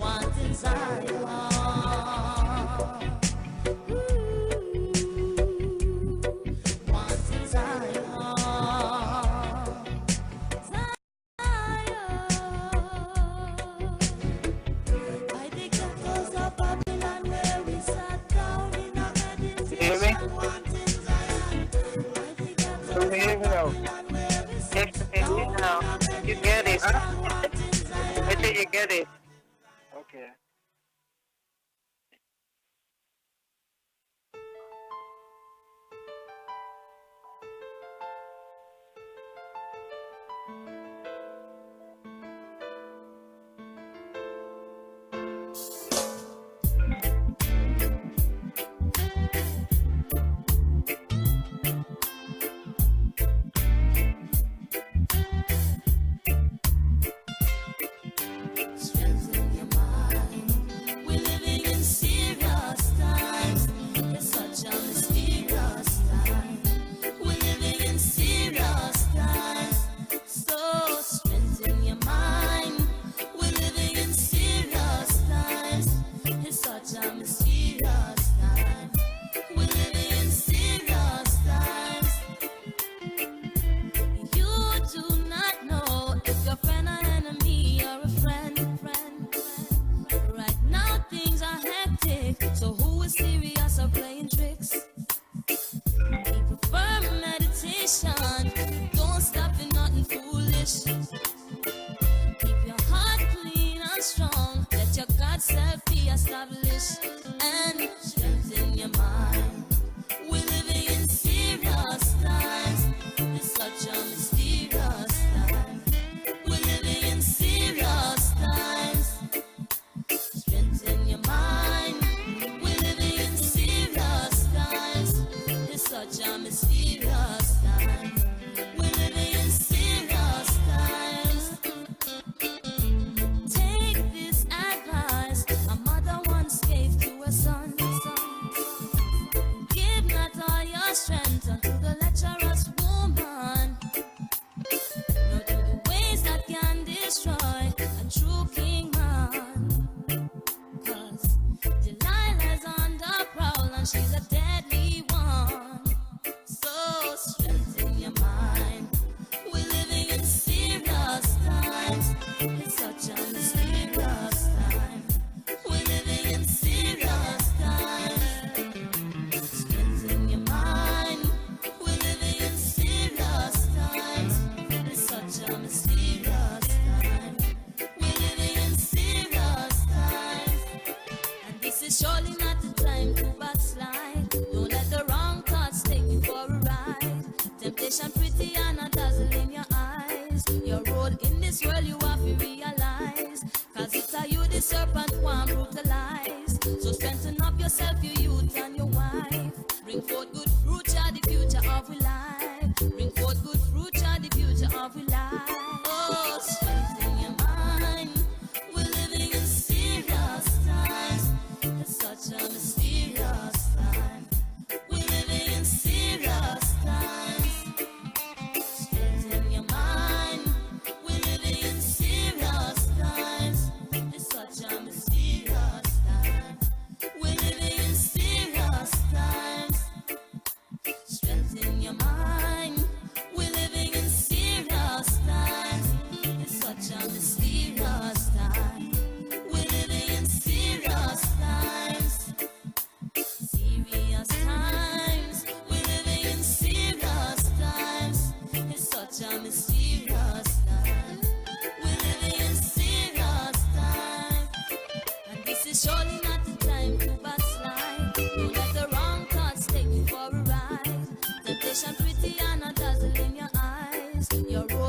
wanting Zion. Wanting Zion. I think that goes up Babylon where we sat down in a meditation. Wanting Zion. I think that goes up Babylon where we sat down in a meditation. You get it. Wanting Zion. I think you get it. Okay. Strengthen your mind.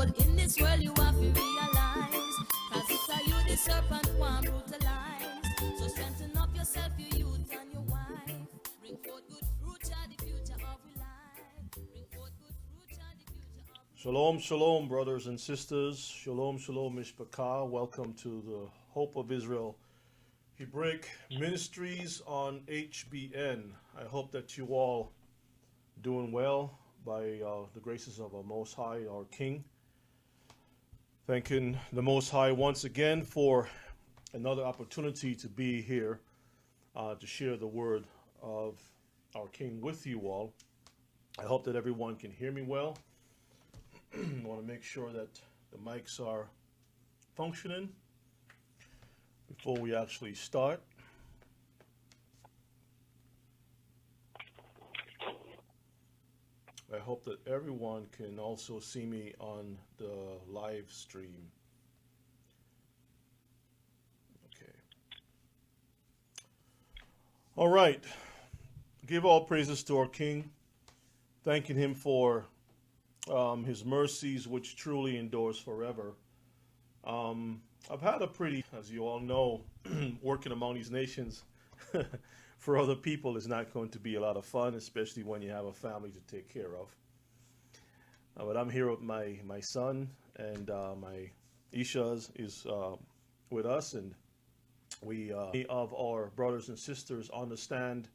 But in this world you have to realize, cause it's a you the serpent one brutalize. So strengthen up yourself, your youth and your wife. Bring forth good fruit, child, the future of your life. Bring forth good fruit, child, the future of Shalom, shalom, brothers and sisters. Shalom, shalom, Mishpachah. Welcome to the Hope of Israel Hebraic Ministries on HBN. I hope that you all doing well by the graces of our Most High, our King. Thanking the Most High once again for another opportunity to be here to share the word of our King with you all. I hope that everyone can hear me well. I want to make sure that the mics are functioning before we actually start. I hope that everyone can also see me on the live stream. Okay. All right. Give all praises to our King, thanking him for his mercies, which truly endures forever. I've had a pretty, as you all know, working among these nations for other people is not going to be a lot of fun, especially when you have a family to take care of. But I'm here with my son, and my Isha is with us, and we many of our brothers and sisters understand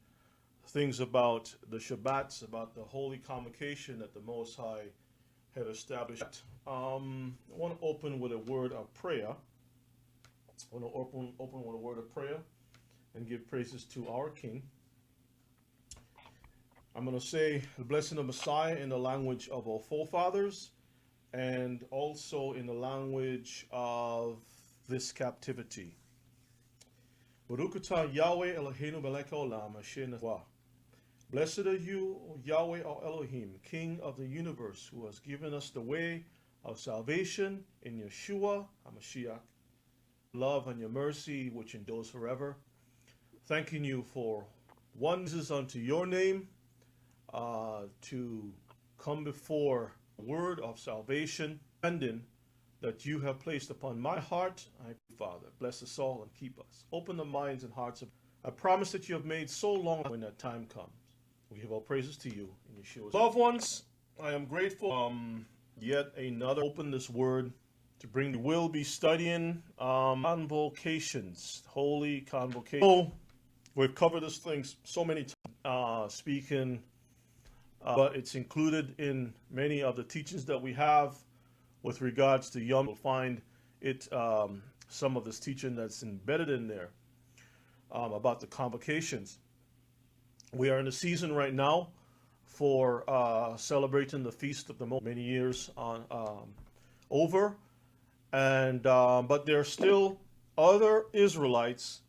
things about the Shabbats, about the holy convocation that the Most High had established. I want to open with a word of prayer. I want to open with a word of prayer and give praises to our King. I'm going to say the blessing of Messiah in the language of our forefathers and also in the language of this captivity. Baruch atah Yahweh Eloheinu melech haolam asher nasa. Blessed are you, O Yahweh our Elohim, King of the universe, who has given us the way of salvation in Yeshua HaMashiach. Love and your mercy, which endures forever. Thanking you for wonders unto your name, to come before the word of salvation, and that you have placed upon my heart. I pray, Father, bless us all and keep us. Open the minds and hearts of I promise that you have made so long when that time comes. We give all praises to you in Yeshua's. Loved ones, I am grateful. Yet another open this word to bring. We will be studying Convocations, holy convocation. Oh, we've covered this thing so many times, speaking, but it's included in many of the teachings that we have with regards to Yom. You'll find it, some of this teaching that's embedded in there about the convocations. We are in a season right now for celebrating the feast of the most many years on over, and but there are still other Israelites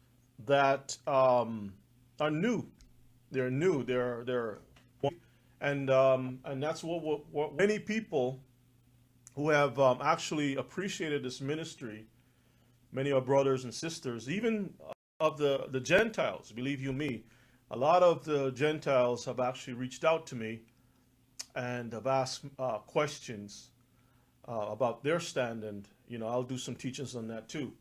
that are new. They're new. They're and that's what many people who have actually appreciated this ministry. Many of our brothers and sisters, even of the Gentiles, believe you me. A lot of the Gentiles have actually reached out to me and have asked questions about their stand, and I'll do some teachings on that too.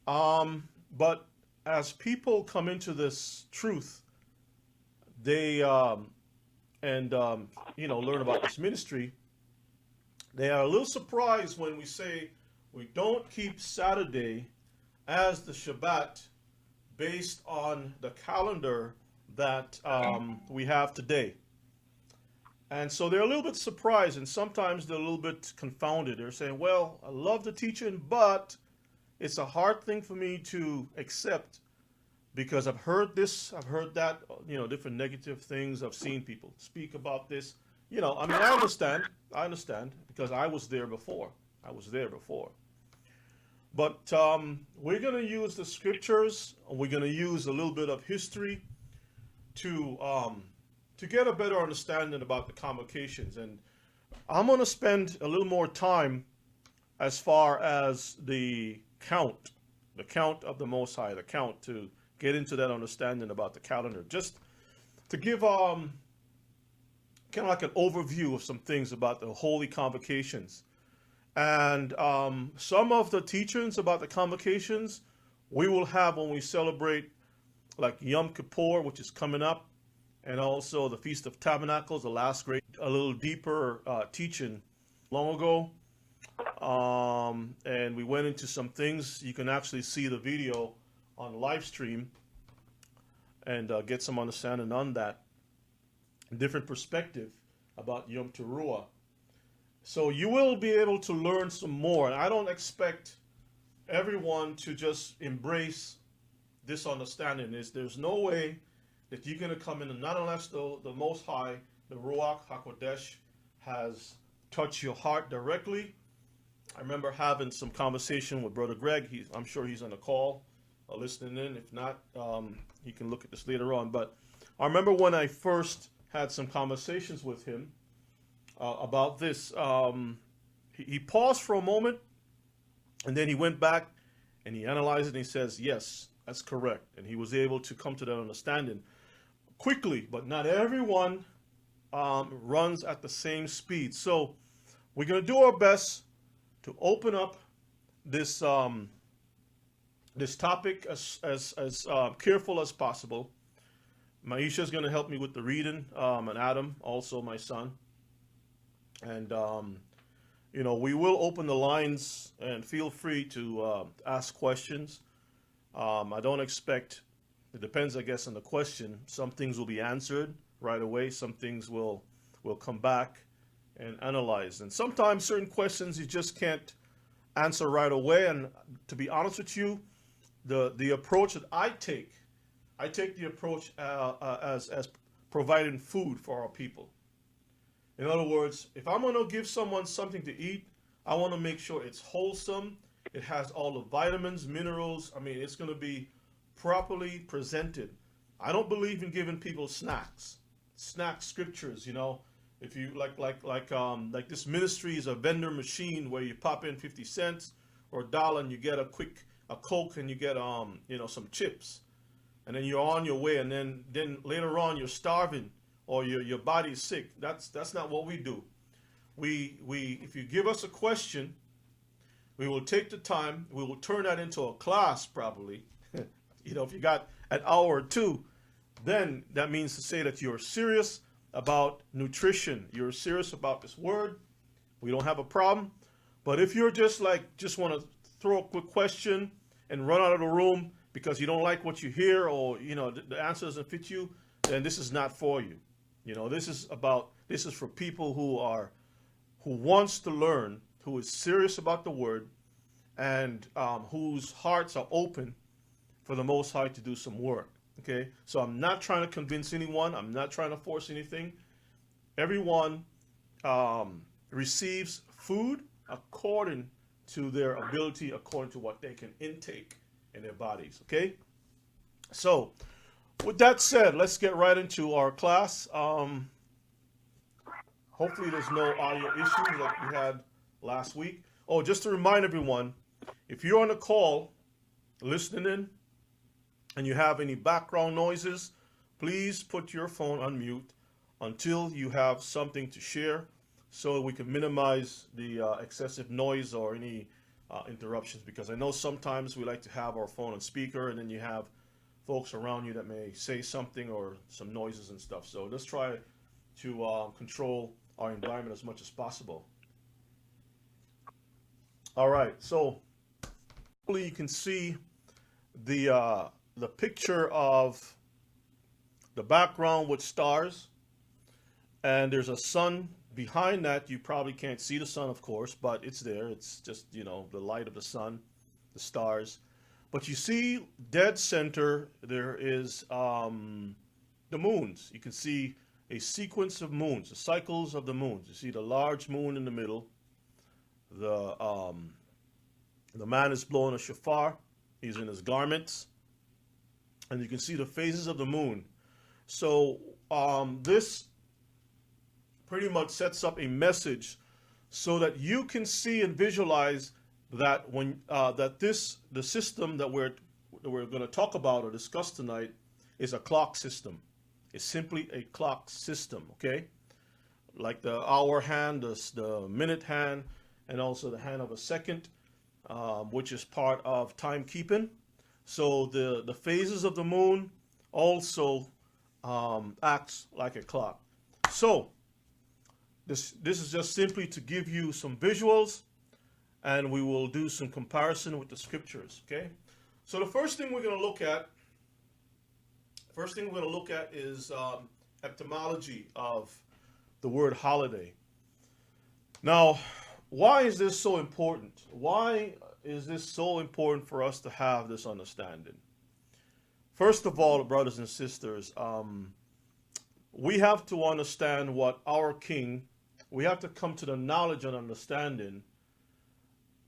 But as people come into this truth, they learn about this ministry, they are a little surprised when we say we don't keep Saturday as the Shabbat based on the calendar that we have today. And so they're a little bit surprised, and sometimes they're a little bit confounded. They're saying, well, I love the teaching, but it's a hard thing for me to accept because I've heard this, I've heard that, different negative things. I've seen people speak about this. I understand because I was there before. But we're going to use the scriptures. We're going to use a little bit of history to get a better understanding about the convocations. And I'm going to spend a little more time as far as the count of the Most High, the count, to get into that understanding about the calendar. Just to give kind of like an overview of some things about the holy convocations. And some of the teachings about the convocations we will have when we celebrate like Yom Kippur, which is coming up, and also the Feast of Tabernacles, the last great, a little deeper teaching long ago. And we went into some things. You can actually see the video on live stream and get some understanding on that, different perspective about Yom Teruah. So you will be able to learn some more. And I don't expect everyone to just embrace this understanding. There's no way that you're going to come in, and not unless the Most High, the Ruach HaKodesh, has touched your heart directly. I remember having some conversation with Brother Greg. I'm sure he's on the call listening in. If not, he can look at this later on. But I remember when I first had some conversations with him about this. He paused for a moment, and then he went back and he analyzed it, and he says, yes, that's correct. And he was able to come to that understanding quickly, but not everyone runs at the same speed. So we're going to do our best to open up this this topic as careful as possible. Maisha is going to help me with the reading, and Adam, also my son. And you know, we will open the lines, and feel free to ask questions. I don't expect, it depends, I guess, on the question. Some things will be answered right away. Some things will come back and analyze. And sometimes certain questions you just can't answer right away. And to be honest with you, the approach that I take the approach as providing food for our people. In other words, if I'm going to give someone something to eat, I want to make sure it's wholesome. It has all the vitamins, minerals. I mean, it's going to be properly presented. I don't believe in giving people snacks, snack scriptures. You know, if you like this ministry is a vendor machine where you pop in 50 cents or $1 and you get a Coke and you get you know, some chips, and then you're on your way, and then later on you're starving or your body's sick. That's not what we do. We if you give us a question, we will take the time. We will turn that into a class probably. You know, if you got an hour or two, then that means to say that you're serious about nutrition. You're serious about this word. We don't have a problem. But if you're just want to throw a quick question and run out of the room because you don't like what you hear, or you know the answer doesn't fit you, then this is not for you. You know, this is for people who wants to learn, who is serious about the word, and whose hearts are open for the Most High to do some work. Okay, so I'm not trying to convince anyone. I'm not trying to force anything. Everyone receives food according to their ability, according to what they can intake in their bodies. Okay, so with that said, let's get right into our class. Hopefully there's no audio issues like we had last week. Oh, just to remind everyone, if you're on a call listening in and you have any background noises, please put your phone on mute until you have something to share, so we can minimize the excessive noise or any interruptions, because I know sometimes we like to have our phone on speaker and then you have folks around you that may say something or some noises and stuff. So let's try to control our environment as much as possible. All right, so hopefully you can see the picture of the background with stars, and there's a sun behind that. You probably can't see the sun, of course, but it's there. It's just, you know, the light of the sun, the stars. But you see dead center, there is the moons. You can see a sequence of moons, the cycles of the moons. You see the large moon in the middle. The man is blowing a shofar. He's in his garments. And you can see the phases of the moon. So this pretty much sets up a message so that you can see and visualize that when the system that we're going to talk about or discuss tonight is a clock system. It's simply a clock system, okay? Like the hour hand, the minute hand, and also the hand of a second, which is part of timekeeping. So the phases of the moon also acts like a clock. So this is just simply to give you some visuals, and we will do some comparison with the scriptures. Okay. So the first thing we're going to look at is etymology of the word holiday. Now, why is this so important? Why is this so important for us to have this understanding? First of all, brothers and sisters, we have to understand what our King, we have to come to the knowledge and understanding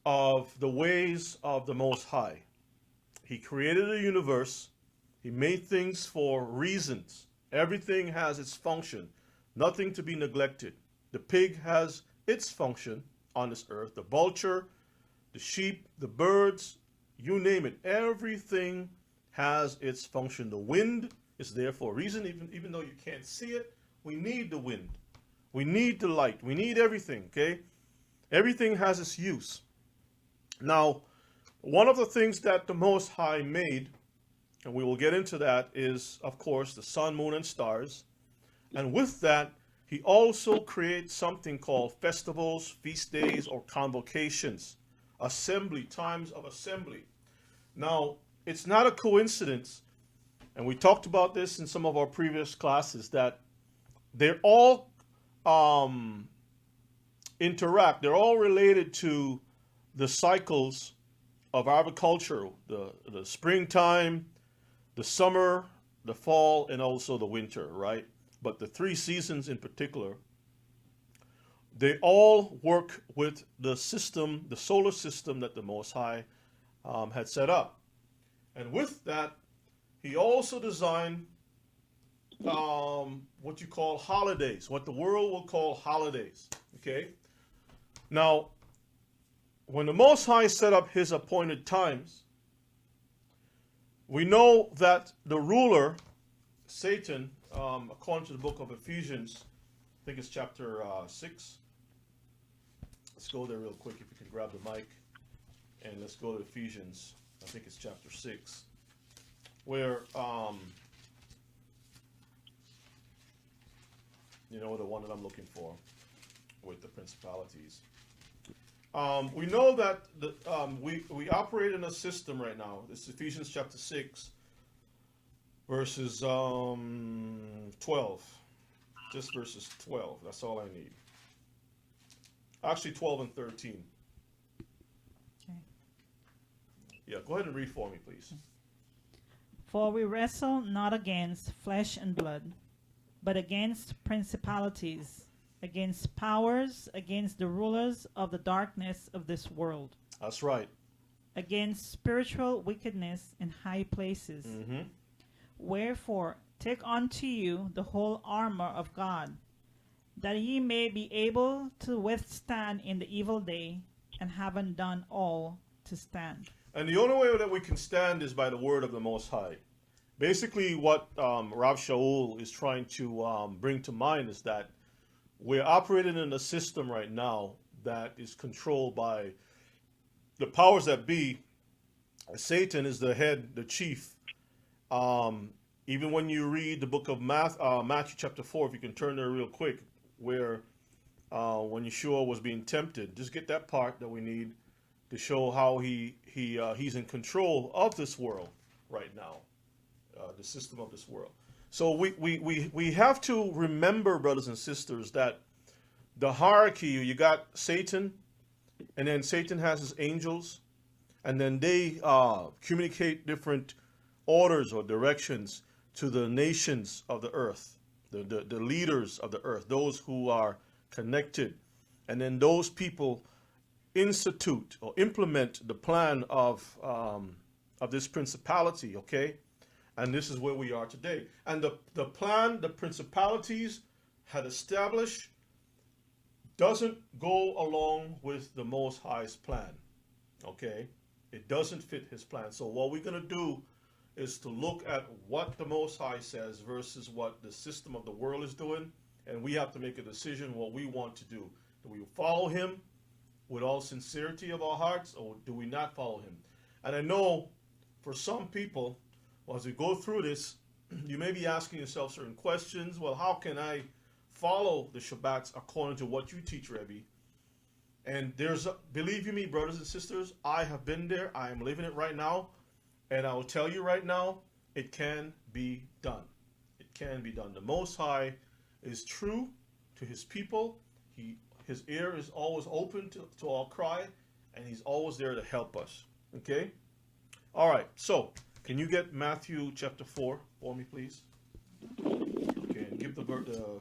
of the ways of the Most High. He created a universe. He made things for reasons. Everything has its function, nothing to be neglected. The pig has its function on this earth, the vulture, the sheep, the birds, you name it. Everything has its function. The wind is there for a reason, even though you can't see it. We need the wind. We need the light. We need everything, okay? Everything has its use. Now, one of the things that the Most High made, and we will get into that, is, of course, the sun, moon, and stars. And with that, he also creates something called festivals, feast days, or convocations, assembly, times of assembly. Now, it's not a coincidence, and we talked about this in some of our previous classes, that they're all interact. They're all related to the cycles of agriculture, the springtime, the summer, the fall, and also the winter, right? But the three seasons in particular, they all work with the system, the solar system that the Most High had set up. And with that, he also designed what you call holidays, what the world will call holidays, okay? Now, when the Most High set up his appointed times, we know that the ruler, Satan, according to the book of Ephesians, I think it's chapter 6. Let's go there real quick if you can grab the mic. And let's go to Ephesians, I think it's chapter 6, where, you know, the one that I'm looking for with the principalities. We know that we operate in a system right now. This is Ephesians chapter 6, verses 12. Just verses 12. That's all I need. Actually, 12 and 13. Okay. Yeah, go ahead and read for me, please. For we wrestle not against flesh and blood, but against principalities, against powers, against the rulers of the darkness of this world. That's right. Against spiritual wickedness in high places. Mm-hmm. Wherefore, take unto you the whole armor of God, that ye may be able to withstand in the evil day, and having done all, to stand. And the only way that we can stand is by the word of the Most High. Basically, what H.I.L is trying to bring to mind is that we're operating in a system right now that is controlled by the powers that be. Satan is the head, the chief. Even when you read the book of Matthew chapter 4, if you can turn there real quick, where when Yeshua was being tempted, just get that part that we need to show how he's in control of this world right now, the system of this world. So we have to remember, brothers and sisters, that the hierarchy, you got Satan, and then Satan has his angels, and then they communicate different orders or directions to the nations of the earth, the leaders of the earth, those who are connected. And then those people institute or implement the plan of this principality, okay? And this is where we are today. And the plan the principalities had established doesn't go along with the Most High's plan, okay? It doesn't fit his plan. So what we're going to do is to look at what the Most High says versus what the system of the world is doing, and we have to make a decision what we want to do. Do we follow him with all sincerity of our hearts, or do we not follow him? And I know for some people, as we go through this, you may be asking yourself certain questions. Well, how can I follow the Shabbats according to what you teach, Rebbe? And believe you me, brothers and sisters, I have been there. I am living it right now. And I will tell you right now, it can be done. It can be done. The Most High is true to his people. His ear is always open to our cry, and he's always there to help us. Okay? All right. So, can you get Matthew chapter 4 for me, please? Okay, and give the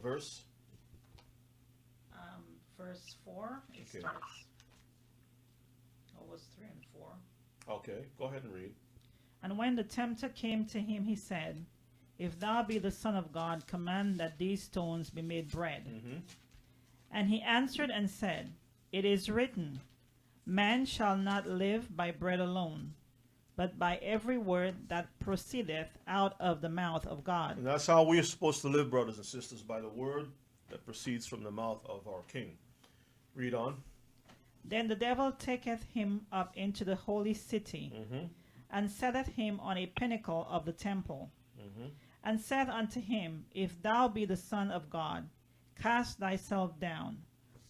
verse. Verse 4, it Okay. starts. It was 3 and 4. Okay, go ahead and read. And when the tempter came to him, he said, If thou be the Son of God, command that these stones be made bread. Mm-hmm. And he answered and said, It is written, Man shall not live by bread alone, but by every word that proceedeth out of the mouth of God. And that's how we are supposed to live, brothers and sisters, by the word that proceeds from the mouth of our King. Read on. Then the devil taketh him up into the holy city, Mm-hmm. and setteth him on a pinnacle of the temple, Mm-hmm. and saith unto him, If thou be the Son of God, cast thyself down.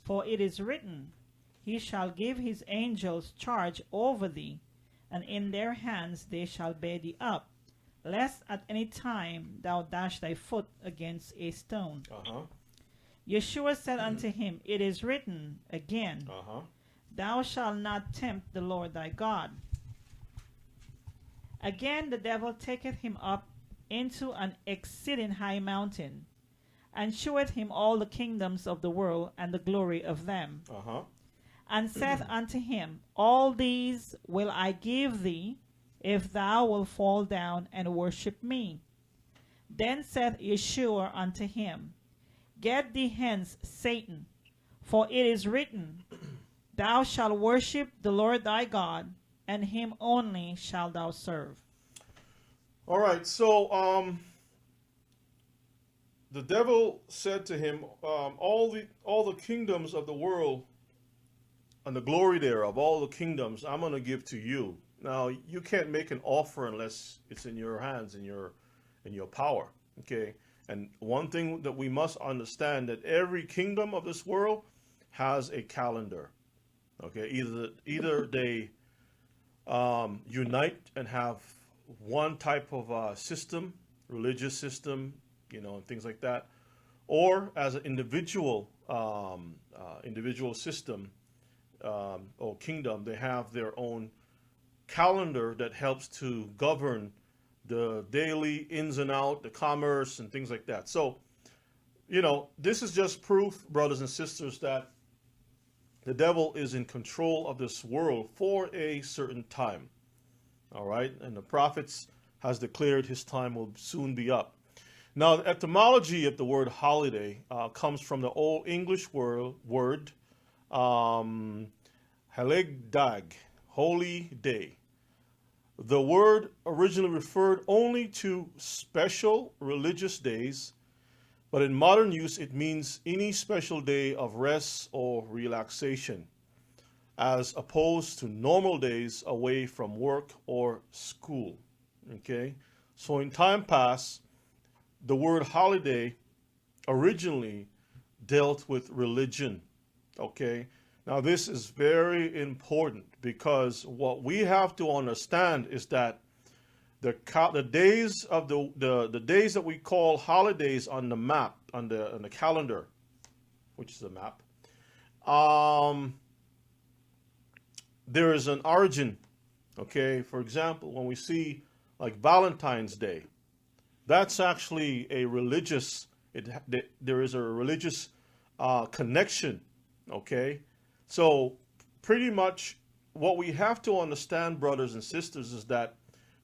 For it is written, He shall give his angels charge over thee, and in their hands they shall bear thee up, lest at any time thou dash thy foot against a stone. Uh-huh. Yeshua said unto him, It is written again, Uh-huh. Thou shalt not tempt the Lord thy God. Again the devil taketh him up into an exceeding high mountain, and sheweth him all the kingdoms of the world and the glory of them, Uh-huh. and saith unto him, All these will I give thee, if thou wilt fall down and worship me. Then saith Yeshua unto him, Get thee hence, Satan, for it is written, Thou shalt worship the Lord thy God, and him only shalt thou serve. All right, so the devil said to him, all the kingdoms of the world and the glory thereof, all the kingdoms, I'm going to give to you. Now, you can't make an offer unless it's in your hands, in your power. Okay, and one thing that we must understand, that every kingdom of this world has a calendar. Okay, either they unite and have one type of system, religious system, and things like that, or as an individual system or kingdom, they have their own calendar that helps to govern the daily ins and out, the commerce and things like that. So, this is just proof, brothers and sisters, that the devil is in control of this world for a certain time. All right? And the prophets has declared his time will soon be up. Now, the etymology of the word holiday comes from the Old English word Halegdag, holy day. The word originally referred only to special religious days, but in modern use it means any special day of rest or relaxation, as opposed to normal days away from work or school. Okay? So in time past, the word holiday originally dealt with religion. Okay? Now this is very important, because what we have to understand is that the days of the days that we call holidays on the map, on the calendar, which is a map, there is an origin. Okay, for example, when we see like Valentine's Day, that's actually a religious. There is a religious connection. Okay, so pretty much what we have to understand, brothers and sisters, is that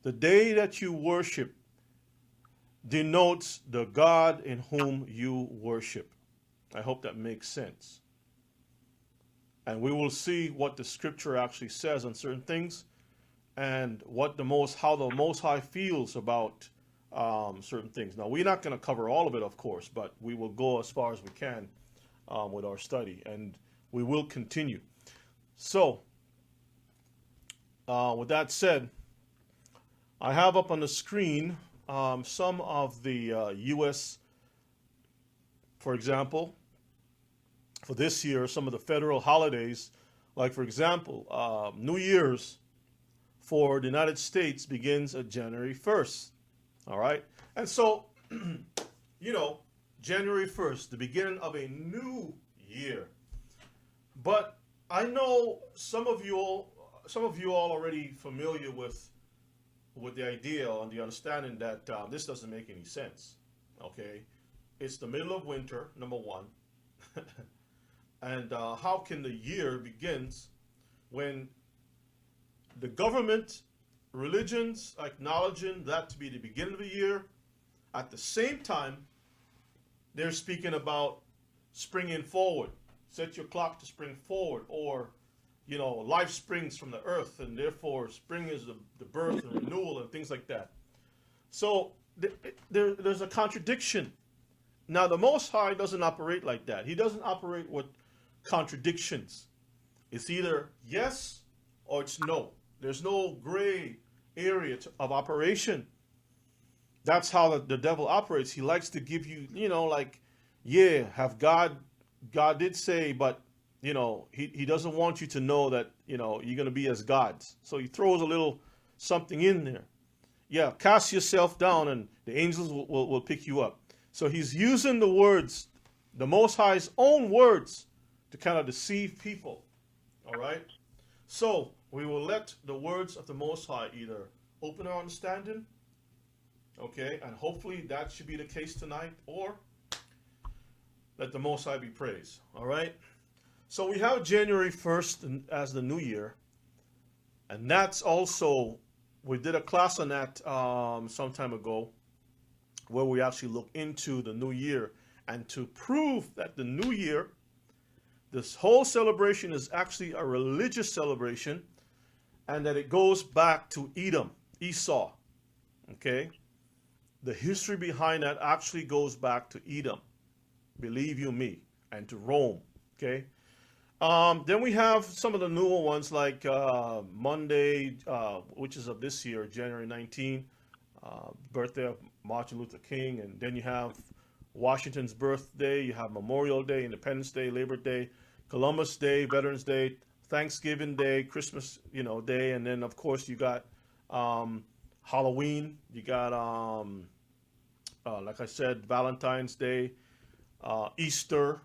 the day that you worship denotes the God in whom you worship. I hope that makes sense. And we will see what the scripture actually says on certain things, and what how the Most High feels about certain things. Now, we're not going to cover all of it, of course, but we will go as far as we can with our study, and we will continue. So, with that said, I have up on the screen some of the U.S., for example, for this year, some of the federal holidays, like, for example, New Year's for the United States begins at January 1st. All right? And so, January 1st, the beginning of a new year. But I know some of you all already familiar with the idea and the understanding that this doesn't make any sense. Okay? It's the middle of winter, number one. And how can the year begins when the government, religions acknowledging that to be the beginning of the year, at the same time, they're speaking about springing forward. Set your clock to spring forward, or, life springs from the earth, and therefore spring is the birth and renewal and things like that. So there's a contradiction. Now, the Most High doesn't operate like that. He doesn't operate with contradictions. It's either yes or it's no. There's no gray area of operation. That's how the devil operates. He likes to give you, have God did say, but, he doesn't want you to know that, you're going to be as gods. So he throws a little something in there. Yeah, cast yourself down and the angels will pick you up. So he's using the words, the Most High's own words, to kind of deceive people. All right? So we will let the words of the Most High either open our understanding, okay, and hopefully that should be the case tonight, or let the Most High be praised. All right? So we have January 1st as the new year, and that's also, we did a class on that some time ago, where we actually look into the new year, and to prove that the new year, this whole celebration is actually a religious celebration, and that it goes back to Esau, okay? The history behind that actually goes back to Edom, believe you me, and to Rome, okay? Then we have some of the newer ones like Monday, which is of this year, January 19, birthday of Martin Luther King, and then you have Washington's birthday, you have Memorial Day, Independence Day, Labor Day, Columbus Day, Veterans Day, Thanksgiving Day, Christmas, Day, and then of course you got Halloween, you got like I said, Valentine's Day, Easter,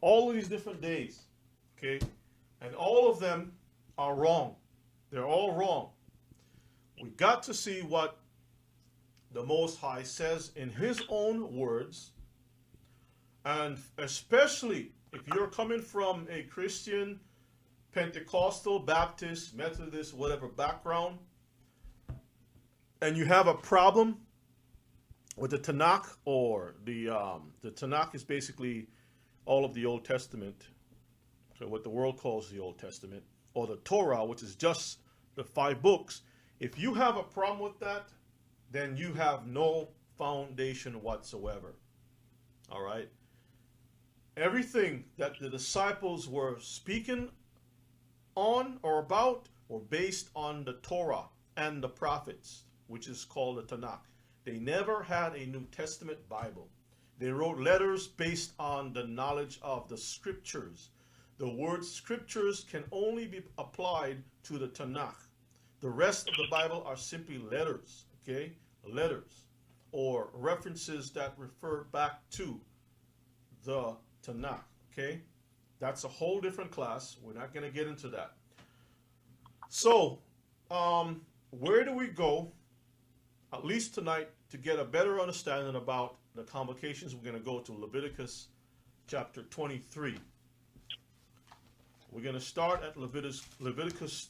all of these different days, okay, and all of them are wrong. They're all wrong. We got to see what the Most High says in his own words, and especially if you're coming from a Christian, Pentecostal, Baptist, Methodist, whatever background, and you have a problem with the Tanakh, or the Tanakh is basically all of the Old Testament, so what the world calls the Old Testament, or the Torah, which is just the 5 books. If you have a problem with that, then you have no foundation whatsoever. All right? Everything that the disciples were speaking on or about were based on the Torah and the prophets, which is called the Tanakh. They never had a New Testament Bible. They wrote letters based on the knowledge of the scriptures. The word scriptures can only be applied to the Tanakh. The rest of the Bible are simply letters, okay? Letters, or references that refer back to the Tanakh, okay? That's a whole different class. We're not going to get into that. So, where do we go, at least tonight, to get a better understanding about the Convocations? We're going to go to Leviticus chapter 23. We're going to start at Leviticus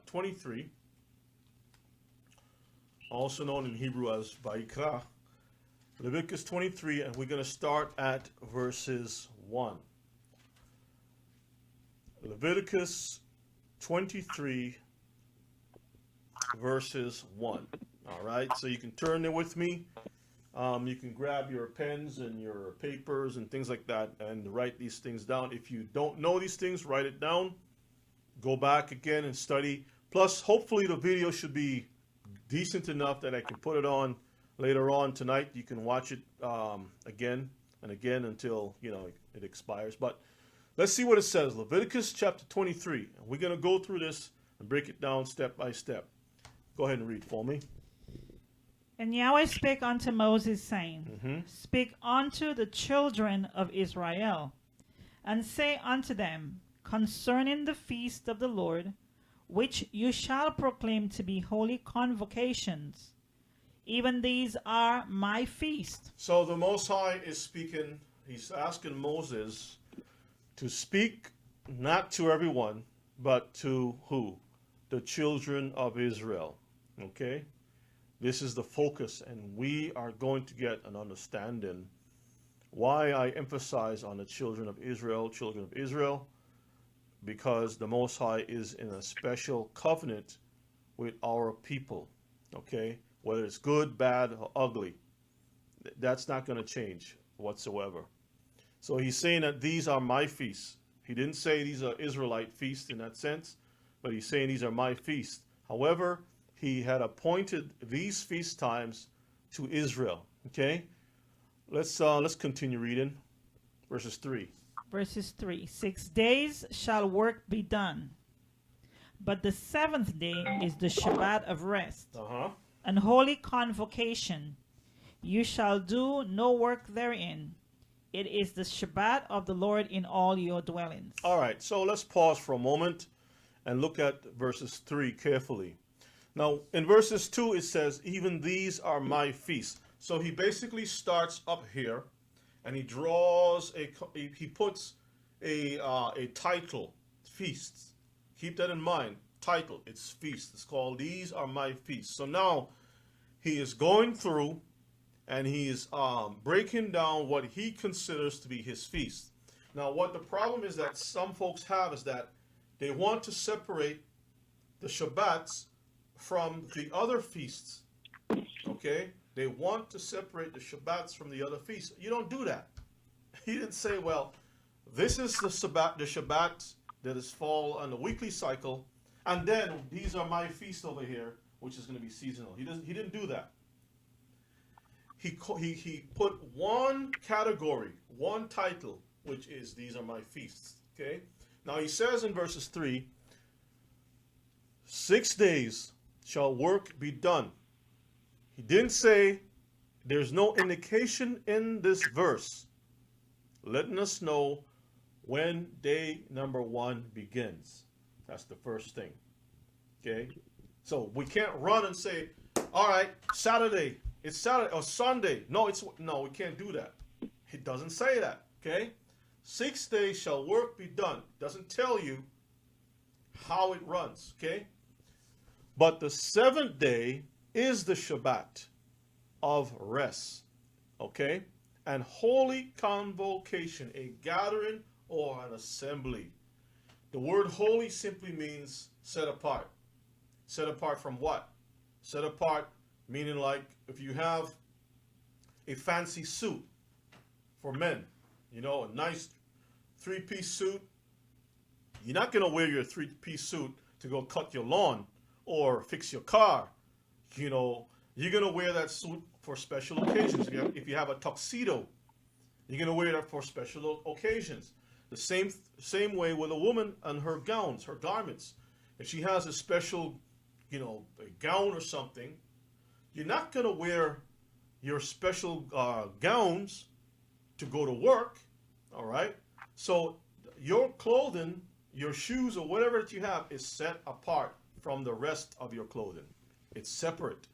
23, also known in Hebrew as Vayikra. Leviticus 23, and we're going to start at verses 1. Leviticus 23, verses 1. All right, so you can turn there with me. You can grab your pens and your papers and things like that and write these things down. If you don't know these things, write it down. go back again and study. Plus, hopefully the video should be decent enough that I can put it on later on tonight. You can watch it again and again until, it expires. But let's see what it says. Leviticus chapter 23. We're going to go through this and break it down step by step. Go ahead and read for me. And Yahweh spake unto Moses, saying, Speak unto the children of Israel, and say unto them concerning the feast of the Lord, which you shall proclaim to be holy convocations. Even these are my feast. So the Most High is speaking. He's asking Moses to speak not to everyone, but to who? The children of Israel. Okay? This is the focus, and we are going to get an understanding why I emphasize on the children of Israel, because the Most High is in a special covenant with our people, okay? Whether it's good, bad, or ugly, that's not going to change whatsoever. So he's saying that these are my feasts. He didn't say these are Israelite feasts in that sense, but he's saying these are my feasts. However, he had appointed these feast times to Israel. Okay, let's continue reading verses 3. Verses 3. 6 days shall work be done, but the seventh day is the Shabbat of rest, an holy convocation. You shall do no work therein. It is the Shabbat of the Lord in all your dwellings. All right, so let's pause for a moment and look at verses 3 carefully. Now, in verses 2, it says, even these are my feasts. So he basically starts up here, and he draws he puts a title, feasts. Keep that in mind. Title, it's feast. It's called, these are my feasts. So now he is going through, and he is breaking down what he considers to be his feast. Now, what the problem is that some folks have is that they want to separate the Shabbats from the other feasts. Okay? They want to separate the Shabbats from the other feasts. You don't do that. He didn't say, well, this is the Shabbat that is fall on the weekly cycle, and then these are my feasts over here, which is going to be seasonal. He didn't do that. He put one category, one title, which is these are my feasts. Okay? Now he says in verses 3, 6 days shall work be done. He didn't say, there's no indication in this verse letting us know when day number 1 begins. That's the first thing. Okay? So we can't run and say, all right, Saturday, it's Saturday, or Sunday. No, we can't do that. It doesn't say that. Okay? 6 days shall work be done. Doesn't tell you how it runs. Okay? But the seventh day is the Shabbat of rest, okay? And holy convocation, a gathering or an assembly. The word holy simply means set apart. Set apart from what? Set apart meaning like if you have a fancy suit for men, a nice 3-piece suit, you're not going to wear your 3-piece suit to go cut your lawn or fix your car. You're going to wear that suit for special occasions. If you have a tuxedo, you're going to wear that for special occasions. The same way with a woman and her gowns, her garments. If she has a special, a gown or something, you're not going to wear your special gowns to go to work, all right? So your clothing, your shoes, or whatever that you have is set apart from the rest of your clothing. It's separate,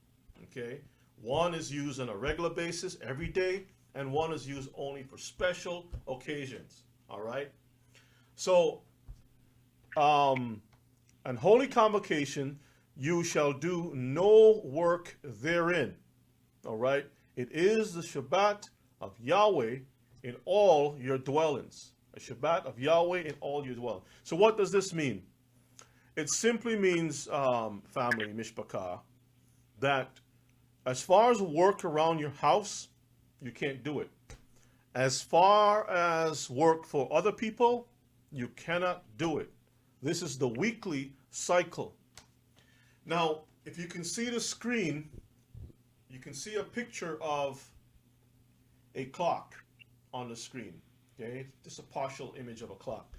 okay? One is used on a regular basis every day, and one is used only for special occasions, all right? So, an holy convocation, you shall do no work therein, all right? It is the Shabbat of Yahweh in all your dwellings. A Shabbat of Yahweh in all your dwellings. So what does this mean? It simply means, family, Mishpachah, that as far as work around your house, you can't do it. As far as work for other people, you cannot do it. This is the weekly cycle. Now, if you can see the screen, you can see a picture of a clock on the screen. Okay, just a partial image of a clock.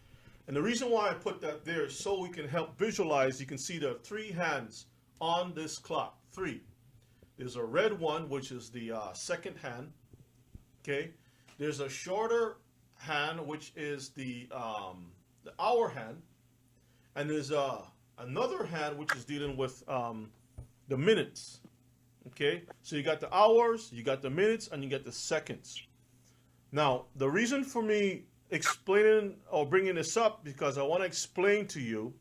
And the reason why I put that there is so we can help visualize. You can see the 3 hands on this clock. 3. There's a red one, which is the second hand. Okay. There's a shorter hand, which is the hour hand, and there's another hand which is dealing with the minutes. Okay. So you got the hours, you got the minutes, and you got the seconds. Now, the reason for me explaining or bringing this up because I want to explain to you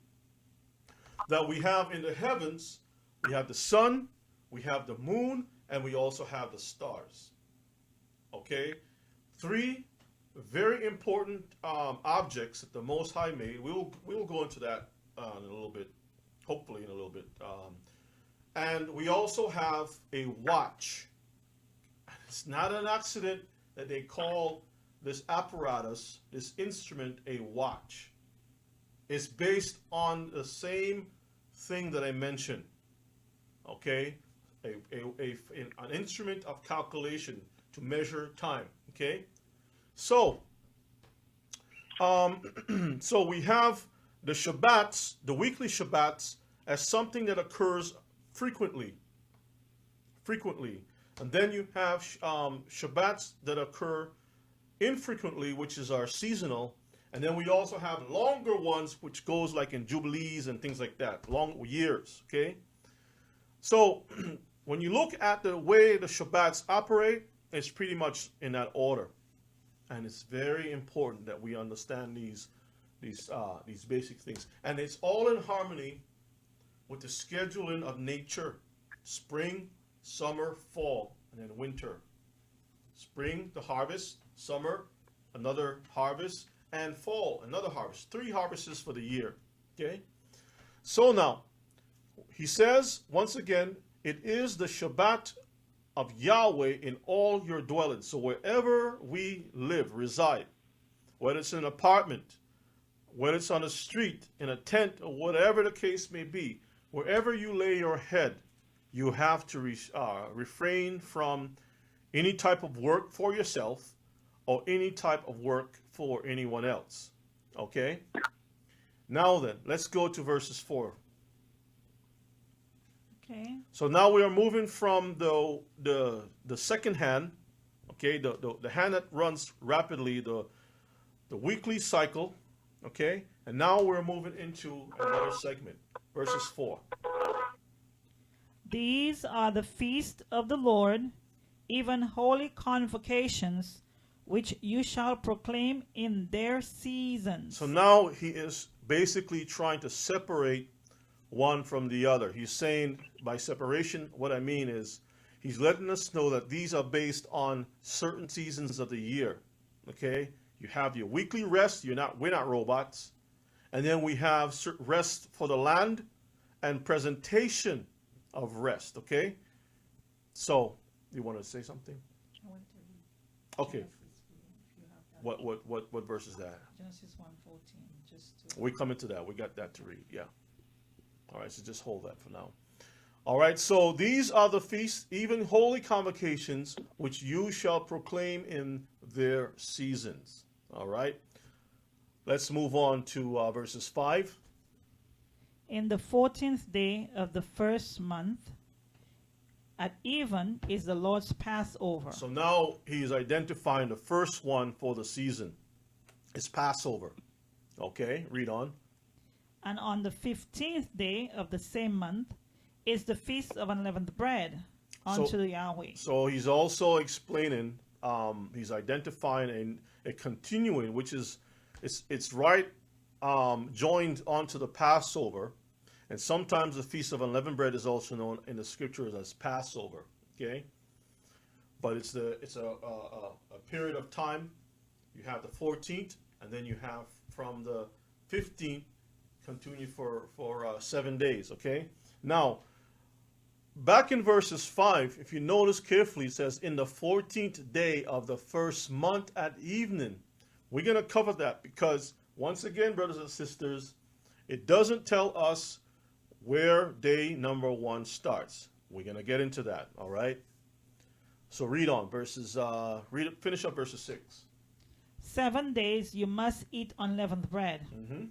that we have in the heavens, we have the sun, we have the moon, and we also have the stars. Okay? 3 very important objects that the Most High made. We will go into that in a little bit, hopefully in a little bit. And we also have a watch. It's not an accident that they call this apparatus, this instrument, a watch. It's based on the same thing that I mentioned. Okay? An instrument of calculation to measure time. Okay? So, so we have the Shabbats, the weekly Shabbats, as something that occurs frequently. And then you have Shabbats that occur infrequently, which is our seasonal. And then we also have longer ones, which goes like in Jubilees and things like that, long years, okay? So when you look at the way the Shabbats operate, it's pretty much in that order. And it's very important that we understand these basic things. And it's all in harmony with the scheduling of nature. Spring, summer, fall, and then winter. Spring, the harvest. Summer, another harvest. And fall, another harvest. 3 harvests for the year. Okay? So now, he says, once again, it is the Shabbat of Yahweh in all your dwellings. So wherever we live, reside, whether it's in an apartment, whether it's on a street, in a tent, or whatever the case may be, wherever you lay your head, you have to refrain from any type of work for yourself or any type of work for anyone else. Okay? Now then, let's go to verses 4. Okay. So now we are moving from the second hand, okay, the hand that runs rapidly, the weekly cycle, okay, and now we're moving into another segment, verses 4. These are the feast of the Lord, even holy convocations, which you shall proclaim in their seasons. So now he is basically trying to separate one from the other. He's saying by separation, what I mean is he's letting us know that these are based on certain seasons of the year. Okay? You have your weekly rest, we're not robots. And then we have rest for the land and presentation of rest, okay? So, you want to say something? I want to read Okay. Genesis, if you have that. What verse is that? Genesis 1:14. Just to We come into that. We got that to read, yeah. All right, so just hold that for now. All right, so these are the feasts, even holy convocations, which you shall proclaim in their seasons. All right, let's move on to verses 5. In the 14th day of the first month, at even is the Lord's Passover. So now he's identifying the first one for the season. It's Passover. Okay, read on. And on the 15th day of the same month is the feast of unleavened bread unto Yahweh. So he's also explaining, he's identifying a continuing, which is, it's right joined onto the Passover. And sometimes the Feast of Unleavened Bread is also known in the scriptures as Passover. Okay? But it's a period of time. You have the 14th, and then you have from the 15th, continue for 7 days. Okay? Now, back in verses 5, if you notice carefully, it says, in the 14th day of the first month at evening. We're going to cover that because, once again, brothers and sisters, It doesn't tell us where day number 1 starts. We're going to get into that, all right? So read on, finish up verses 6. 7 days you must eat unleavened bread. Mm-hmm.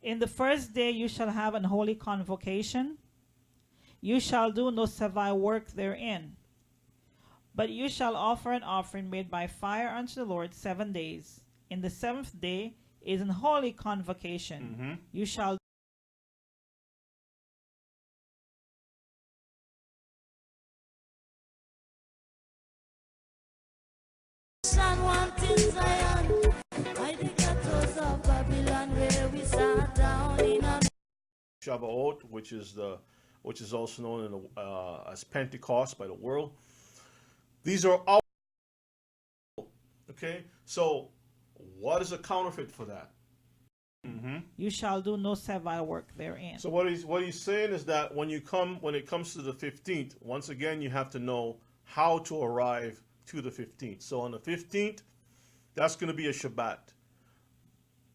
In the first day you shall have an holy convocation. You shall do no servile work therein. But you shall offer an offering made by fire unto the Lord 7 days. In the 7th day is an holy convocation. Mm-hmm. You shall Son wanting Zion, by the ghettos of Babylon, where we sat down in a Shavuot, which is also known as Pentecost by the world. These are all okay. So, what is a counterfeit for that? Mm-hmm. you shall do no servile work therein. So what he's saying is that when it comes to the 15th, once again you have to know how to arrive to the 15th. So on the 15th, that's going to be a Shabbat.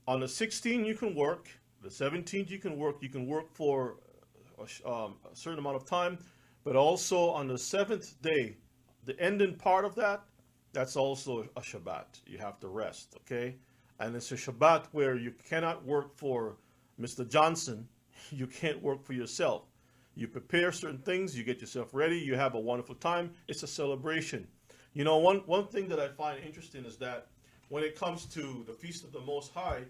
On the 16th you can work. The 17th you can work. You can work for a certain amount of time, but also on the 7th day, the ending part of that, that's also a Shabbat. You have to rest, okay? And it's a Shabbat where you cannot work for Mr. Johnson. You can't work for yourself. You prepare certain things. You get yourself ready. You have a wonderful time. It's a celebration. You know, one thing that I find interesting is that when it comes to the Feast of the Most High,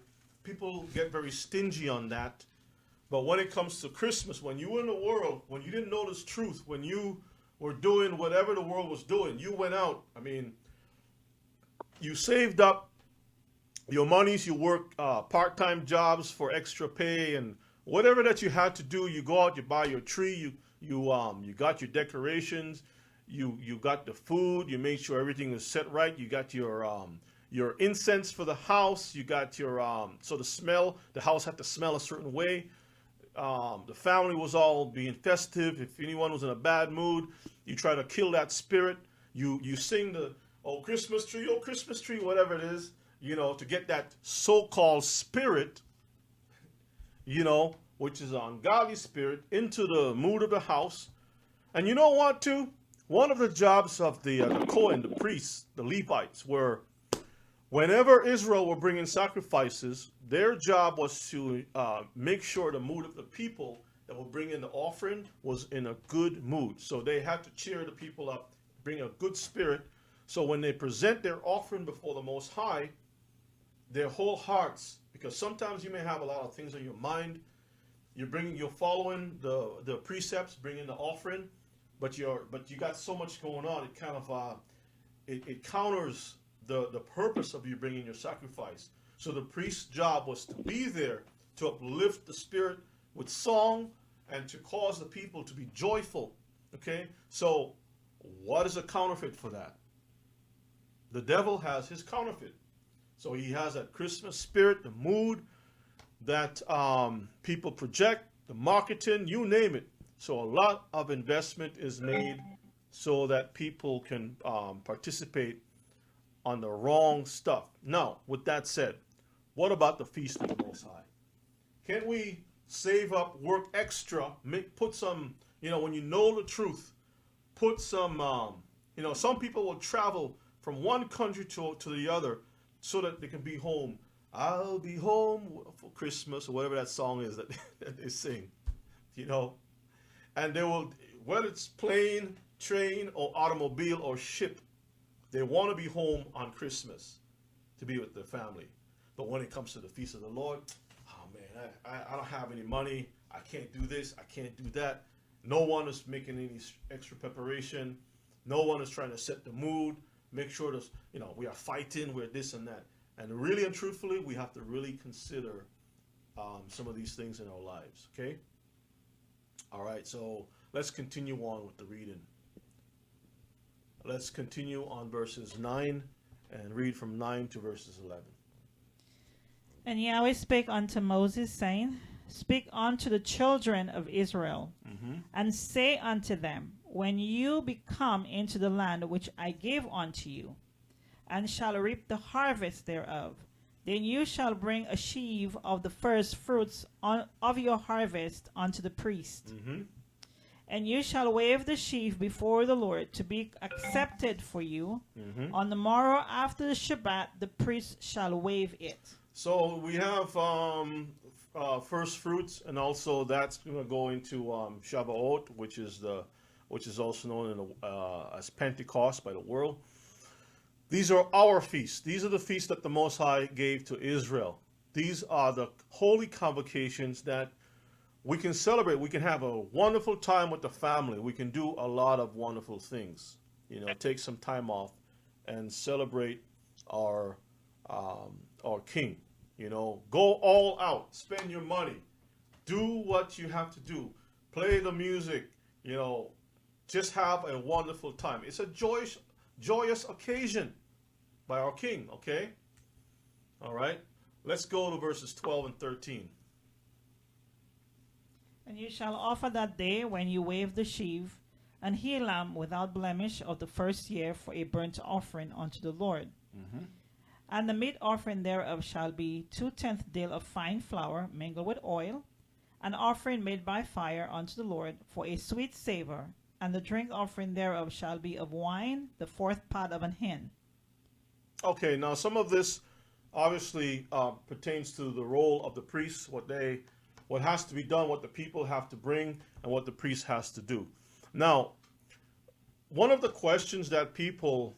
people get very stingy on that. But when it comes to Christmas, when you were in the world, when you didn't know this truth, when you were doing whatever the world was doing, you went out. I mean, you saved up your monies, you work part-time jobs for extra pay, and whatever that you had to do, you go out, you buy your tree, you got your decorations, you got the food, you made sure everything was set right, you got your incense for the house, you got your so the house had to smell a certain way. The family was all being festive. If anyone was in a bad mood, you try to kill that spirit. You sing the oh Christmas tree, whatever it is, to get that so-called spirit, which is an ungodly spirit, into the mood of the house. And you know what, too? One of the jobs of the Kohen, the priests, the Levites, were whenever Israel were bringing sacrifices, their job was to make sure the mood of the people that were bringing the offering was in a good mood. So they had to cheer the people up, bring a good spirit. So when they present their offering before the Most High, their whole hearts, because sometimes you may have a lot of things on your mind. You're following the precepts, bringing the offering, but you got so much going on. It kind of it counters the purpose of you bringing your sacrifice. So the priest's job was to be there to uplift the spirit with song and to cause the people to be joyful. Okay, so what is a counterfeit for that? The devil has his counterfeit. So he has that Christmas spirit, the mood that people project, the marketing, you name it. So a lot of investment is made so that people can participate on the wrong stuff. Now, with that said, what about the Feast of the Most High? Can we save up, work extra, put some, when you know the truth, put some, some people will travel from one country to the other so that they can be home. I'll be home for Christmas, or whatever that song is that they sing, And they will, whether it's plane, train, or automobile, or ship, they want to be home on Christmas to be with their family. But when it comes to the Feast of the Lord, oh man, I don't have any money. I can't do this. I can't do that. No one is making any extra preparation. No one is trying to set the mood. Make sure that, we are fighting, we're this and that. And really and truthfully, we have to really consider some of these things in our lives, okay? All right, so let's continue on with the reading. Let's continue on verses 9 and read from 9 to verses 11. And Yahweh spake unto Moses, saying, Speak unto the children of Israel, and say unto them, When you be come into the land which I gave unto you, and shall reap the harvest thereof, Then you shall bring a sheaf of the first fruits of your harvest unto the priest. And you shall wave the sheaf before the Lord to be accepted for you. On the morrow after the Shabbat, the priest shall wave it. So we have first fruits, and also that's going to go into Shavuot, which is also known as Pentecost by the world. These are our feasts. These are the feasts that the Most High gave to Israel. These are the holy convocations that we can celebrate. We can have a wonderful time with the family. We can do a lot of wonderful things. Take some time off and celebrate our King. Go all out. Spend your money. Do what you have to do. Play the music. Just have a wonderful time. It's a joyous occasion by our King, okay? All right. Let's go to verses 12 and 13. And you shall offer that day, when you wave the sheaf, an he lamb without blemish of the first year for a burnt offering unto the Lord. And the meat offering thereof shall be 2/10 dill of fine flour mingled with oil, an offering made by fire unto the Lord for a sweet savor. And the drink offering thereof shall be of wine, the 4th part of an hin. Okay, now some of this obviously pertains to the role of the priests, what has to be done, what the people have to bring, and what the priest has to do. Now, one of the questions that people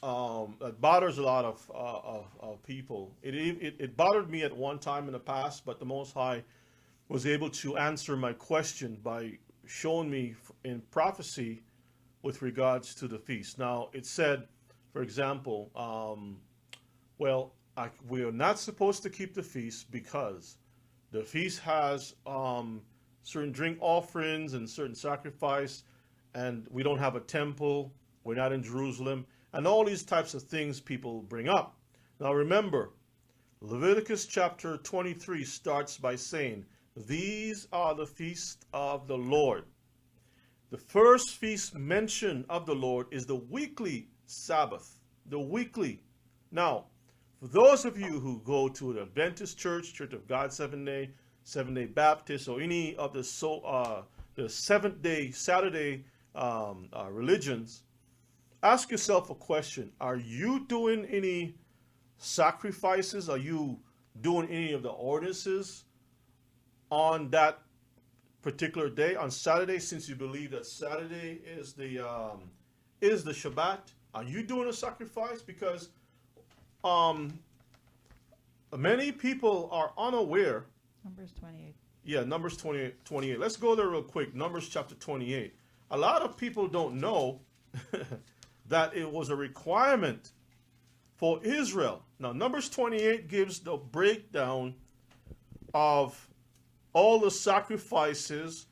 that bothers a lot of people, it bothered me at one time in the past, but the Most High was able to answer my question by showing me in prophecy with regards to the feast. Now, it said, for example, we are not supposed to keep the feast because the feast has certain drink offerings and certain sacrifice, and we don't have a temple, we're not in Jerusalem, and all these types of things people bring up. Now remember, Leviticus chapter 23 starts by saying, these are the feasts of the Lord. The first feast mentioned of the Lord is the weekly Sabbath. The weekly. Now, for those of you who go to the Adventist Church, Church of God Seventh-day Baptist, or any of the Seventh-day Saturday religions, ask yourself a question. Are you doing any sacrifices? Are you doing any of the ordinances on that particular day, on Saturday, since you believe that Saturday is the Shabbat? Are you doing a sacrifice? Because many people are unaware. Numbers 28. Yeah, Numbers 28. Let's go there real quick. Numbers chapter 28. A lot of people don't know that it was a requirement for Israel. Now, Numbers 28 gives the breakdown of all the sacrifices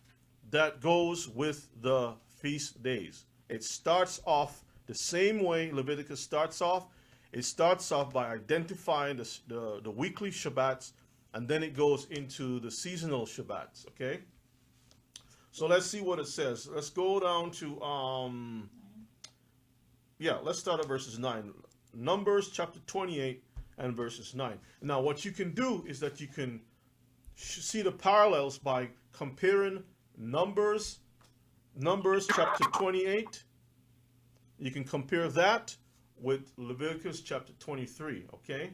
that goes with the feast days. It starts off the same way Leviticus starts off. It starts off by identifying the weekly Shabbats, and then it goes into the seasonal Shabbats, okay? So let's see what it says. Let's go down to, let's start at verses 9. Numbers chapter 28 and verses 9. Now, what you can do is that you can see the parallels by comparing Numbers chapter 28. You can compare that with Leviticus chapter 23, okay?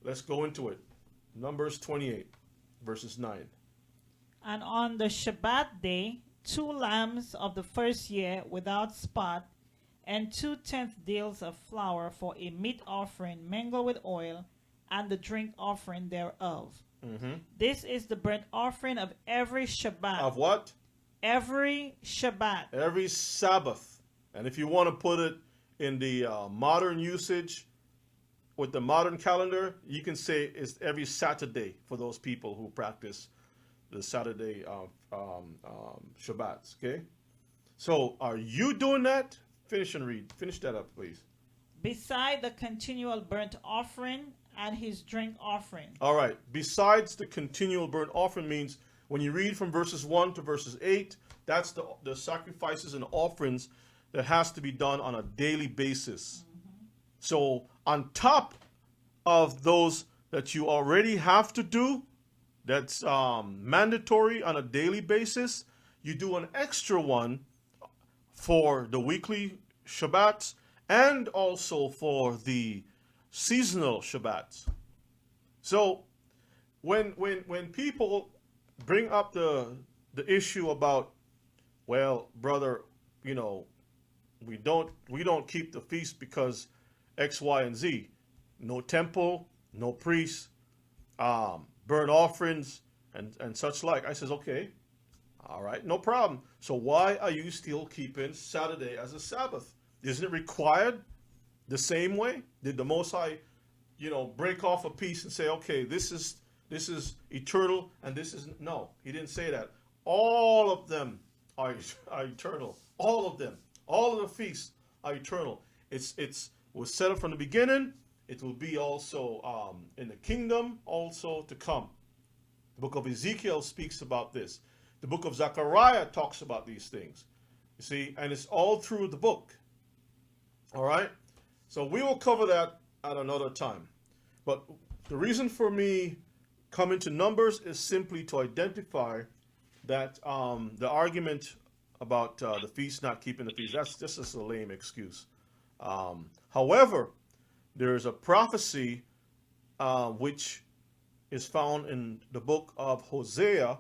Let's go into it. Numbers 28, verses 9. And on the Shabbat day, 2 lambs of the first year without spot, and 2/10 deals of flour for a meat offering mingled with oil, and the drink offering thereof. This is the burnt offering of every Shabbat. Of what? Every Shabbat. Every Sabbath. And if you want to put it in the modern usage, with the modern calendar, you can say it's every Saturday for those people who practice the Saturday Shabbats, okay? So are you doing that? Finish and read. Finish that up, please. Beside the continual burnt offering and his drink offering. All right. Besides the continual burnt offering means when you read from verses 1 to verses 8, that's the sacrifices and offerings that has to be done on a daily basis. So on top of those that you already have to do, that's mandatory on a daily basis, you do an extra one for the weekly Shabbats and also for the seasonal Shabbats. So when people bring up the issue about, well, brother, you know, we don't keep the feast because X, Y, and Z. No temple, no priest, burnt offerings, and such like. I says, okay, all right, no problem. So why are you still keeping Saturday as a Sabbath? Isn't it required the same way? Did the Most High, you know, break off a piece and say, okay, this is eternal and this is no? He didn't say that. All of them are eternal. All of them. All of the feasts are eternal. It was set up from the beginning. It will be also in the kingdom also to come. The book of Ezekiel speaks about this. The book of Zechariah talks about these things. You see, and it's all through the book. All right? So we will cover that at another time. But the reason for me coming to Numbers is simply to identify that the argument about the feast, not keeping the feast, that's just a lame excuse. However, there is a prophecy which is found in the book of Hosea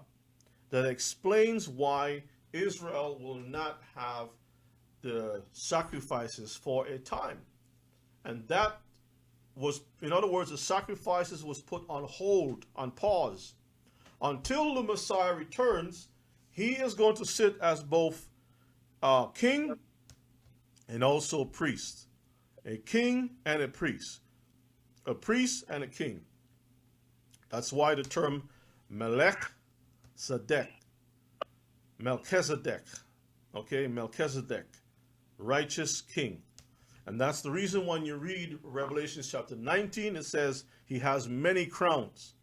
that explains why Israel will not have the sacrifices for a time. And that was, in other words, the sacrifices was put on hold, on pause. Until the Messiah returns, he is going to sit as both king and also priest. A king and a priest. A priest and a king. That's why the term Melchizedek, okay, Melchizedek, righteous king. And that's the reason when you read Revelation chapter 19, it says he has many crowns.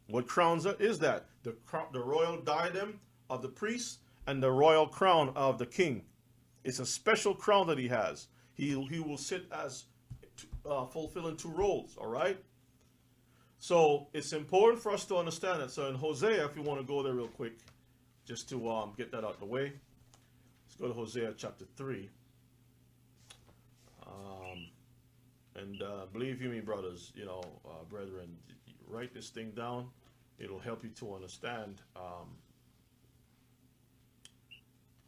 What crowns is that? The royal diadem of the priest and the royal crown of the king. It's a special crown that he has. He will sit as fulfilling two roles, all right? So it's important for us to understand that. So in Hosea, if you want to go there real quick, just to get that out of the way, let's go to Hosea chapter 3. And believe you me, brothers, you know, brethren, write this thing down. It'll help you to understand.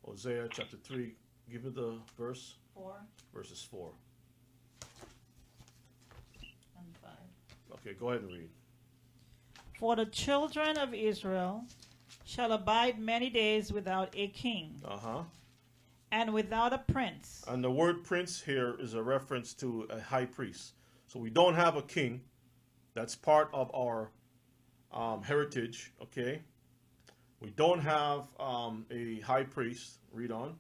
Hosea chapter 3, give me the verse. 4. Verses 4. And 5. Okay, go ahead and read. For the children of Israel shall abide many days without a king, and without a prince. And the word prince here is a reference to a high priest. So we don't have a king. That's part of our heritage, okay? We don't have a high priest. Read on.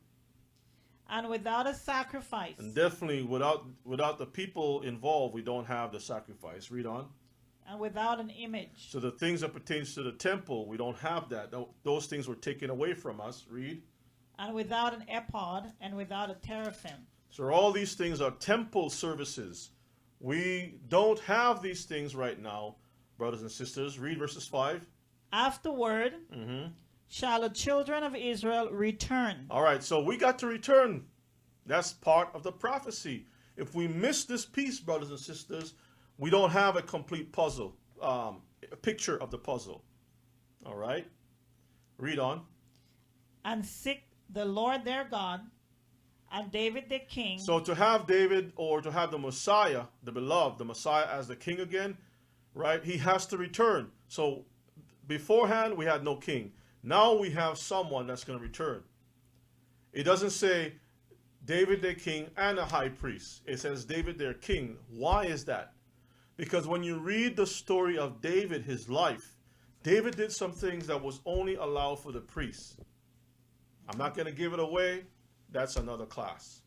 And without a sacrifice. And definitely without the people involved, we don't have the sacrifice. Read on. And without an image. So the things that pertains to the temple, we don't have that. Those things were taken away from us. Read. And without an ephod, and without a teraphim. So all these things are temple services. We don't have these things right now, brothers and sisters. Read verses 5. Afterward shall the children of Israel return. All right, so we got to return. That's part of the prophecy. If we miss this piece, brothers and sisters, we don't have a complete puzzle, a picture of the puzzle. All right? Read on. And seek the Lord their God, and David the king. So to have David, or to have the Messiah, the beloved, the Messiah as the king again, right? He has to return. So beforehand, we had no king. Now we have someone that's going to return. It doesn't say David their king and a high priest. It says David their king. Why is that? Because when you read the story of David, his life, David did some things that was only allowed for the priests. I'm not going to give it away. That's another class.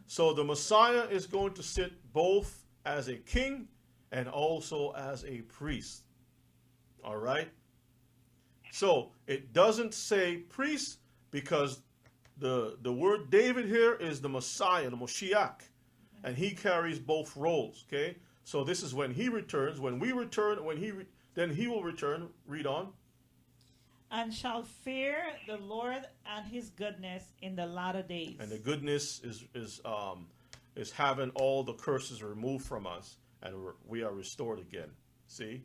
So the Messiah is going to sit both as a king and also as a priest. All right? So it doesn't say priest because the word David here is the Messiah, the Moshiach, and he carries both roles, okay? So this is when he returns. When we return, then he will return. Read on. And shall fear the Lord and his goodness in the latter days. And the goodness is having all the curses removed from us, and we are restored again. See?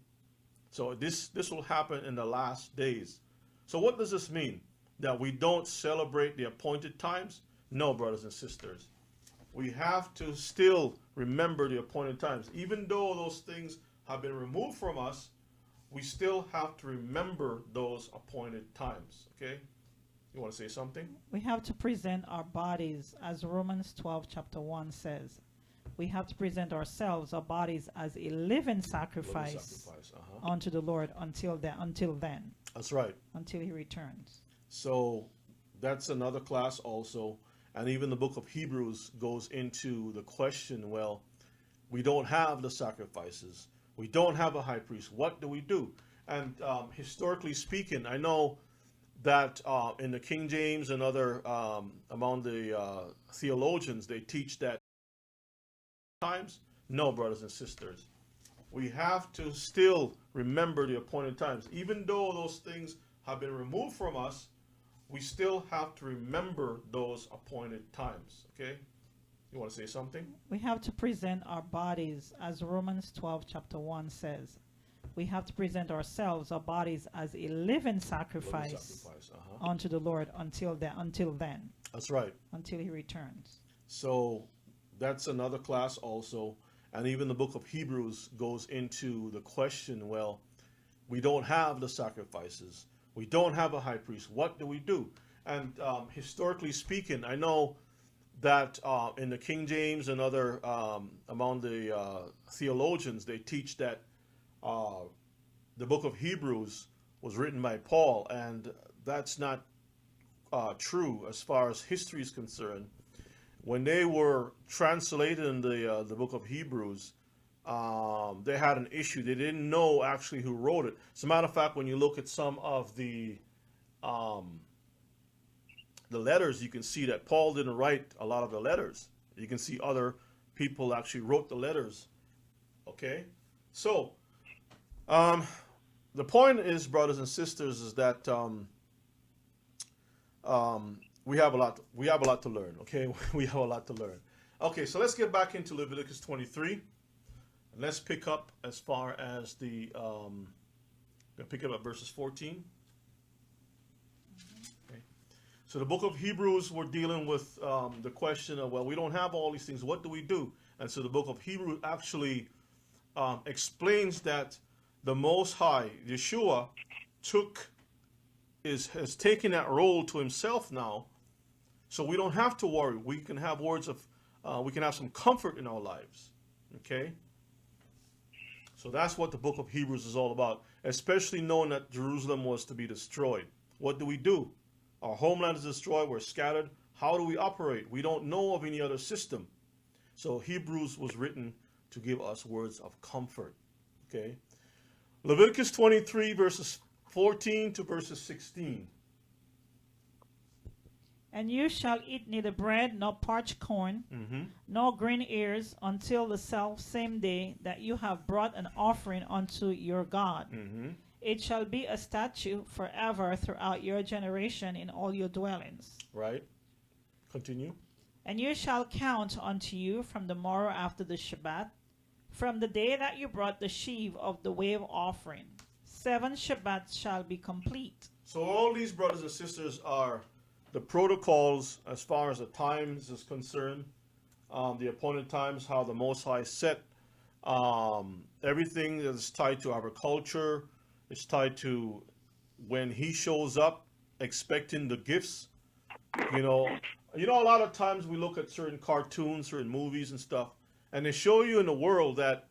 So this will happen in the last days. So what does this mean? That we don't celebrate the appointed times? No, brothers and sisters. We have to still remember the appointed times. Even though those things have been removed from us, we still have to remember those appointed times. Okay? You want to say something? We have to present our bodies, as Romans 12 chapter 1 says. We have to present ourselves, our bodies, as a living sacrifice, unto the Lord until then. That's right. Until he returns. So that's another class also. And even the book of Hebrews goes into the question, well, we don't have the sacrifices. We don't have a high priest. What do we do? And historically speaking, I know that in the King James and other among the theologians, they teach that times. No, brothers and sisters. We have to still remember the appointed times. Even though those things have been removed from us, we still have to remember those appointed times. Okay? You want to say something? We have to present our bodies, as Romans 12 chapter 1 says. We have to present ourselves, our bodies, as a living sacrifice, unto the Lord until then. That's right. Until he returns. So that's another class also. And even the book of Hebrews goes into the question, well, we don't have the sacrifices. We don't have a high priest. What do we do? And historically speaking, I know that in the King James and other among the theologians, they teach that the book of Hebrews was written by Paul, and that's not true as far as history is concerned. When they were translated in the book of Hebrews, they had an issue. They didn't know actually who wrote it. As a matter of fact, when you look at some of the letters, you can see that Paul didn't write a lot of the letters. You can see other people actually wrote the letters. Okay? So, the point is, brothers and sisters, is that we have a lot to learn. Okay? We have a lot to learn. Okay, so let's get back into Leviticus 23. And let's pick up as far as the pick up at verses 14. So the book of Hebrews, we're dealing with the question of, well, we don't have all these things. What do we do? And so the book of Hebrews actually explains that the Most High, Yeshua, has taken that role to himself now. So we don't have to worry. We can have we can have some comfort in our lives. Okay? So that's what the book of Hebrews is all about, especially knowing that Jerusalem was to be destroyed. What do we do? Our homeland is destroyed. We're scattered. How do we operate? We don't know of any other system. So Hebrews was written to give us words of comfort. Okay? Leviticus 23, verses 14 to verses 16. And you shall eat neither bread nor parched corn, nor green ears, until the selfsame day that you have brought an offering unto your God. It shall be a statute forever throughout your generation in all your dwellings. Right. Continue. And you shall count unto you from the morrow after the Shabbat, from the day that you brought the sheaf of the wave offering. 7 Shabbats shall be complete. So all these brothers and sisters are the protocols as far as the times is concerned, the appointed times, how the Most High set everything that is tied to agriculture. It's tied to when he shows up, expecting the gifts. You know, a lot of times we look at certain cartoons, certain movies and stuff, and they show you in the world that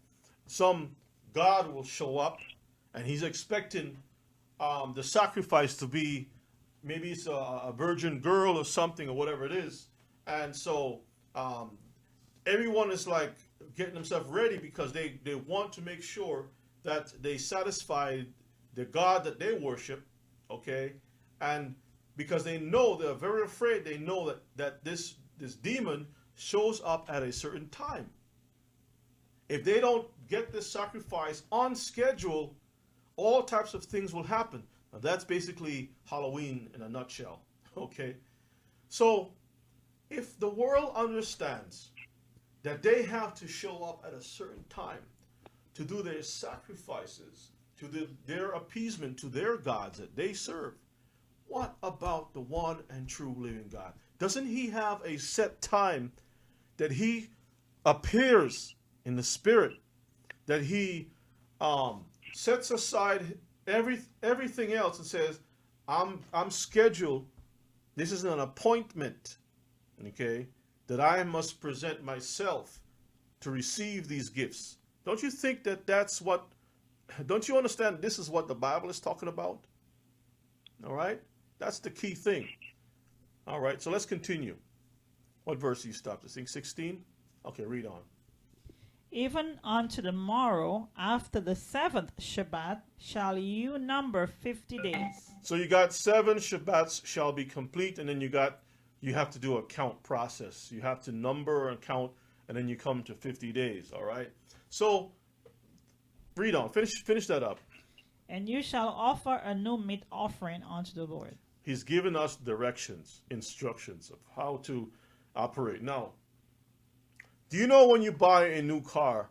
some God will show up, and he's expecting the sacrifice to be, maybe it's a virgin girl or something or whatever it is. And so everyone is like getting themselves ready because they want to make sure that they satisfy the God that they worship, okay? And because they know, they're very afraid, they know that this demon shows up at a certain time. If they don't get this sacrifice on schedule, all types of things will happen. Now, that's basically Halloween in a nutshell. Okay? So, if the world understands that they have to show up at a certain time to do their sacrifices, to their appeasement to their gods that they serve, what about the one and true living God? Doesn't he have a set time that he appears in the spirit, that he sets aside everything else and says, I'm scheduled, this is an appointment, okay, that I must present myself to receive these gifts. Don't you think don't you understand this is what the Bible is talking about? All right? That's the key thing. All right, so let's continue. What verse you stopped at? 16? Okay, read on. Even unto the morrow, after the 7th Shabbat, shall you number 50 days. So you got 7 Shabbats shall be complete, and then you have to do a count process. You have to number and count, and then you come to 50 days, all right? So, read on. Finish that up. And you shall offer a new meat offering unto the Lord. He's given us directions, instructions of how to operate. Now, do you know when you buy a new car,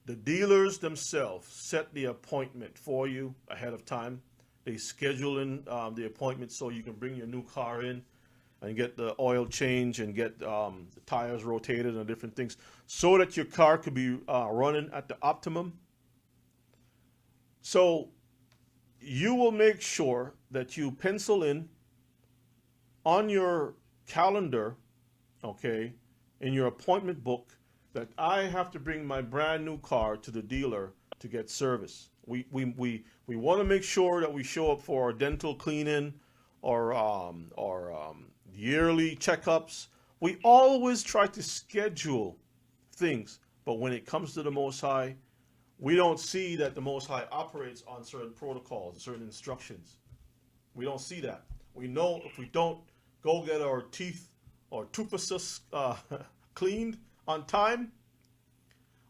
the dealers themselves set the appointment for you ahead of time? They schedule in the appointment so you can bring your new car in and get the oil change and get the tires rotated and different things so that your car could be running at the optimum. So you will make sure that you pencil in on your calendar, okay, in your appointment book, that I have to bring my brand new car to the dealer to get service. We want to make sure that we show up for our dental cleaning or yearly checkups. We always try to schedule things, but when it comes to the Most High, we don't see that the Most High operates on certain protocols, certain instructions. We don't see that. We know if we don't go get our teeth or toothbrushes cleaned on time,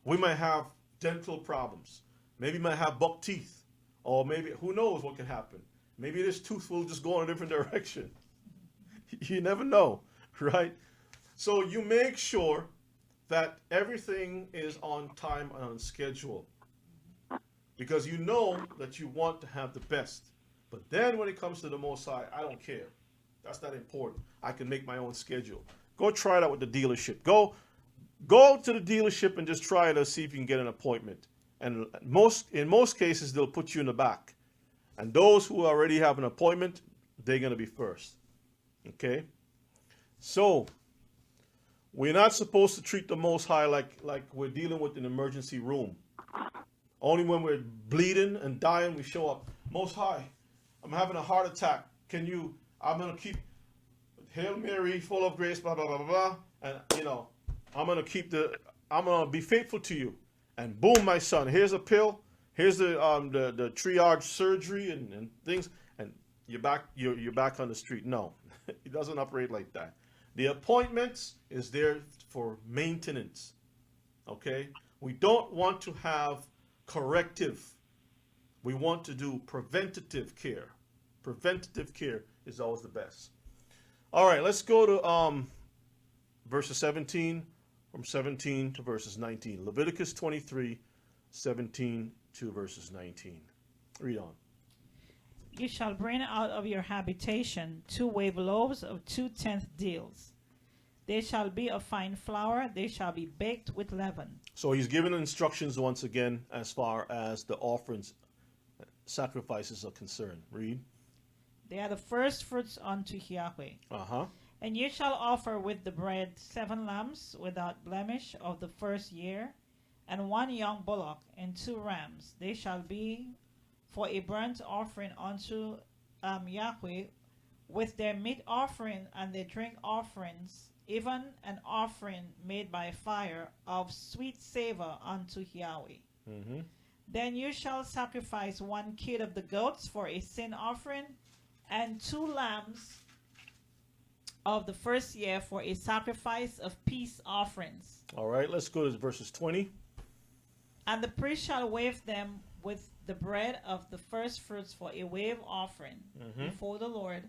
we might have dental problems. Maybe might have buck teeth, or maybe who knows what can happen. Maybe this tooth will just go in a different direction. You never know, right? So you make sure that everything is on time and on schedule, because you know that you want to have the best. But then when it comes to the Most High, I don't care. That's not important. I can make my own schedule. Go try it out with the dealership. Go to the dealership and just try to see if you can get an appointment. And in most cases, they'll put you in the back. And those who already have an appointment, they're going to be first. Okay? So, we're not supposed to treat the Most High like we're dealing with an emergency room. Only when we're bleeding and dying, we show up. Most High, I'm having a heart attack. I'm going to keep Hail Mary, full of grace, blah, blah, blah, blah, blah. And, I'm going to be faithful to you. And boom, my son, here's a pill. Here's the triage surgery and things. And you're back on the street. No, it doesn't operate like that. The appointments is there for maintenance. Okay? We don't want to have corrective. We want to do preventative care. Preventative care is always the best. All right, let's go to verses 17, from 17 to verses 19. Leviticus 23, 17 to verses 19. Read on. You shall bring out of your habitation 2 wave loaves of 2/10 deals. They shall be of fine flour. They shall be baked with leaven. So he's given instructions once again as far as the offerings, sacrifices are concerned. Read. They are the first fruits unto Yahweh. Uh-huh. And you shall offer with the bread 7 lambs without blemish of the first year, and 1 young bullock and 2 rams. They shall be for a burnt offering unto Yahweh, with their meat offering and their drink offerings, even an offering made by fire of sweet savor unto Yahweh. Mm-hmm. Then you shall sacrifice 1 kid of the goats for a sin offering, and 2 lambs of the first year for a sacrifice of peace offerings. All right, let's go to verses 20. And the priest shall wave them with the bread of the first fruits for a wave offering before the Lord.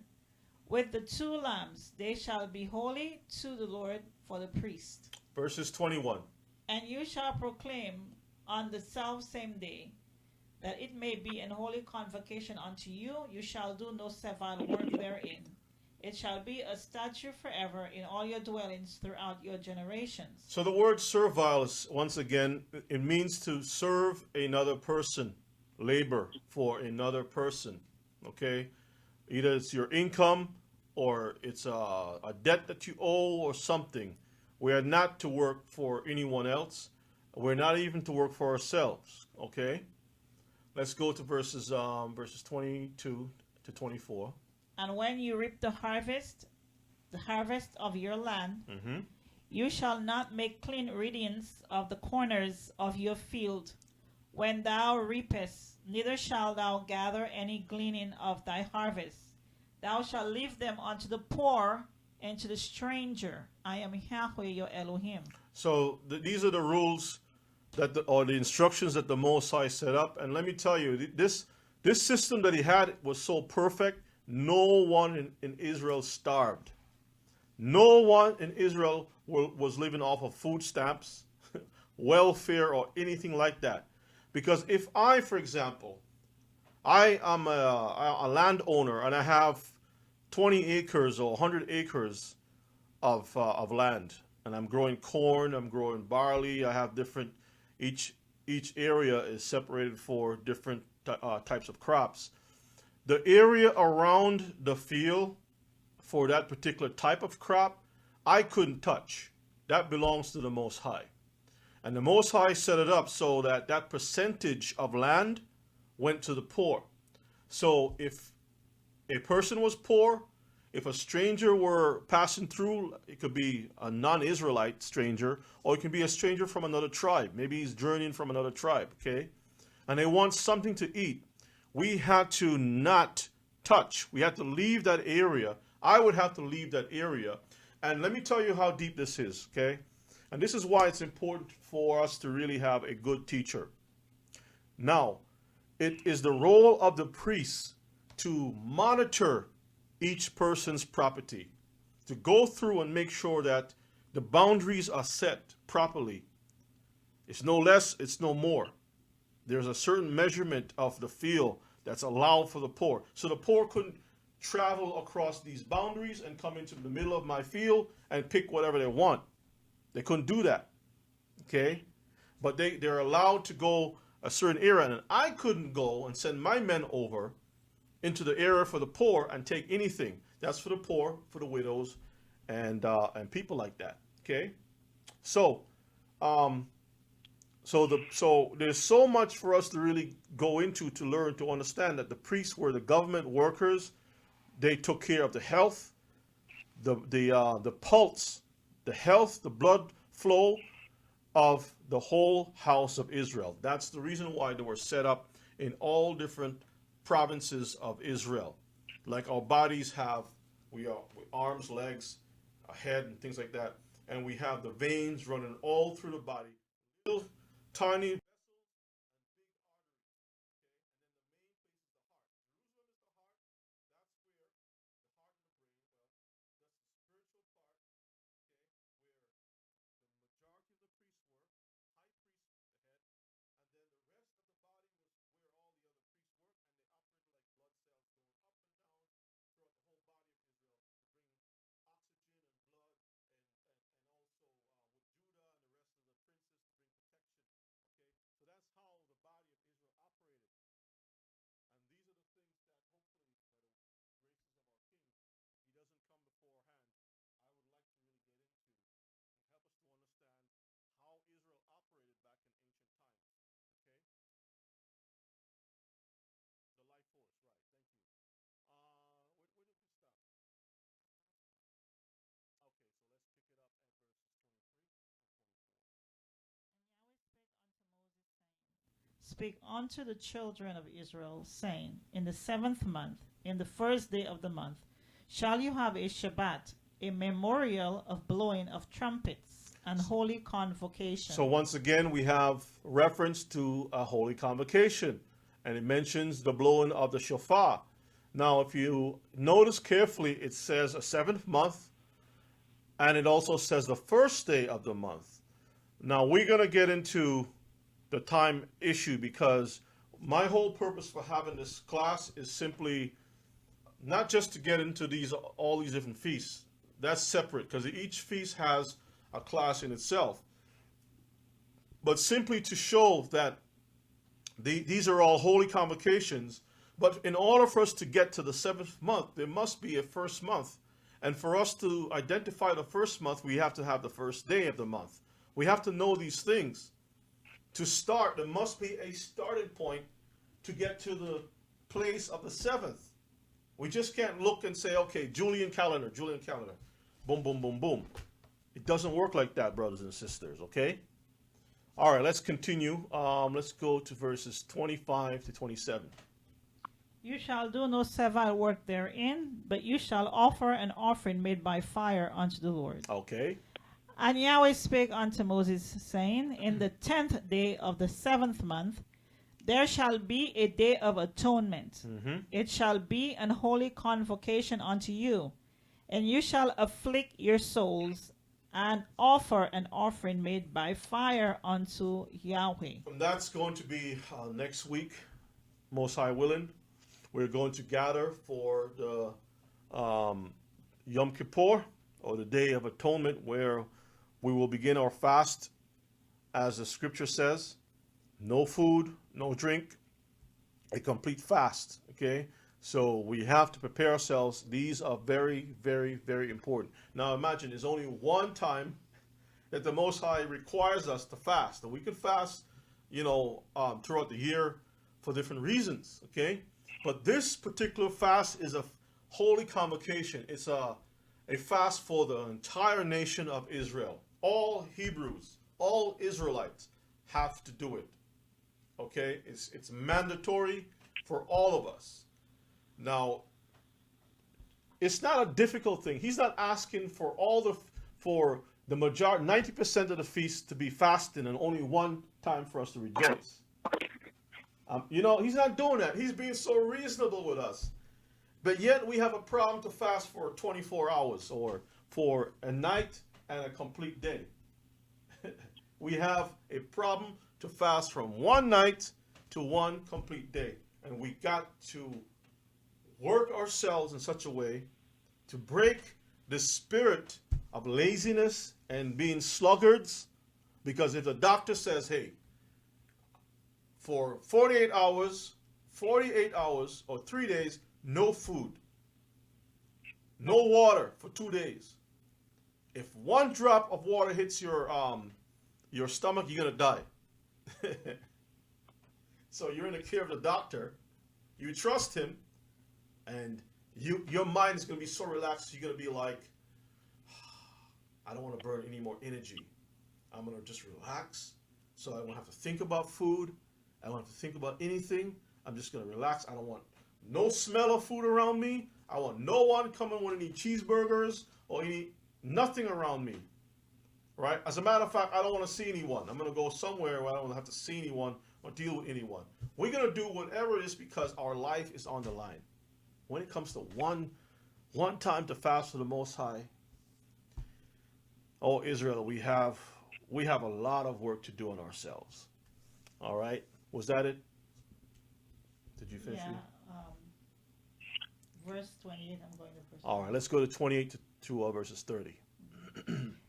With the 2 lambs, they shall be holy to the Lord for the priest. Verses 21. And you shall proclaim on the selfsame day, that it may be an holy convocation unto you. You shall do no servile work therein. It shall be a statute forever in all your dwellings throughout your generations. So the word servile is, once again, it means to serve another person, labor for another person. Okay? Either it's your income or it's a debt that you owe or something. We are not to work for anyone else. We're not even to work for ourselves. Okay? Let's go to verses 22 to 24. And when you reap the harvest of your land, you shall not make clean riddance of the corners of your field when thou reapest, neither shalt thou gather any gleaning of thy harvest. Thou shalt leave them unto the poor and to the stranger. I am Yahweh your Elohim. So these are the rules or the instructions that the Most High set up. And let me tell you, this system that he had was so perfect. No one in Israel starved. No one in Israel was living off of food stamps, welfare, or anything like that. Because if I, for example, I am a landowner and I have 20 acres or 100 acres of land, and I'm growing corn, I'm growing barley, I have different, each area is separated for different types of crops. The area around the field for that particular type of crop, I couldn't touch. That belongs to the Most High. And the Most High set it up so that that percentage of land went to the poor. So if a person was poor, if a stranger were passing through, it could be a non-Israelite stranger, or it could be a stranger from another tribe. Maybe he's journeying from another tribe, okay? And they want something to eat. We had to not touch. We had to leave that area. I would have to leave that area. And let me tell you how deep this is, okay? And this is why it's important for us to really have a good teacher. Now, it is the role of the priest to monitor each person's property, to go through and make sure that the boundaries are set properly. It's no less, it's no more. There's a certain measurement of the field that's allowed for the poor. So the poor couldn't travel across these boundaries and come into the middle of my field and pick whatever they want. They couldn't do that, okay? But they're allowed to go a certain area, and I couldn't go and send my men over into the area for the poor and take anything. That's for the poor, for the widows, and people like that, okay? So, so there's so much for us to really go into, to learn, to understand that the priests were the government workers. They took care of the health, the pulse, the health, the blood flow of the whole house of Israel. That's the reason why they were set up in all different provinces of Israel. Like our bodies have, we are arms, legs, a head, and things like that. And we have the veins running all through the body. Little tiny Speak unto the children of Israel, saying, in the 7th month, in the 1st day of the month, shall you have a Shabbat, a memorial of blowing of trumpets, and holy convocation. So once again, we have reference to a holy convocation, and it mentions the blowing of the shofar. Now, if you notice carefully, it says a seventh month, and it also says the first day of the month. Now, we're going to get into the time issue, because my whole purpose for having this class is simply not just to get into all these different feasts. That's separate, because each feast has a class in itself. But simply to show that these are all holy convocations. But in order for us to get to the seventh month, there must be a first month. And for us to identify the first month, we have to have the first day of the month. We have to know these things. To start, there must be a starting point to get to the place of the seventh. We just can't look and say, okay, Julian calendar, boom, boom, boom, boom. It doesn't work like that, brothers and sisters, okay? All right, let's continue. Let's go to verses 25 to 27. You shall do no servile work therein, but you shall offer an offering made by fire unto the Lord. Okay. And Yahweh spake unto Moses, saying, In the 10th day of the 7th month, there shall be a day of atonement. It shall be an holy convocation unto you, and you shall afflict your souls, and offer an offering made by fire unto Yahweh. And that's going to be next week, Most High willing. We're going to gather for the Yom Kippur, or the Day of Atonement, where we will begin our fast, as the scripture says. No food, no drink, a complete fast, okay? So we have to prepare ourselves. These are very, very, very important. Now imagine, there's only one time that the Most High requires us to fast. And we can fast, throughout the year for different reasons, okay? But this particular fast is a holy convocation. It's a fast for the entire nation of Israel. All Hebrews, all Israelites have to do it. Okay? It's mandatory for all of us. Now, it's not a difficult thing. He's not asking for the majority, 90% of the feast to be fasting and only one time for us to rejoice. He's not doing that. He's being so reasonable with us. But yet we have a problem to fast for 24 hours or for a night and a complete day. We have a problem to fast from one night to one complete day. And we got to work ourselves in such a way to break the spirit of laziness and being sluggards. Because if the doctor says, hey, for 48 hours, or 3 days, no food, no water for 2 days. If one drop of water hits your stomach, you're going to die. So you're in the care of the doctor. You trust him, and your mind is going to be so relaxed, you're going to be like, I don't want to burn any more energy. I'm going to just relax, so I won't have to think about food. I don't have to think about anything. I'm just going to relax. I don't want no smell of food around me. I want no one coming with any cheeseburgers or nothing around me. Right? As a matter of fact, I don't want to see anyone. I'm going to go somewhere where I don't have to see anyone or deal with anyone. We're going to do whatever it is because our life is on the line. When it comes to one time to fast for the Most High, oh Israel, we have a lot of work to do on ourselves. All right? Was that it? Did you finish? Yeah. Verse 28, I'm going to verse. All right, let's go to 28 to verses 30.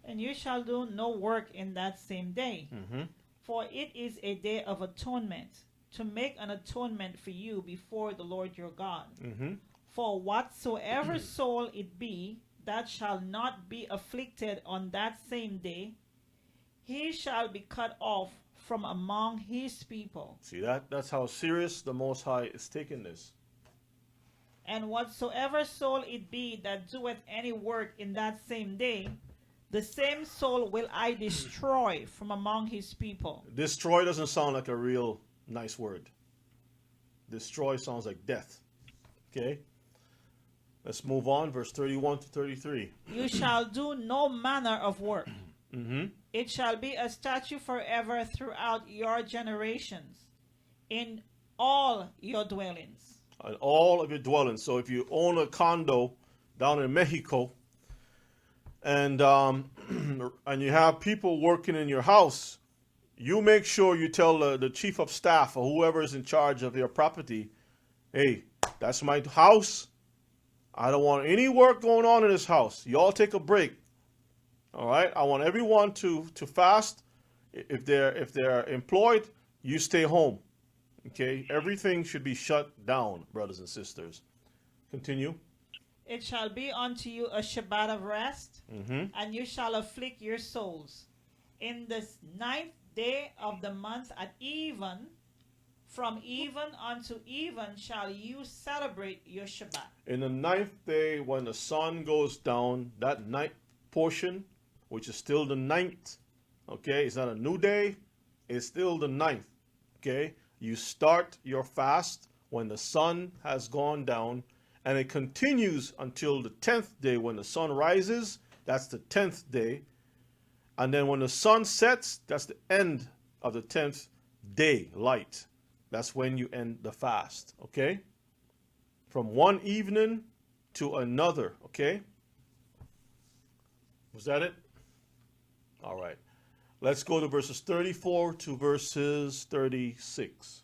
And you shall do no work in that same day, for it is a day of atonement, to make an atonement for you before the Lord your God. For whatsoever soul it be that shall not be afflicted on that same day, he shall be cut off from among his people. See that's how serious the Most High is taking this. And whatsoever soul it be that doeth any work in that same day, the same soul will I destroy from among his people. Destroy doesn't sound like a real nice word. Destroy sounds like death. Okay? Let's move on, verse 31 to 33. You shall do no manner of work. It shall be a statute forever throughout your generations, in all your dwellings. And all of your dwellings. So if you own a condo down in Mexico, and and you have people working in your house, you make sure you tell the chief of staff or whoever is in charge of your property, hey, that's my house. I don't want any work going on in this house. Y'all take a break. All right? I want everyone to fast. If they're employed, you stay home. Okay? Everything should be shut down, brothers and sisters. Continue. It shall be unto you a Shabbat of rest, and you shall afflict your souls. In the 9th day of the month at even, from even unto even shall you celebrate your Shabbat. In the 9th day, when the sun goes down, that night portion, which is still the 9th, okay, it's not a new day, it's still the 9th, okay? You start your fast when the sun has gone down, and it continues until the 10th day when the sun rises. That's the 10th day. And then when the sun sets, that's the end of the 10th day, light. That's when you end the fast, okay? From one evening to another, okay? Was that it? All right. Let's go to verses 34 to verses 36.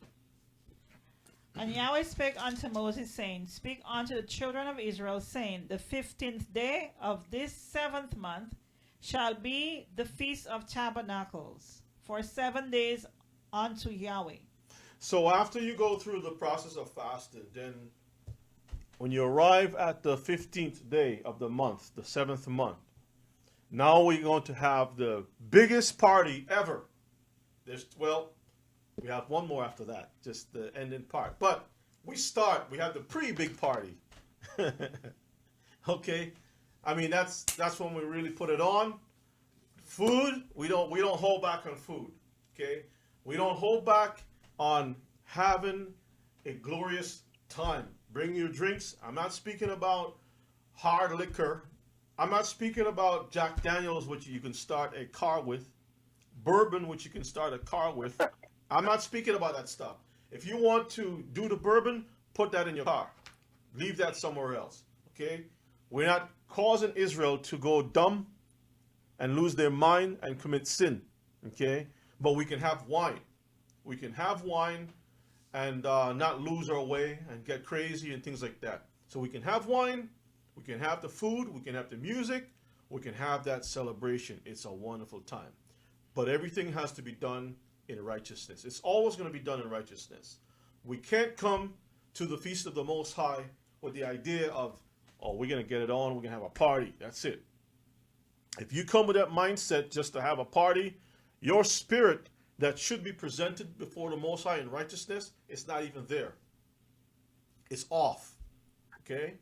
And Yahweh spake unto Moses, saying, Speak unto the children of Israel, saying, The 15th day of this 7th month shall be the Feast of Tabernacles, for 7 days unto Yahweh. So after you go through the process of fasting, then when you arrive at the 15th day of the month, the 7th month, now we're going to have the biggest party ever. We have one more after that, just the ending part. But we have the pretty big party. Okay? I mean, that's when we really put it on. Food, we don't hold back on food. Okay? We don't hold back on having a glorious time. Bring your drinks. I'm not speaking about hard liquor. I'm not speaking about Jack Daniels, which you can start a car with. Bourbon, which you can start a car with. I'm not speaking about that stuff. If you want to do the bourbon, put that in your car. Leave that somewhere else. Okay? We're not causing Israel to go dumb and lose their mind and commit sin. Okay? But we can have wine. We can have wine and not lose our way and get crazy and things like that. So we can have wine, we can have the food, we can have the music, we can have that celebration. It's a wonderful time. But everything has to be done in righteousness. It's always going to be done in righteousness. We can't come to the Feast of the Most High with the idea of, oh, we're going to get it on, we're going to have a party. That's it. If you come with that mindset just to have a party, your spirit that should be presented before the Most High in righteousness, it's not even there. It's off. Okay?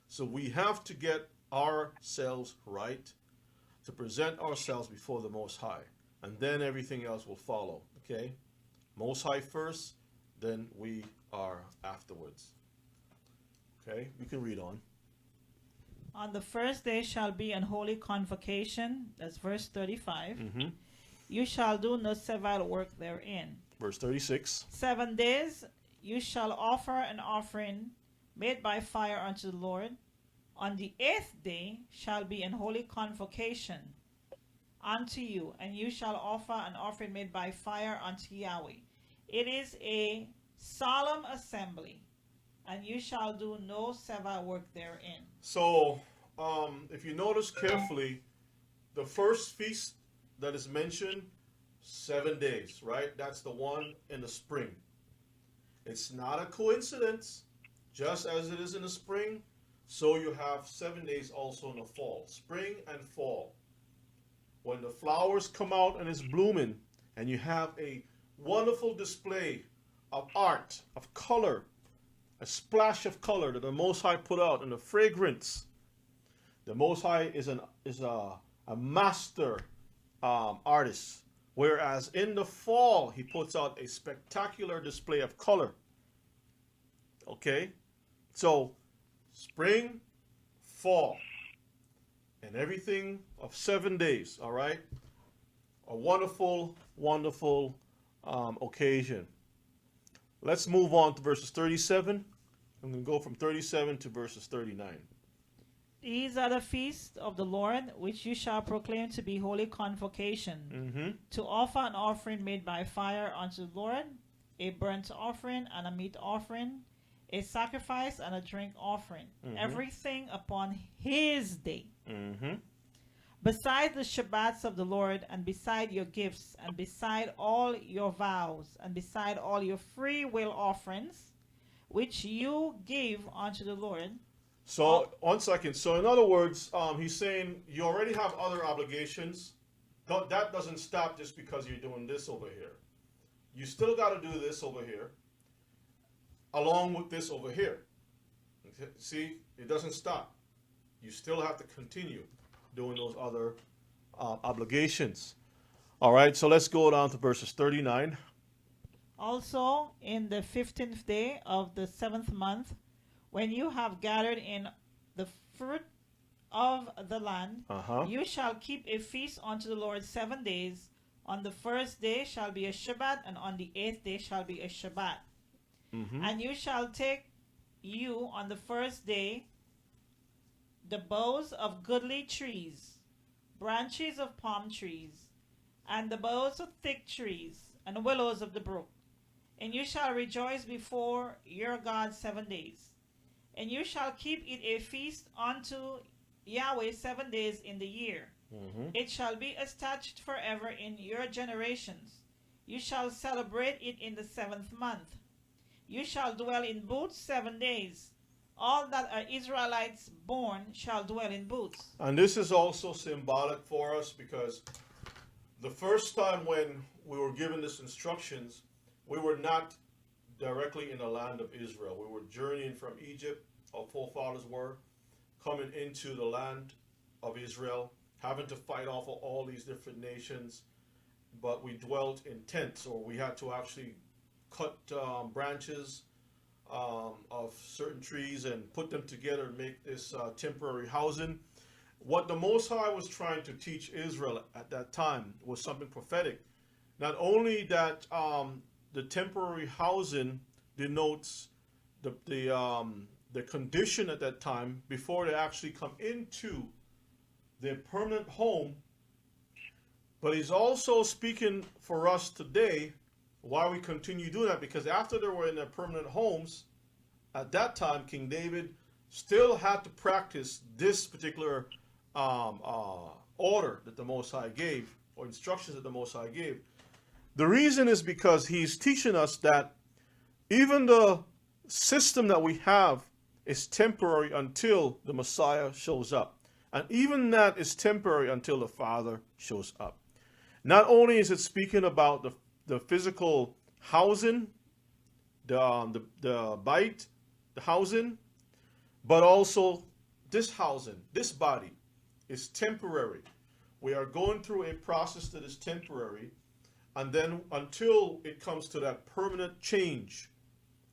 So we have to get ourselves right to present ourselves before the Most High. And then everything else will follow. Okay? Most High first, then we are afterwards. Okay? We can read on. On the first day shall be an holy convocation. That's verse 35. You shall do no servile work therein. Verse 36. 7 days you shall offer an offering made by fire unto the Lord. On the 8th day shall be an holy convocation unto you, and you shall offer an offering made by fire unto Yahweh. It is a solemn assembly, and you shall do no servile work therein. So, if you notice carefully, the first feast that is mentioned, 7 days, right? That's the one in the spring. It's not a coincidence. Just as it is in the spring, so you have 7 days also in the fall. Spring and fall. When the flowers come out and it's blooming, and you have a wonderful display of art, of color, a splash of color that the Most High put out, and the fragrance. The Most High is a master artist, whereas in the fall he puts out a spectacular display of color. Okay, so spring, fall, and everything of 7 days. All right. a wonderful, wonderful occasion. Let's move on to verses 37. I'm going to go from 37 to verses 39. These are the feasts of the Lord, which you shall proclaim to be holy convocation, to offer an offering made by fire unto the Lord, a burnt offering and a meat offering, a sacrifice and a drink offering, everything upon his day. Beside the Shabbats of the Lord, and beside your gifts, and beside all your vows, and beside all your free will offerings, which you give unto the Lord. So, 1 second. So, in other words, he's saying you already have other obligations. That doesn't stop just because you're doing this over here. You still got to do this over here, along with this over here. See, it doesn't stop. You still have to continue doing those other obligations. All right, so let's go down to verses 39. Also, in the 15th day of the 7th month, when you have gathered in the fruit of the land, you shall keep a feast unto the Lord 7 days. On the first day shall be a Shabbat, and on the 8th day shall be a Shabbat. And you shall take you on the first day the boughs of goodly trees, branches of palm trees, and the boughs of thick trees, and willows of the brook. And you shall rejoice before your God 7 days. And you shall keep it a feast unto Yahweh 7 days in the year. It shall be a statute forever in your generations. You shall celebrate it in the 7th month. You shall dwell in booths 7 days. All that are Israelites born shall dwell in booths. And this is also symbolic for us, because the first time when we were given these instructions, we were not directly in the land of Israel. We were journeying from Egypt, our forefathers were, coming into the land of Israel, having to fight off of all these different nations. But we dwelt in tents, or we had to actually cut branches of certain trees and put them together and make this temporary housing. What the Most High was trying to teach Israel at that time was something prophetic. Not only that the temporary housing denotes the condition at that time before they actually come into their permanent home, but he's also speaking for us today why we continue doing that, because after they were in their permanent homes, at that time King David still had to practice this particular order that the Most High gave, or instructions that the Most High gave. The reason is because he's teaching us that even the system that we have is temporary until the Messiah shows up. And even that is temporary until the Father shows up. Not only is it speaking about the physical housing, the bite, the housing, but also this housing, this body is temporary. We are going through a process that is temporary, and then until it comes to that permanent change,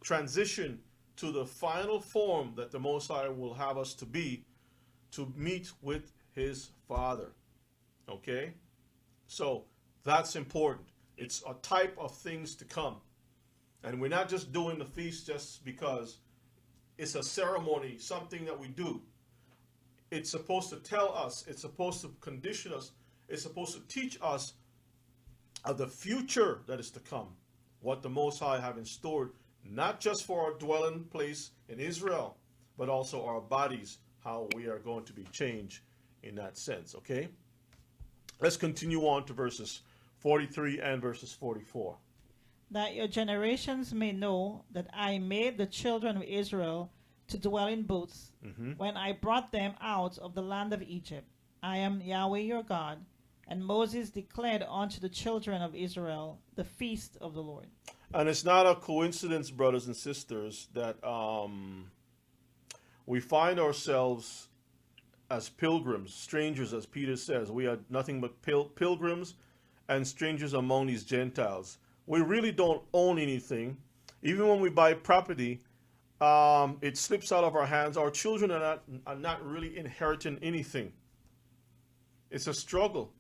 transition to the final form that the Most High will have us to be, to meet with his Father. Okay? So that's important. It's a type of things to come. And we're not just doing the feast just because it's a ceremony, something that we do. It's supposed to tell us, it's supposed to condition us, it's supposed to teach us of the future that is to come, what the Most High have in store, not just for our dwelling place in Israel, but also our bodies, how we are going to be changed in that sense, okay? Let's continue on to verses 43 and verses 44. That your generations may know that I made the children of Israel to dwell in booths when I brought them out of the land of Egypt. I am Yahweh your God. And Moses declared unto the children of Israel the feast of the Lord. And it's not a coincidence, brothers and sisters, that we find ourselves as pilgrims, strangers, as Peter says. We are nothing but pilgrims and strangers among these Gentiles. We really don't own anything. Even when we buy property, it slips out of our hands. Our children are not really inheriting anything. It's a struggle.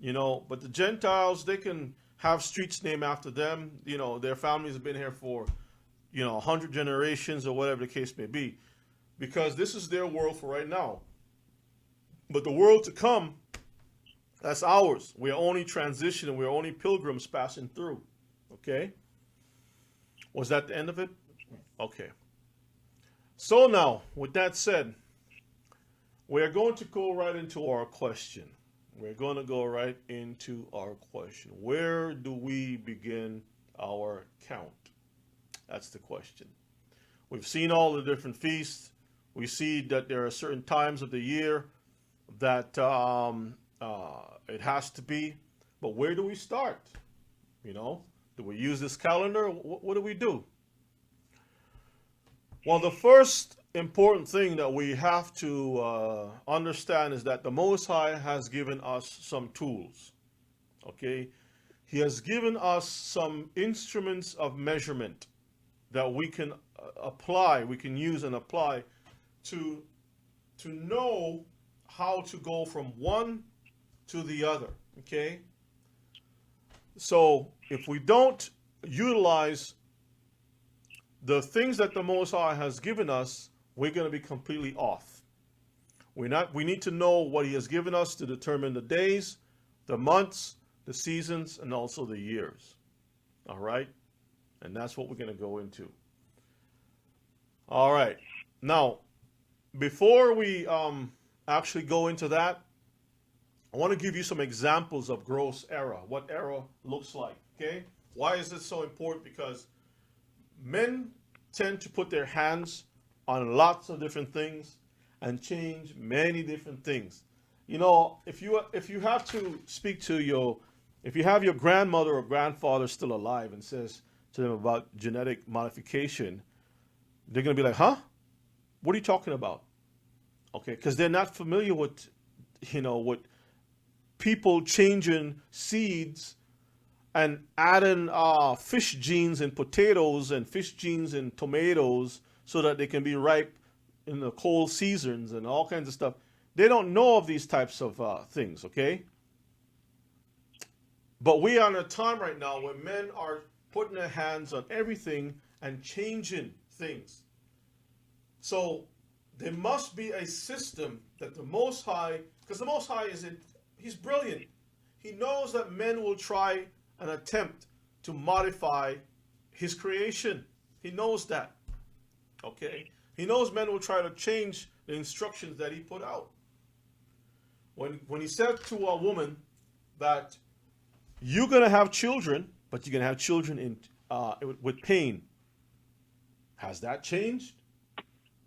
But the Gentiles, they can have streets named after them. Their families have been here for, 100 generations or whatever the case may be, because this is their world for right now. But the world to come, that's ours. We're only transitioning. We're only pilgrims passing through. Okay? Was that the end of it? Okay. So now, with that said, we're going to go right into our question. We're going to go right into our question. Where do we begin our count? That's the question. We've seen all the different feasts. We see that there are certain times of the year that it has to be. But where do we start? Do we use this calendar? What do we do? Well, the first important thing that we have to understand is that the Most High has given us some tools. Okay? He has given us some instruments of measurement that we can apply, we can use and apply to know how to go from one to the other. Okay? So if we don't utilize the things that the Most High has given us, we're going to be completely off. We need to know what He has given us to determine the days, the months, the seasons, and also the years. All right? And that's what we're going to go into. All right. Now, before we actually go into that, I want to give you some examples of gross error, what error looks like. Okay? Why is this so important? Because men tend to put their hands on lots of different things and change many different things. If you have to speak to if you have your grandmother or grandfather still alive and says to them about genetic modification, they're going to be like, huh? What are you talking about? Okay, because they're not familiar with, with people changing seeds and adding fish genes in potatoes and fish genes in tomatoes so that they can be ripe in the cold seasons and all kinds of stuff. They don't know of these types of things, okay? But we are in a time right now where men are putting their hands on everything and changing things. So there must be a system that the Most High, because the Most High He's brilliant. He knows that men will try and attempt to modify His creation. He knows that. Okay? He knows men will try to change the instructions that He put out. When He said to a woman that you're going to have children, but you're going to have children with pain, has that changed?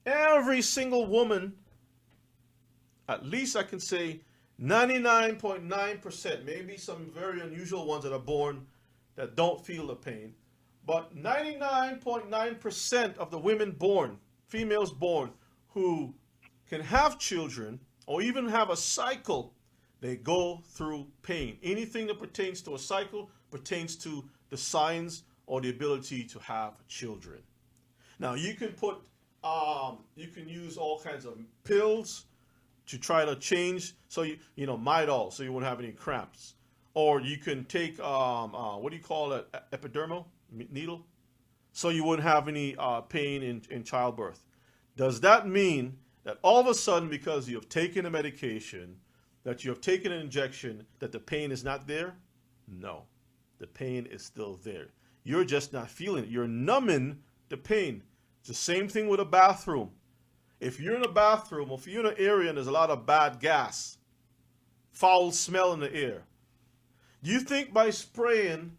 Every single woman, at least I can say 99.9%, maybe some very unusual ones that are born that don't feel the pain, but 99.9% of the women born, females born, who can have children or even have a cycle, they go through pain. Anything that pertains to a cycle pertains to the signs or the ability to have children. Now you can you can use all kinds of pills to try to change, so Midol, so you won't have any cramps. Or you can take, what do you call it, epidermal needle, so you wouldn't have any pain in childbirth. Does that mean that all of a sudden, because you have taken a medication, that you have taken an injection, that the pain is not there? No, the pain is still there. You're just not feeling it. You're numbing the pain. It's the same thing with a bathroom. If you're in a bathroom, or if you're in an area and there's a lot of bad gas, foul smell in the air, do you think by spraying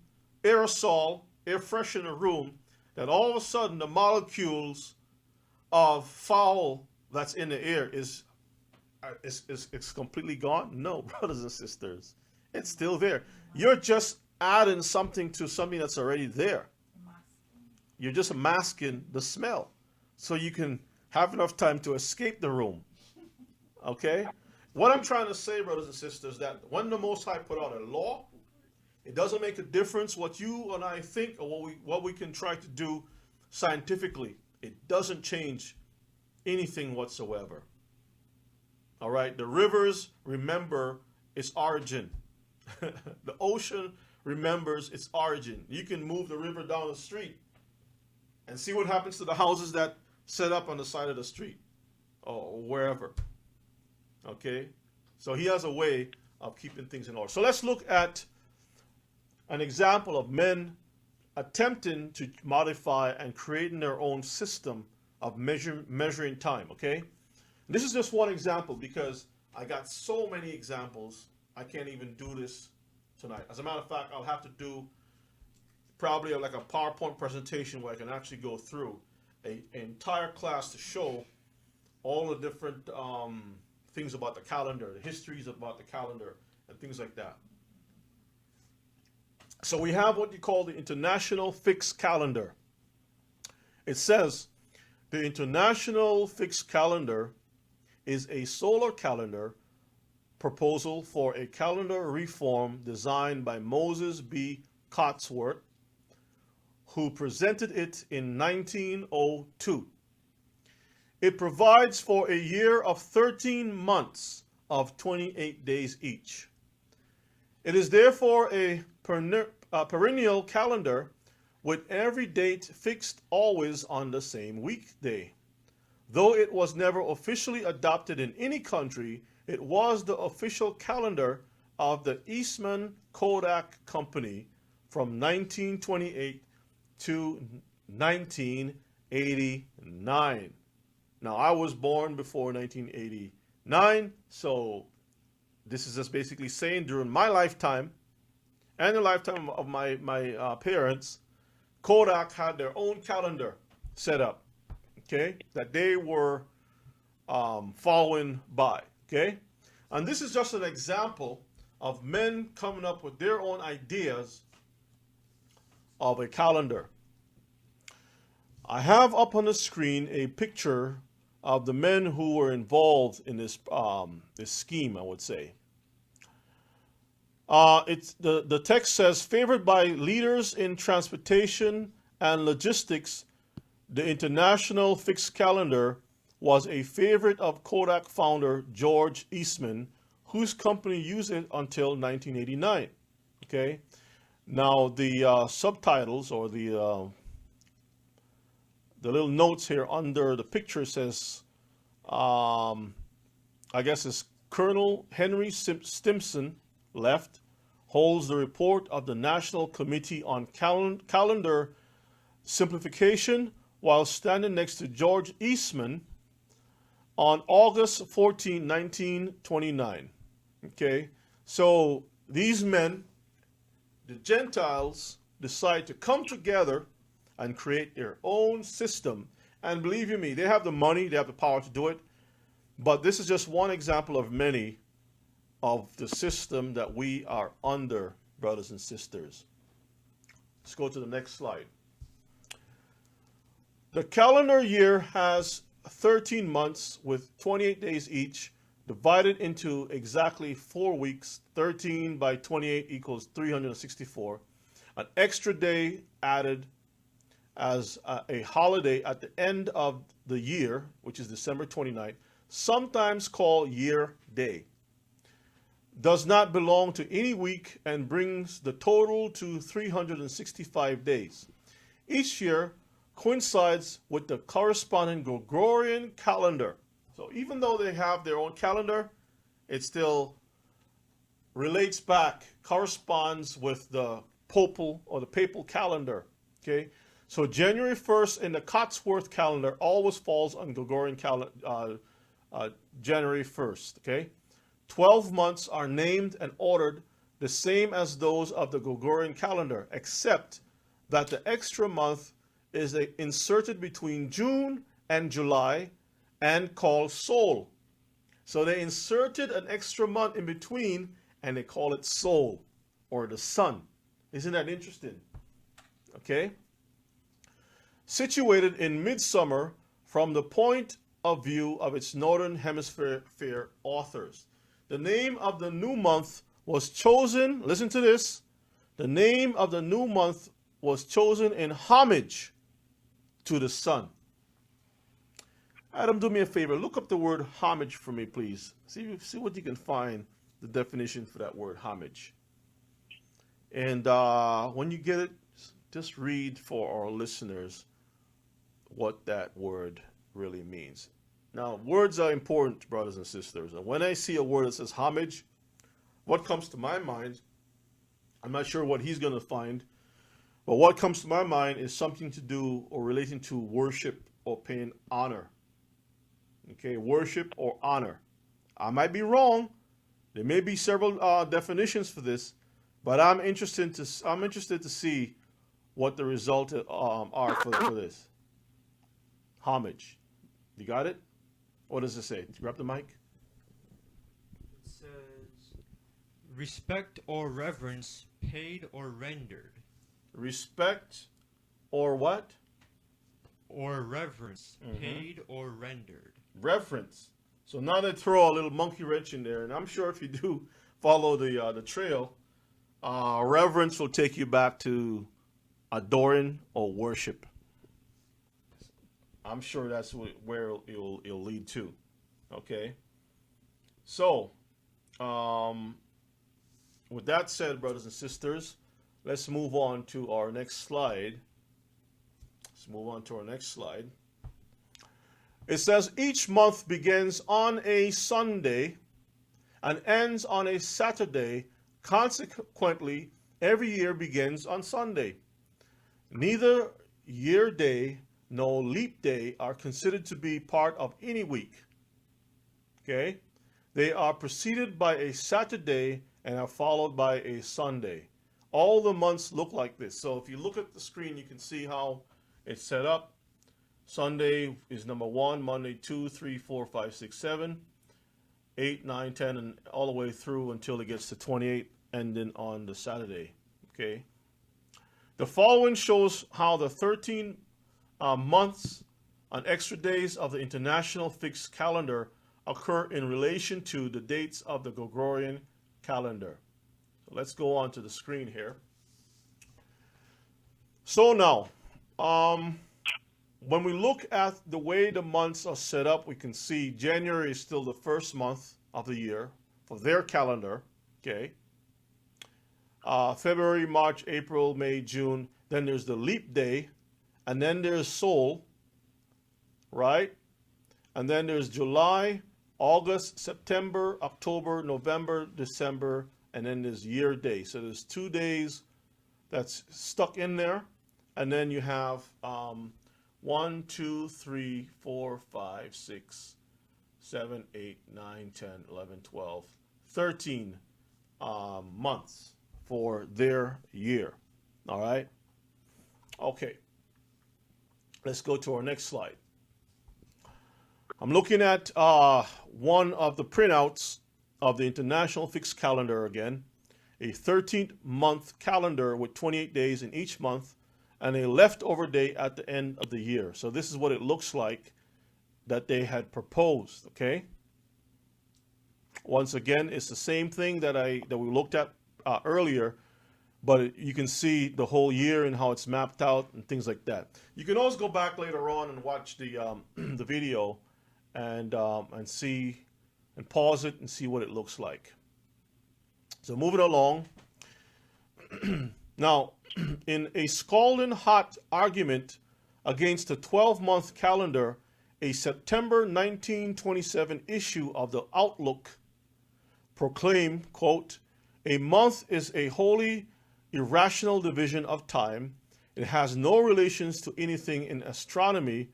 aerosol, air fresh in a room, that all of a sudden the molecules of foul that's in the air is completely gone? No, brothers and sisters. It's still there. You're just adding something to something that's already there. You're just masking the smell so you can have enough time to escape the room. Okay? What I'm trying to say, brothers and sisters, that when the Most High put out a law, it doesn't make a difference what you and I think or what we can try to do scientifically. It doesn't change anything whatsoever. All right? The rivers remember its origin. The ocean remembers its origin. You can move the river down the street and see what happens to the houses that set up on the side of the street or wherever. Okay? So he has a way of keeping things in order. So let's look at an example of men attempting to modify and creating their own system of measuring time, okay? This is just one example because I got so many examples, I can't even do this tonight. As a matter of fact, I'll have to do probably like a PowerPoint presentation where I can actually go through an entire class to show all the different things about the calendar, the histories about the calendar, and things like that. So we have what you call the International Fixed Calendar. It says the International Fixed Calendar is a solar calendar proposal for a calendar reform designed by Moses B. Cotsworth, who presented it in 1902. It provides for a year of 13 months of 28 days each. It is therefore a perennial calendar with every date fixed always on the same weekday. Though it was never officially adopted in any country, it was the official calendar of the Eastman Kodak Company from 1928 to 1989. Now, I was born before 1989, so this is just basically saying during my lifetime and the lifetime of my parents, Kodak had their own calendar set up, okay, that they were following by, okay? And this is just an example of men coming up with their own ideas of a calendar. I have up on the screen a picture of the men who were involved in this this scheme, I would say. The text says, favored by leaders in transportation and logistics, the International Fixed Calendar was a favorite of Kodak founder George Eastman, whose company used it until 1989. Okay, now the subtitles or the little notes here under the picture says, I guess it's Colonel Henry Stimson left, holds the report of the National Committee on Calendar Simplification while standing next to George Eastman on August 14, 1929. Okay, so these men, the Gentiles, decide to come together and create their own system. And believe you me, they have the money, they have the power to do it. But this is just one example of many of the system that we are under, brothers and sisters. Let's go to the next slide. The calendar year has 13 months with 28 days each, divided into exactly 4 weeks. 13 by 28 equals 364. An extra day added as a holiday at the end of the year, which is December 29th, sometimes called Year Day. Does not belong to any week and brings the total to 365 days. Each year coincides with the corresponding Gregorian calendar. So even though they have their own calendar, it still relates back, corresponds with the papal calendar. Okay, so January 1st in the Cotsworth calendar always falls on Gregorian calendar, January 1st. Okay, 12 months are named and ordered the same as those of the Gregorian calendar, except that the extra month is inserted between June and July and called Sol. So they inserted an extra month in between and they call it Sol, or the sun. Isn't that interesting? Okay. Situated in midsummer from the point of view of its northern hemisphere authors. The name of the new month was chosen, listen to this, the name of the new month was chosen in homage to the sun. Adam, do me a favor, look up the word homage for me, please. See what you can find, the definition for that word homage. And when you get it, just read for our listeners what that word really means. Now, words are important, brothers and sisters. And when I see a word that says homage, what comes to my mind, I'm not sure what he's going to find, but what comes to my mind is something to do or relating to worship or paying honor. Okay, worship or honor. I might be wrong. There may be several definitions for this, but I'm interested to see what the results are for this. Homage. You got it? What does it say? Grab the mic. It says, respect or reverence paid or rendered. Respect or what? Or reverence paid or rendered. Reverence. So now they throw a little monkey wrench in there, and I'm sure if you do follow the trail, reverence will take you back to adoring or worship. I'm sure that's where it'll lead to. Okay. So, with that said, brothers and sisters, let's move on to our next slide. It says each month begins on a Sunday and ends on a Saturday. Consequently, every year begins on Sunday. Neither year day nor leap day are considered to be part of any week. Okay? They are preceded by a Saturday and are followed by a Sunday. All the months look like this. So if you look at the screen, you can see how it's set up. Sunday is number 1, Monday 2, 3, 4, 5, 6, 7, 8, 9, 10, and all the way through until it gets to 28, ending on the Saturday. Okay. The following shows how the 13 months and extra days of the International Fixed Calendar occur in relation to the dates of the Gregorian calendar. So let's go on to the screen here. So now, when we look at the way the months are set up, we can see January is still the first month of the year for their calendar. Okay. February, March, April, May, June. Then there's the leap day. And then there's Sol, right? And then there's July, August, September, October, November, December, and then there's year day. So there's 2 days that's stuck in there. And then you have 1, 2, 3, 4, 5, 6, 7, 8, 9, 10, 11, 12, 13 months for their year. All right? Okay. Let's go to our next slide. I'm looking at one of the printouts of the International Fixed Calendar again, a 13-month calendar with 28 days in each month and a leftover day at the end of the year. So this is what it looks like that they had proposed, okay? Once again, it's the same thing that we looked at earlier, but you can see the whole year and how it's mapped out and things like that. You can always go back later on and watch the the video and see and pause it and see what it looks like. So moving along. Now, in a scalding hot argument against the 12-month calendar, a September 1927 issue of the Outlook proclaimed, quote, "A month is a wholly irrational division of time. It has no relations to anything in astronomy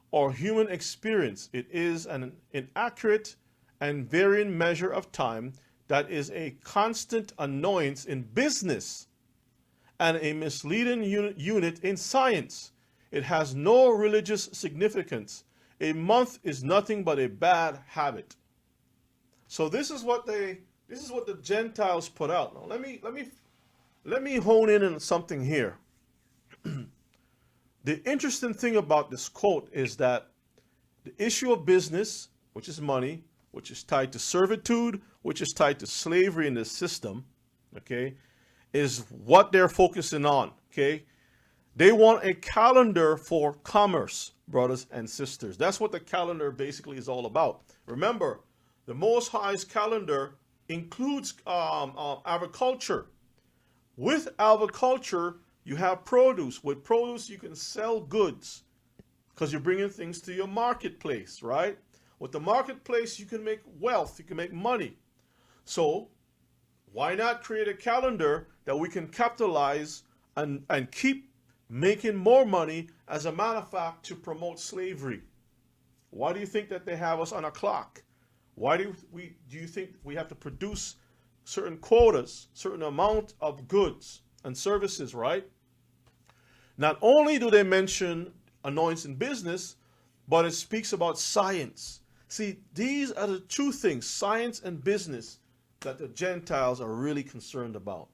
or human experience. It is an inaccurate and varying measure of time that is a constant annoyance in business and a misleading unit in science. It has no religious significance. A month is nothing but a bad habit." So this is what the Gentiles put out. Now let me hone in on something here. The interesting thing about this quote is that the issue of business, which is money, which is tied to servitude, which is tied to slavery in the system, okay, is what they're focusing on, okay? They want a calendar for commerce, brothers and sisters. That's what the calendar basically is all about. Remember, the Most High's calendar includes agriculture, With agriculture, you have produce. With produce, you can sell goods because you're bringing things to your marketplace, right? With the marketplace, you can make wealth, you can make money. So why not create a calendar that we can capitalize and keep making more money, as a matter of fact, to promote slavery? Why do you think that they have us on a clock? Why do you think we have to produce certain quotas, certain amount of goods and services, right? Not only do they mention anoints in business, but it speaks about science. See, these are the two things, science and business, that the Gentiles are really concerned about.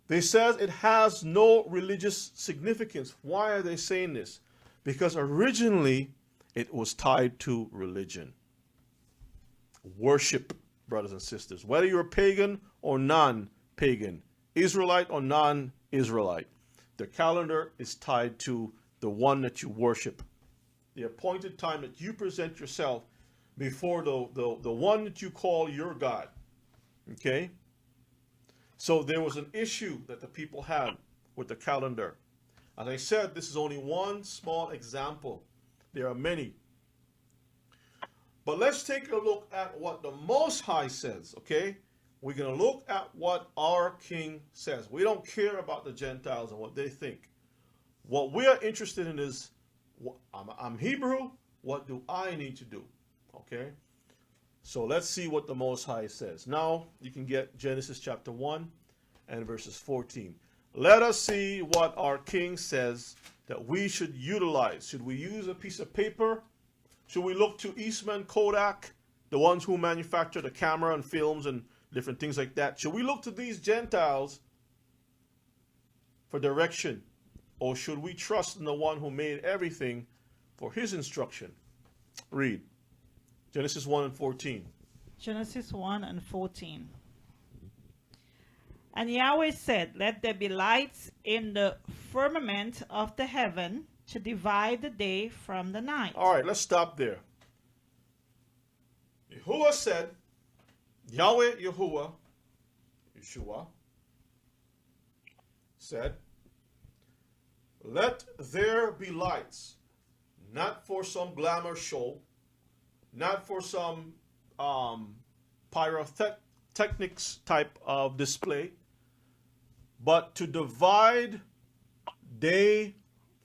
They says it has no religious significance. Why are they saying this? Because originally it was tied to religion. Worship, brothers and sisters. Whether you're pagan or non-pagan, Israelite or non-Israelite, the calendar is tied to the one that you worship. The appointed time that you present yourself before the one that you call your God. Okay? So there was an issue that the people had with the calendar. As I said, this is only one small example. There are many. But let's take a look at what the Most High says, okay? We're going to look at what our King says. We don't care about the Gentiles and what they think. What we are interested in is, I'm Hebrew, what do I need to do? Okay? So let's see what the Most High says. Now, you can get Genesis chapter 1 and verses 14. Let us see what our King says that we should utilize. Should we use a piece of paper? Should we look to Eastman Kodak, the ones who manufacture the camera and films and different things like that? Should we look to these Gentiles for direction? Or should we trust in the one who made everything for his instruction? Read. Genesis 1 and 14. Genesis 1 and 14. And Yahweh said, let there be lights in the firmament of the heaven to divide the day from the night. All right, let's stop there. Yahuwah said, Yahweh Yahuwah, Yeshua, said, let there be lights, not for some glamour show, not for some pyrotechnics type of display, but to divide day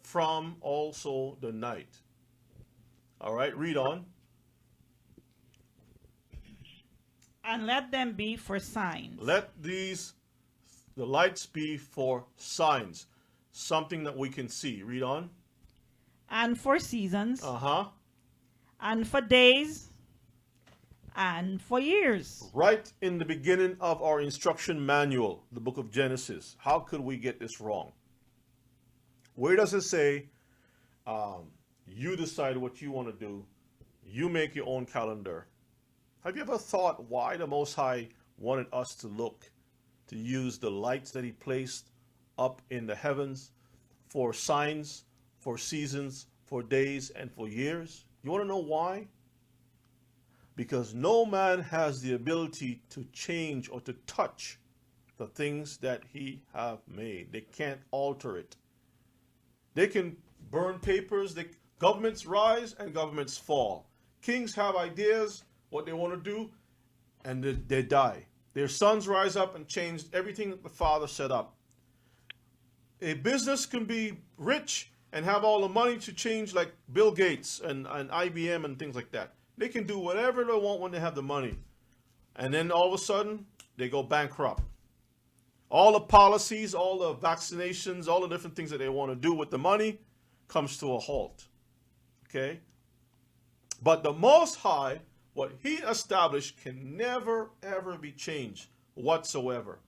from also the night. All right, read on. And let them be for signs. Let the lights be for signs, something that we can see. Read on. And for seasons. Uh-huh. And for days. And for years. Right in the beginning of our instruction manual, the book of Genesis. How could we get this wrong? Where does it say, you decide what you want to do, you make your own calendar? Have you ever thought why the Most High wanted us to use the lights that he placed up in the heavens for signs, for seasons, for days, and for years? You want to know why? Because no man has the ability to change or to touch the things that he have made. They can't alter it. They can burn papers. Governments rise and governments fall. Kings have ideas, what they want to do, and they die. Their sons rise up and change everything that the father set up. A business can be rich and have all the money to change, like Bill Gates and IBM and things like that. They can do whatever they want when they have the money. And then all of a sudden, they go bankrupt. All the policies, all the vaccinations, all the different things that they want to do with the money comes to a halt. Okay? But the Most High, what he established can never, ever be changed whatsoever.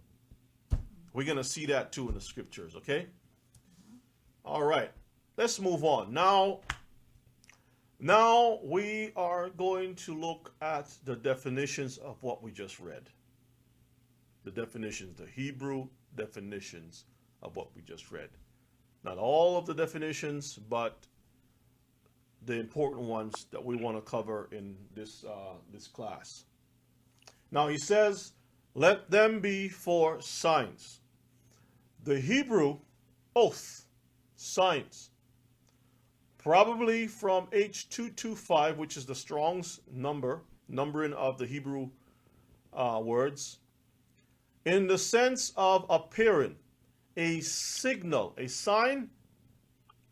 We're going to see that too in the scriptures, okay? All right. Let's move on. Now we are going to look at the definitions of what we just read. The definitions, the Hebrew definitions of what we just read. Not all of the definitions, but the important ones that we want to cover in this class. Now he says, Let them be for signs. The Hebrew oath, signs, probably from H.225, which is the Strong's numbering of the Hebrew words, in the sense of appearing, a signal, a sign,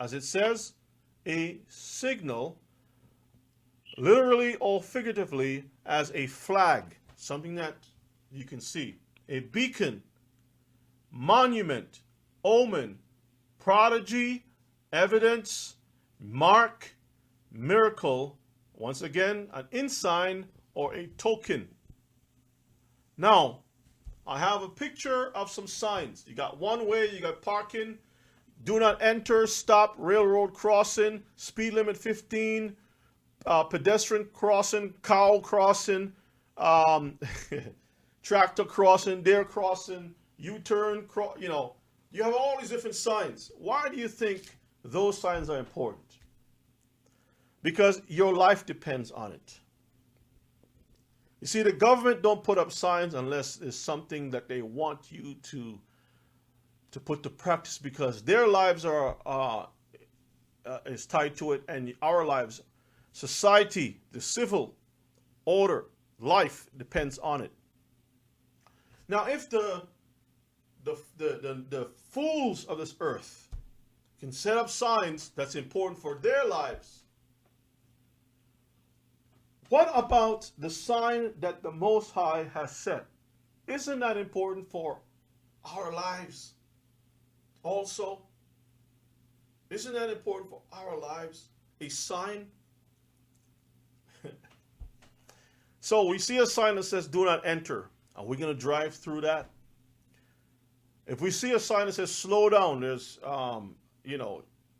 as it says, a signal, literally or figuratively, as a flag, something that you can see, a beacon, monument, omen, prodigy, evidence, mark, miracle, once again, an ensign or a token. Now, I have a picture of some signs. You got one way, you got parking, do not enter, stop, railroad crossing, speed limit 15, pedestrian crossing, cow crossing, tractor crossing, deer crossing, U-turn, you have all these different signs. Why do you think those signs are important? Because your life depends on it. You see, the government don't put up signs unless it's something that they want you to put to practice, because their lives are is tied to it, and our lives, society, the civil order, life depends on it. Now, if the fools of this earth can set up signs that's important for their lives, what about the sign that the Most High has set? Isn't that important for our lives also? Isn't that important for our lives? A sign? So we see a sign that says, do not enter. Are we going to drive through that? If we see a sign that says, slow down, there's,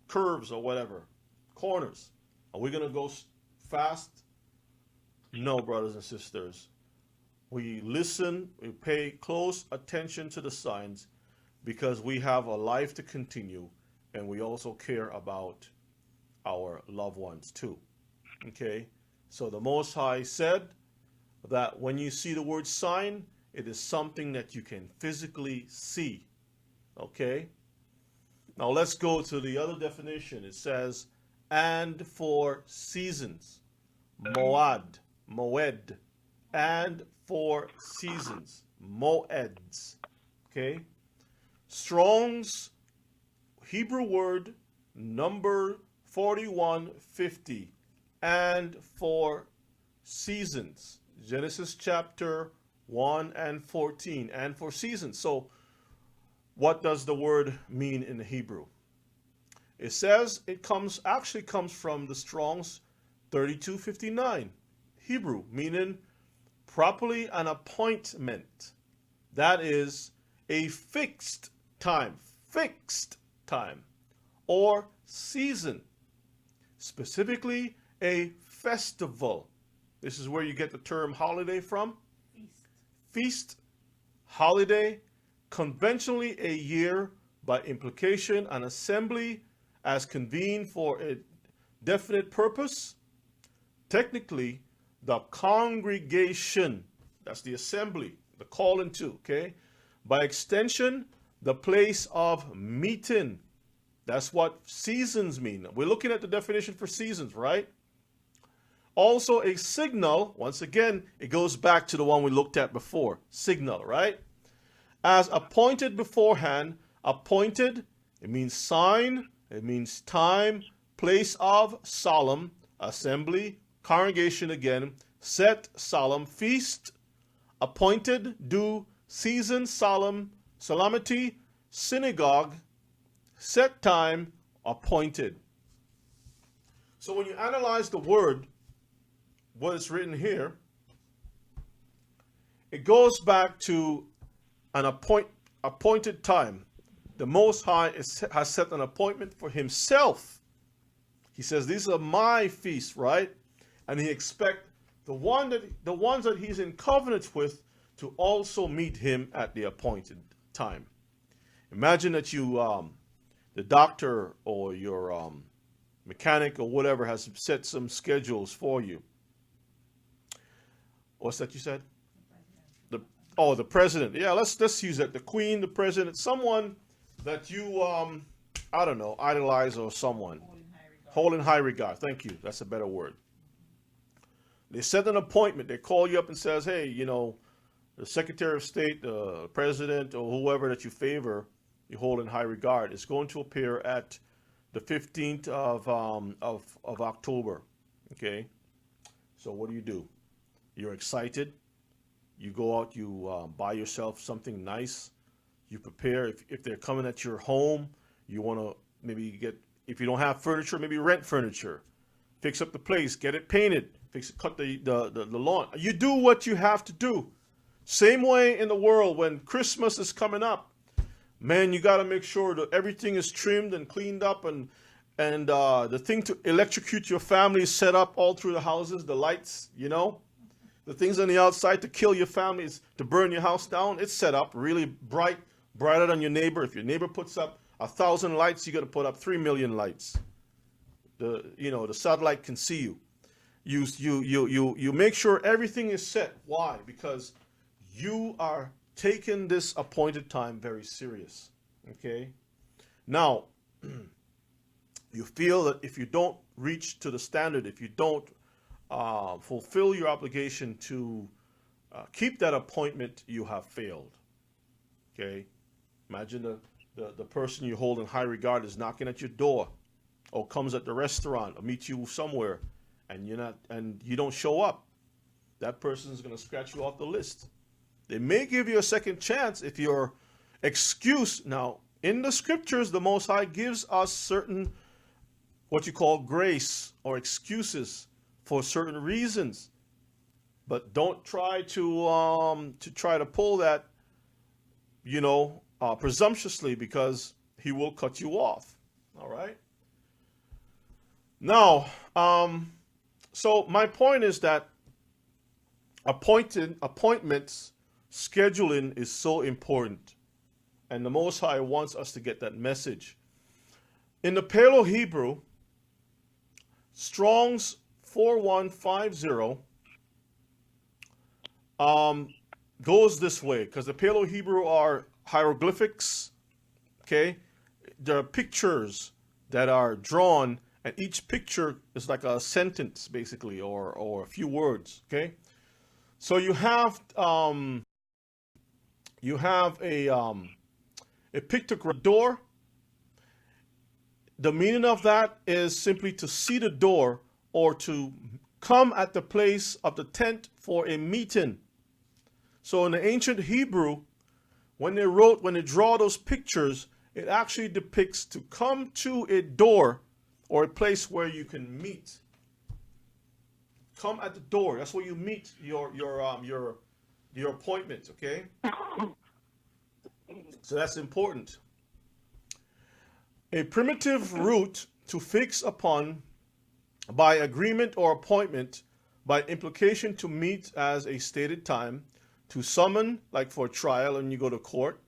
curves or whatever, corners, are we going to go fast? No, brothers and sisters. We listen, we pay close attention to the signs, because we have a life to continue, and we also care about our loved ones too. Okay? So the Most High said that when you see the word sign, it is something that you can physically see. Okay? Now let's go to the other definition. It says, and for seasons. Moed, and for seasons, moeds. Okay? Strong's Hebrew word number 4150, and for seasons. Genesis chapter 1 and 14, and for seasons. So what does the word mean in the Hebrew? It says it actually comes from the Strong's 3259 Hebrew, meaning properly an appointment. That is a fixed time, or season, specifically a festival. This is where you get the term holiday from. Feast, holiday, conventionally a year, by implication an assembly as convened for a definite purpose. Technically, the congregation, that's the assembly, the calling to, okay? By extension, the place of meeting. That's what seasons mean. We're looking at the definition for seasons, right? Also a signal, once again, it goes back to the one we looked at before, signal, right? As appointed beforehand, appointed, it means sign, it means time, place of, solemn, assembly, congregation again, set, solemn, feast, appointed, due, season, solemn, solemnity, synagogue, set time, appointed. So when you analyze the word, what is written here, it goes back to an appointed time. The Most High has set an appointment for himself. He says, these are my feasts, right? And he expects the ones that he's in covenant with to also meet him at the appointed time. Imagine that you, the doctor or your mechanic or whatever has set some schedules for you. What's that you said? Oh, the president. Yeah, let's use that. The queen, the president, someone that you I don't know, idolize, or someone. Hold in high regard. Thank you. That's a better word. They set an appointment. They call you up and says, hey, you know, the Secretary of State, the President, or whoever that you favor, you hold in high regard, is going to appear at the 15th of October. Okay? So what do? You're excited. You go out, you buy yourself something nice. You prepare. If they're coming at your home, you want to maybe get, if you don't have furniture, maybe rent furniture. Fix up the place, get it painted, cut the lawn. You do what you have to do. Same way in the world when Christmas is coming up. Man, you got to make sure that everything is trimmed and cleaned up, and the thing to electrocute your family is set up all through the houses, the lights, you know. The things on the outside to kill your family, is to burn your house down. It's set up really bright, brighter than your neighbor. If your neighbor puts up 1,000 lights, you got to put up 3 million lights. The satellite can see you. You make sure everything is set. Why? Because you are taking this appointed time very serious. Okay? Now, you feel that if you don't reach to the standard, if you don't fulfill your obligation to keep that appointment, you have failed. Okay? Imagine the person you hold in high regard is knocking at your door, or comes at the restaurant, or meets you somewhere, and you don't show up. That person is going to scratch you off the list. They may give you a second chance if your excuse. Now, in the scriptures, the Most High gives us certain, what you call grace or excuses for certain reasons, but don't try to pull that, presumptuously, because he will cut you off. All right. Now, so my point is that appointments scheduling is so important, and the Most High wants us to get that message. In the Paleo Hebrew, Strong's 4150 goes this way, because the Paleo Hebrew are hieroglyphics. Okay, there are pictures that are drawn, and each picture is like a sentence, basically, or a few words. Okay, so you have a pictogram door. The meaning of that is simply to see the door, or to come at the place of the tent for a meeting. So in the ancient Hebrew, when they draw those pictures, it actually depicts to come to a door or a place where you can meet. Come at the door. That's where you meet your appointment. Okay. So that's important. A primitive root to fix upon by agreement or appointment, by implication to meet as a stated time, to summon, like for trial when you go to court,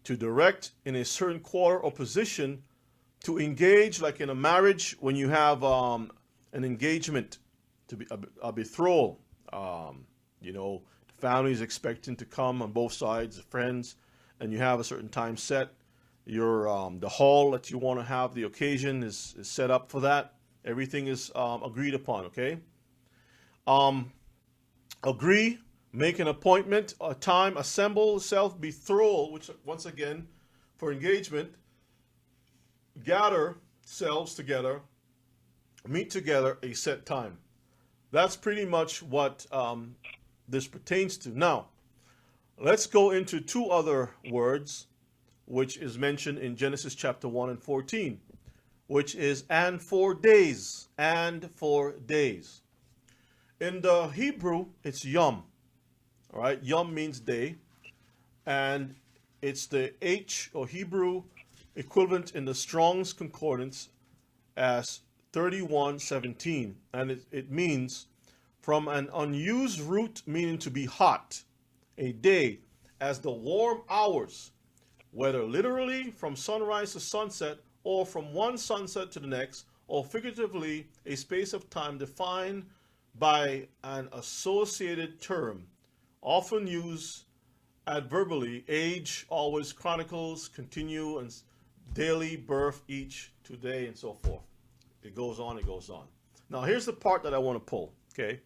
to direct in a certain quarter or position, to engage, like in a marriage when you have an engagement, to be a betrothal. The family is expecting to come on both sides, friends, and you have a certain time set. The hall that you want to have the occasion is set up for that. Everything is agreed upon. Okay. Agree, make an appointment, a time, assemble, betrothal, which once again for engagement, gather selves together, meet together a set time. That's pretty much what this pertains to. Now, let's go into two other words, which is mentioned in Genesis chapter 1 and 14, which is and for days, and for days. In the Hebrew, it's yom. All right, yom means day, and it's the H or Hebrew equivalent in the Strong's Concordance as 3117, and it means from an unused root meaning to be hot, a day, as the warm hours, whether literally from sunrise to sunset, or from one sunset to the next, or figuratively a space of time defined by an associated term, often used adverbally, age always chronicles, continue, and daily, birth, each, today, and so forth. It goes on, it goes on. Now, here's the part that I want to pull, okay?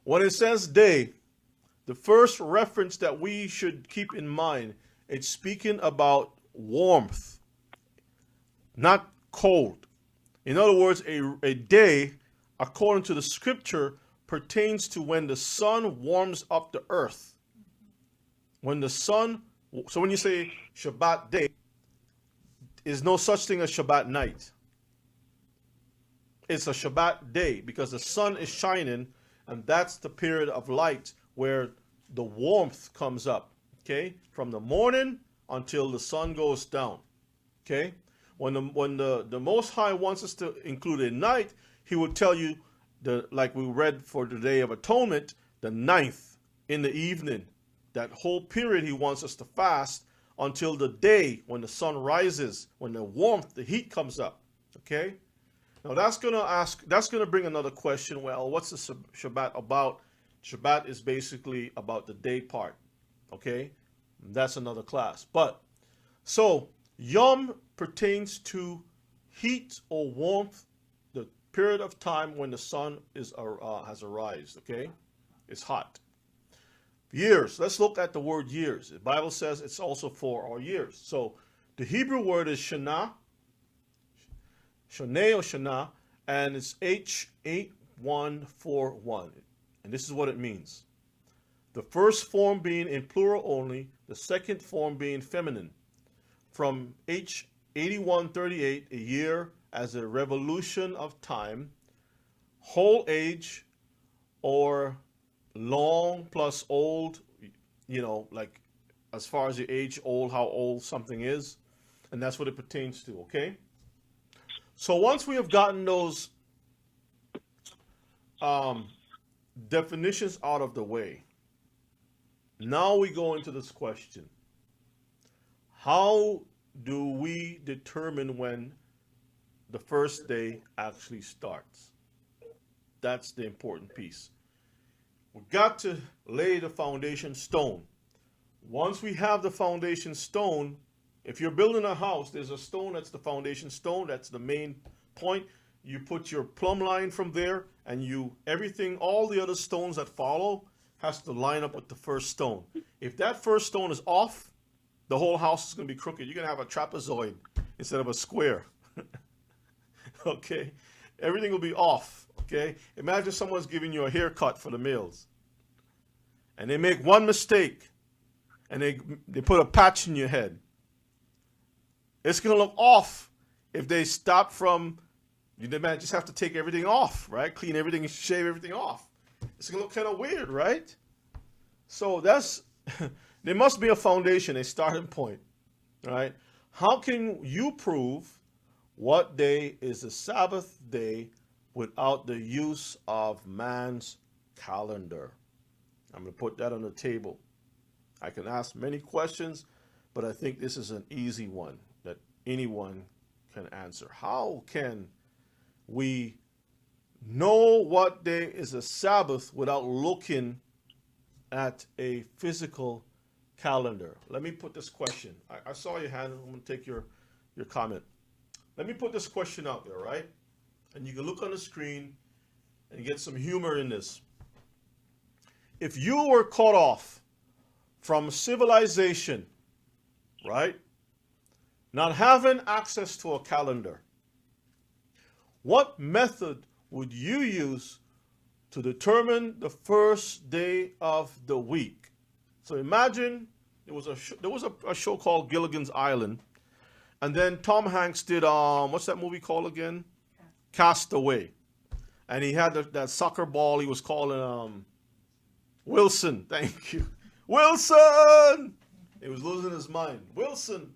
When it says day, the first reference that we should keep in mind, it's speaking about warmth, not cold. In other words, a day, according to the scripture, pertains to when the sun warms up the earth. When the sun, so when you say Shabbat day, is no such thing as Shabbat night. It's a Shabbat day because the sun is shining, and that's the period of light where the warmth comes up, okay? From the morning until the sun goes down, okay? When the Most High wants us to include a night, he would tell you, like we read for the Day of Atonement, the 9th in the evening. That whole period he wants us to fast until the day when the sun rises, when the warmth, the heat comes up, okay? Now that's gonna bring another question. Well, what's the Shabbat about? Shabbat is basically about the day part, okay? That's another class. But so Yom pertains to heat or warmth, the period of time when the sun has arisen, okay? It's hot. Years. Let's look at the word years. The Bible says it's also for our years. So the Hebrew word is Shana, Shoneh or Shana, and it's H8141. And this is what it means. The first form being in plural only, the second form being feminine. From H8138, a year as a revolution of time, whole age, or long plus old, like as far as the age old, how old something is. And that's what it pertains to, okay? So once we have gotten those definitions out of the way, now we go into this question. How do we determine when the first day actually starts? That's the important piece. We've got to lay the foundation stone. Once we have the foundation stone, if you're building a house, there's a stone that's the foundation stone. That's the main point. You put your plumb line from there, and all the other stones that follow has to line up with the first stone. If that first stone is off, the whole house is going to be crooked. You're going to have a trapezoid instead of a square. Okay? Everything will be off. Okay? Imagine someone's giving you a haircut for the males, and they make one mistake, and they put a patch in your head. It's going to look off if they stop from, you just have to take everything off, right? Clean everything and shave everything off. It's going to look kind of weird, right? So there must be a foundation, a starting point, right? How can you prove what day is the Sabbath day without the use of man's calendar? I'm going to put that on the table. I can ask many questions, but I think this is an easy one that anyone can answer. How can we know what day is a Sabbath without looking at a physical calendar? Let me put this question. I saw your hand. I'm going to take your comment. Let me put this question out there, right? And you can look on the screen and get some humor in this. If you were cut off from civilization, right? Not having access to a calendar, what method would you use to determine the first day of the week? So imagine there was a show called Gilligan's Island, and then Tom Hanks did what's that movie called again? Castaway, and he had that soccer ball he was calling Wilson. Thank you, Wilson. He was losing his mind. Wilson.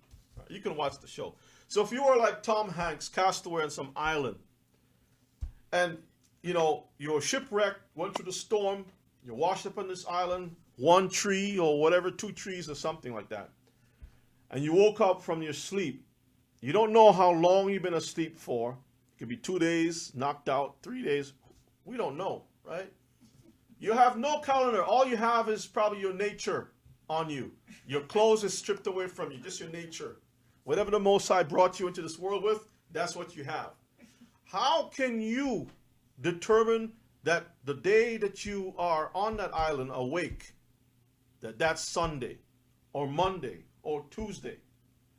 You can watch the show. So if you were like Tom Hanks, castaway on some island, and you're shipwrecked, went through the storm, you're washed up on this island, one tree or whatever, two trees or something like that, and you woke up from your sleep. You don't know how long you've been asleep for. It could be 2 days, knocked out, 3 days. We don't know, right? You have no calendar. All you have is probably your nature on you. Your clothes is stripped away from you, just your nature. Whatever the Most High brought you into this world with, that's what you have. How can you determine that the day that you are on that island awake, that's Sunday or Monday or Tuesday?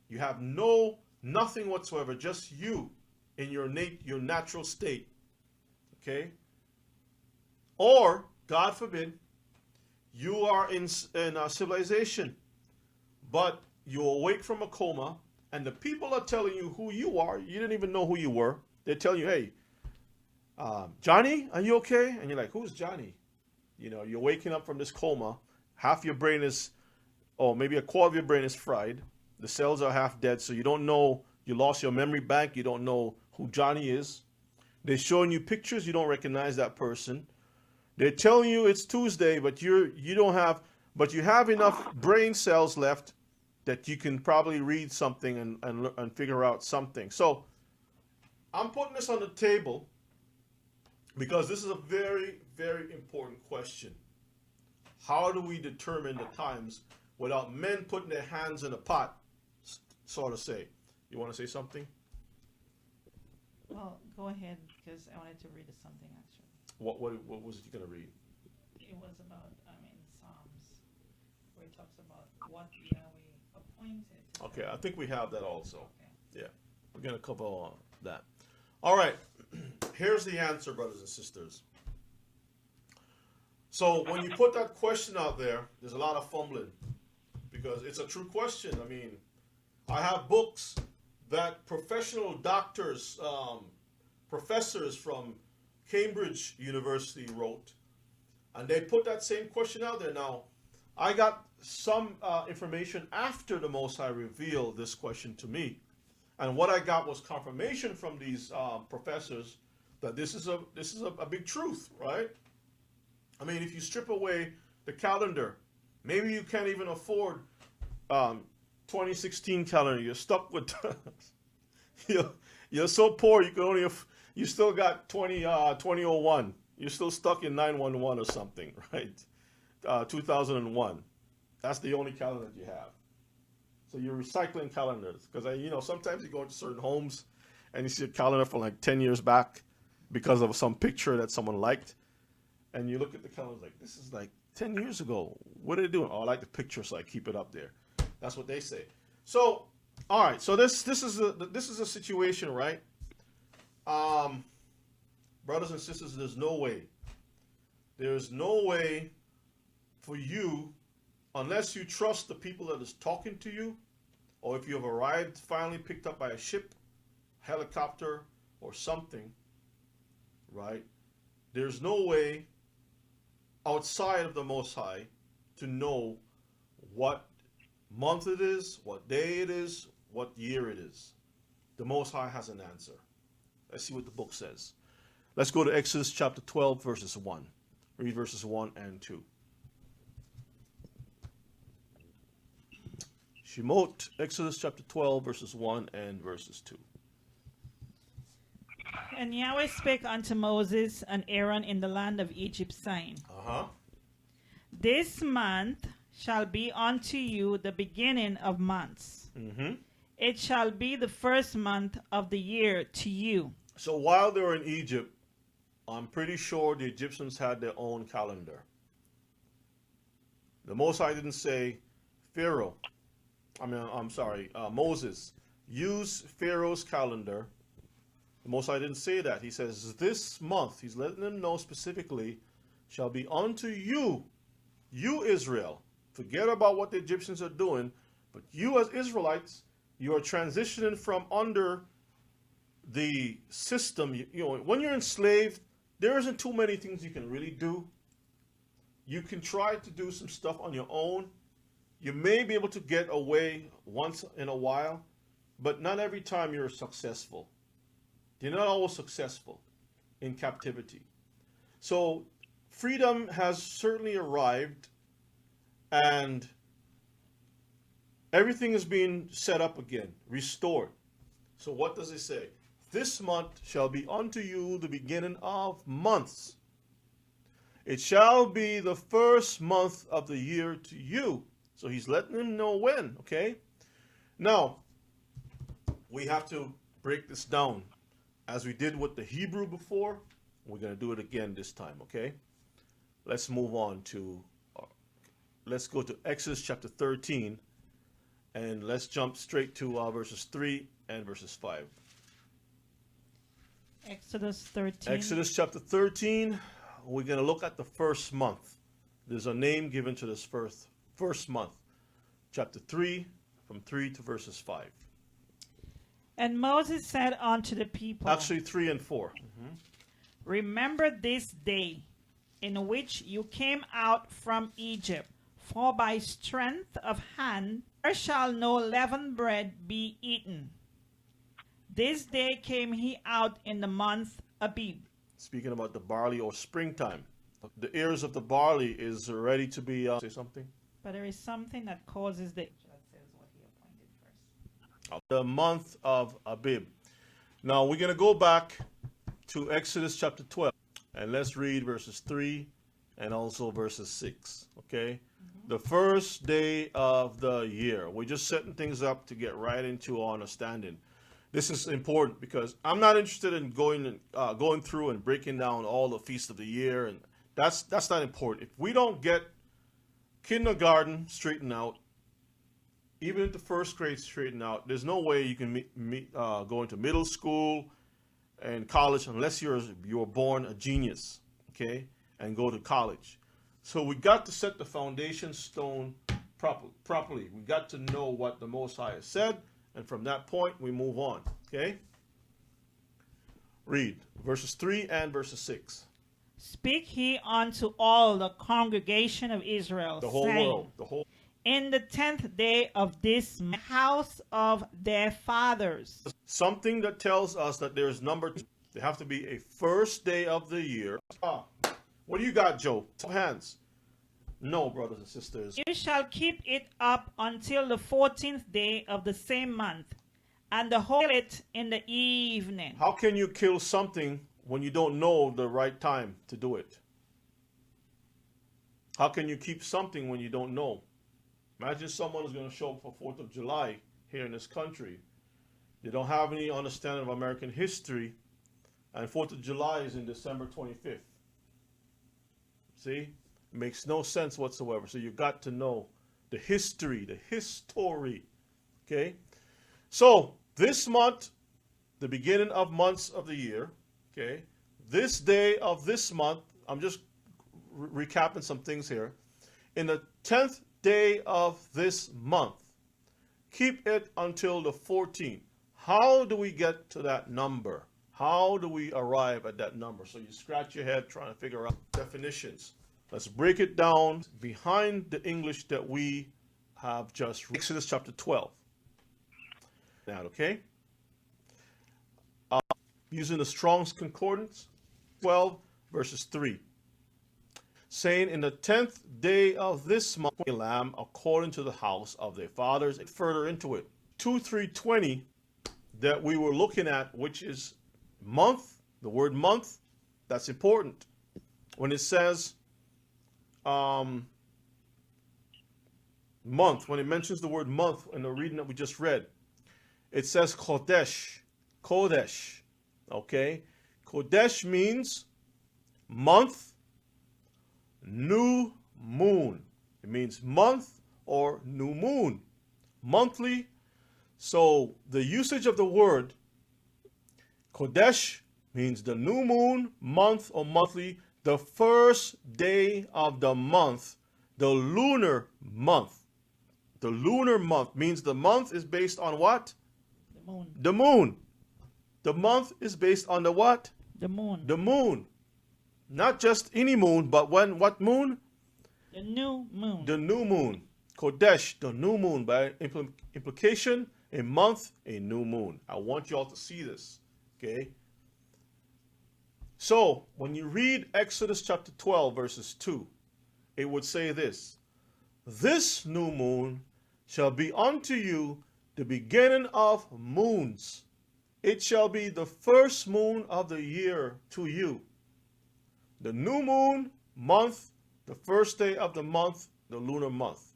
You have nothing whatsoever, just you in your natural state. Okay? Or, God forbid, you are in civilization, but you awake from a coma, and the people are telling you who you are. You didn't even know who you were. They're telling you, hey, Johnny, are you okay? And you're like, who's Johnny? You know, you're waking up from this coma. Half your brain is, or maybe a quarter of your brain is fried. The cells are half dead, so you don't know. You lost your memory bank. You don't know who Johnny is. They're showing you pictures. You don't recognize that person. They're telling you it's Tuesday, but you have enough brain cells left that you can probably read something and figure out something. So I'm putting this on the table because this is a very, very important question. How do we determine the times without men putting their hands in a pot, sort of say? You want to say something? Well, go ahead, because I wanted to read something actually. What was it you going to read? It was about, Psalms, where it talks about what Yahweh appointed. Okay, I think we have that also. Okay. Yeah, we're going to cover all that. All right, here's the answer, brothers and sisters. So when you put that question out there, there's a lot of fumbling because it's a true question. I mean, I have books that professional doctors, professors from Cambridge University wrote, and they put that same question out there. Now, I got some information after the Most High revealed this question to me, and what I got was confirmation from these professors that this is a big truth, right? I mean, if you strip away the calendar, maybe you can't even afford 2016 calendar. You're stuck with you're so poor you can only you still got 2001. You're still stuck in 911 or something, right? 2001. That's the only calendar that you have. So you're recycling calendars because sometimes you go into certain homes and you see a calendar from like 10 years back because of some picture that someone liked, and you look at the calendar like, this is like 10 years ago. What are they doing? Oh, I like the picture, so I keep it up there. That's what they say. So, all right. So this is a situation, right? Brothers and sisters, there's no way for you, unless you trust the people that is talking to you, or if you have arrived finally picked up by a ship, helicopter, or something, right? There's no way outside of the Most High to know what month it is, what day it is, what year it is. The Most High has an answer. Let's see what the book says. Let's go to Exodus chapter 12, verses 1. Read verses 1 and 2. Shemot, Exodus chapter 12, verses 1 and verses 2. And Yahweh spake unto Moses and Aaron in the land of Egypt, saying, This month shall be unto you the beginning of months. Mm-hmm. It shall be the first month of the year to you. So while they were in Egypt, I'm pretty sure the Egyptians had their own calendar. The Most High didn't say, Moses, use Pharaoh's calendar. The Most High didn't say that. He says, this month, he's letting them know specifically, shall be unto you, you Israel. Forget about what the Egyptians are doing, but you as Israelites, you are transitioning from under the system. When you're enslaved, there isn't too many things you can really do. You can try to do some stuff on your own. You may be able to get away once in a while, but not every time you're successful. You're not always successful in captivity. So freedom has certainly arrived, and everything is being set up again, restored. So what does it say? This month shall be unto you the beginning of months. It shall be the first month of the year to you. So he's letting them know when, okay? Now, we have to break this down. As we did with the Hebrew before, we're going to do it again this time, okay? Let's move on to, let's go to Exodus chapter 13, and let's jump straight to verses 3 and verses 5. Exodus 13. Exodus chapter 13, we're going to look at the first month. There's a name given to this first month. Chapter 3, from 3 to verses 5. And Moses said unto the people, Actually, 3 and 4. Remember this day in which you came out from Egypt, for by strength of hand there shall no leavened bread be eaten. This day came he out in the month Abib. Speaking about the barley or springtime. The ears of the barley is ready to be, say something? But there is something that causes the... That says what he appointed first. The month of Abib. Now we're going to go back to Exodus chapter 12. And let's read verses 3 and also verses 6. Okay? The first day of the year. We're just setting things up to get right into our understanding. This is important because I'm not interested in going through and breaking down all the feasts of the year, and that's not important. If we don't get kindergarten straightened out, even if the first grade straightened out, there's no way you can go into middle school and college unless you're born a genius, okay, and go to college. So we got to set the foundation stone properly. We got to know what the Most High has said. And from that point, we move on. Okay? Read verses 3 and verses 6. Speak he unto all the congregation of Israel, The whole saying, world. The whole. In the 10th day of this house of their fathers. Something that tells us that there's number 2. There have to be a first day of the year. What do you got, Joe? Hands. No, brothers and sisters. You shall keep it up until the 14th day of the same month, and the whole it in the evening. How can you kill something when you don't know the right time to do it? How can you keep something when you don't know? Imagine someone is going to show up for 4th of July here in this country. They don't have any understanding of American history, and 4th of July is in December 25th. See? Makes no sense whatsoever. So you got to know the history, okay? So this month, the beginning of months of the year, okay? This day of this month, I'm just recapping some things here. In the 10th day of this month, keep it until the 14th. How do we get to that number? How do we arrive at that number? So you scratch your head trying to figure out definitions. Let's break it down behind the English that we have just read. Exodus chapter 12. Now, okay? Using the Strong's Concordance, 12 verses 3. Saying, in the 10th day of this month, a lamb according to the house of their fathers. Further into it. 2-3-20 that we were looking at, which is month, the word month, that's important. When it says month, when it mentions the word month in the reading that we just read, it says Kodesh, okay? Kodesh means month, new moon. It means month or new moon, monthly. So the usage of the word Kodesh means the new moon, month or monthly, the first day of the month, the lunar month. The lunar month means the month is based on what? The moon. The moon. The month is based on the what? The moon. The moon. Not just any moon, but what moon? The new moon. The new moon. Kodesh, the new moon. By implication, a month, a new moon. I want you all to see this. Okay? So, when you read Exodus chapter 12, verses 2, it would say this: This new moon shall be unto you the beginning of moons. It shall be the first moon of the year to you. The new moon month, the first day of the month, the lunar month.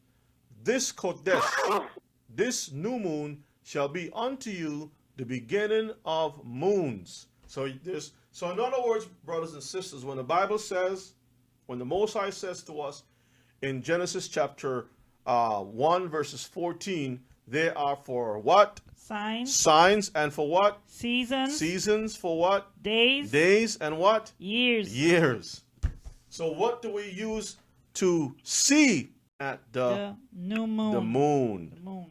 This Kodesh, this new moon, shall be unto you the beginning of moons. So in other words, brothers and sisters, when the Bible says, when the Most High says to us in Genesis chapter 1 verses 14, they are for what? Signs. Signs, and for what? Seasons. Seasons, for what? Days. Days, and what? Years. Years. So what do we use to see at The new moon. the moon? The moon.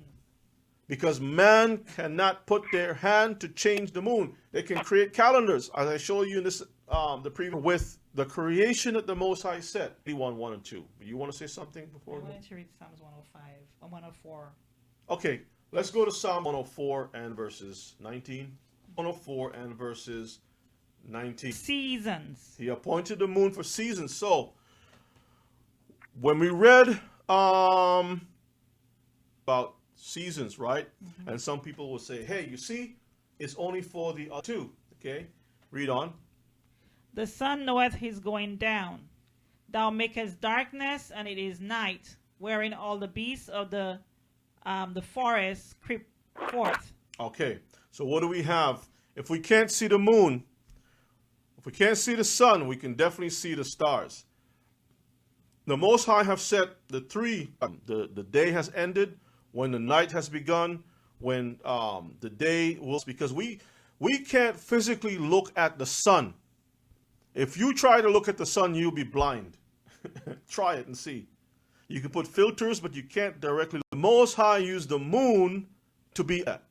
Because man cannot put their hand to change the moon. They can create calendars, as I showed you in this the previous, with the creation that the Most High said. 1 and 2. You want to say something before? I wanted to read Psalms 105 or 104. Okay, let's go to Psalm 104 and verses 19. 104 and verses 19. Seasons. He appointed the moon for seasons. So, when we read about seasons, right? Mm-hmm. And some people will say, hey, you see, it's only for the two. Okay, read on. The sun knoweth his going down. Thou makest darkness, and it is night, wherein all the beasts of the forest creep forth. Okay, so what do we have? If we can't see the moon, if we can't see the sun, we can definitely see the stars. The Most High have set the three, the day has ended, when the night has begun, when the day will, because we can't physically look at the sun. If you try to look at the sun, you'll be blind. Try it and see. You can put filters, but you can't directly. The Most High used the moon to be that.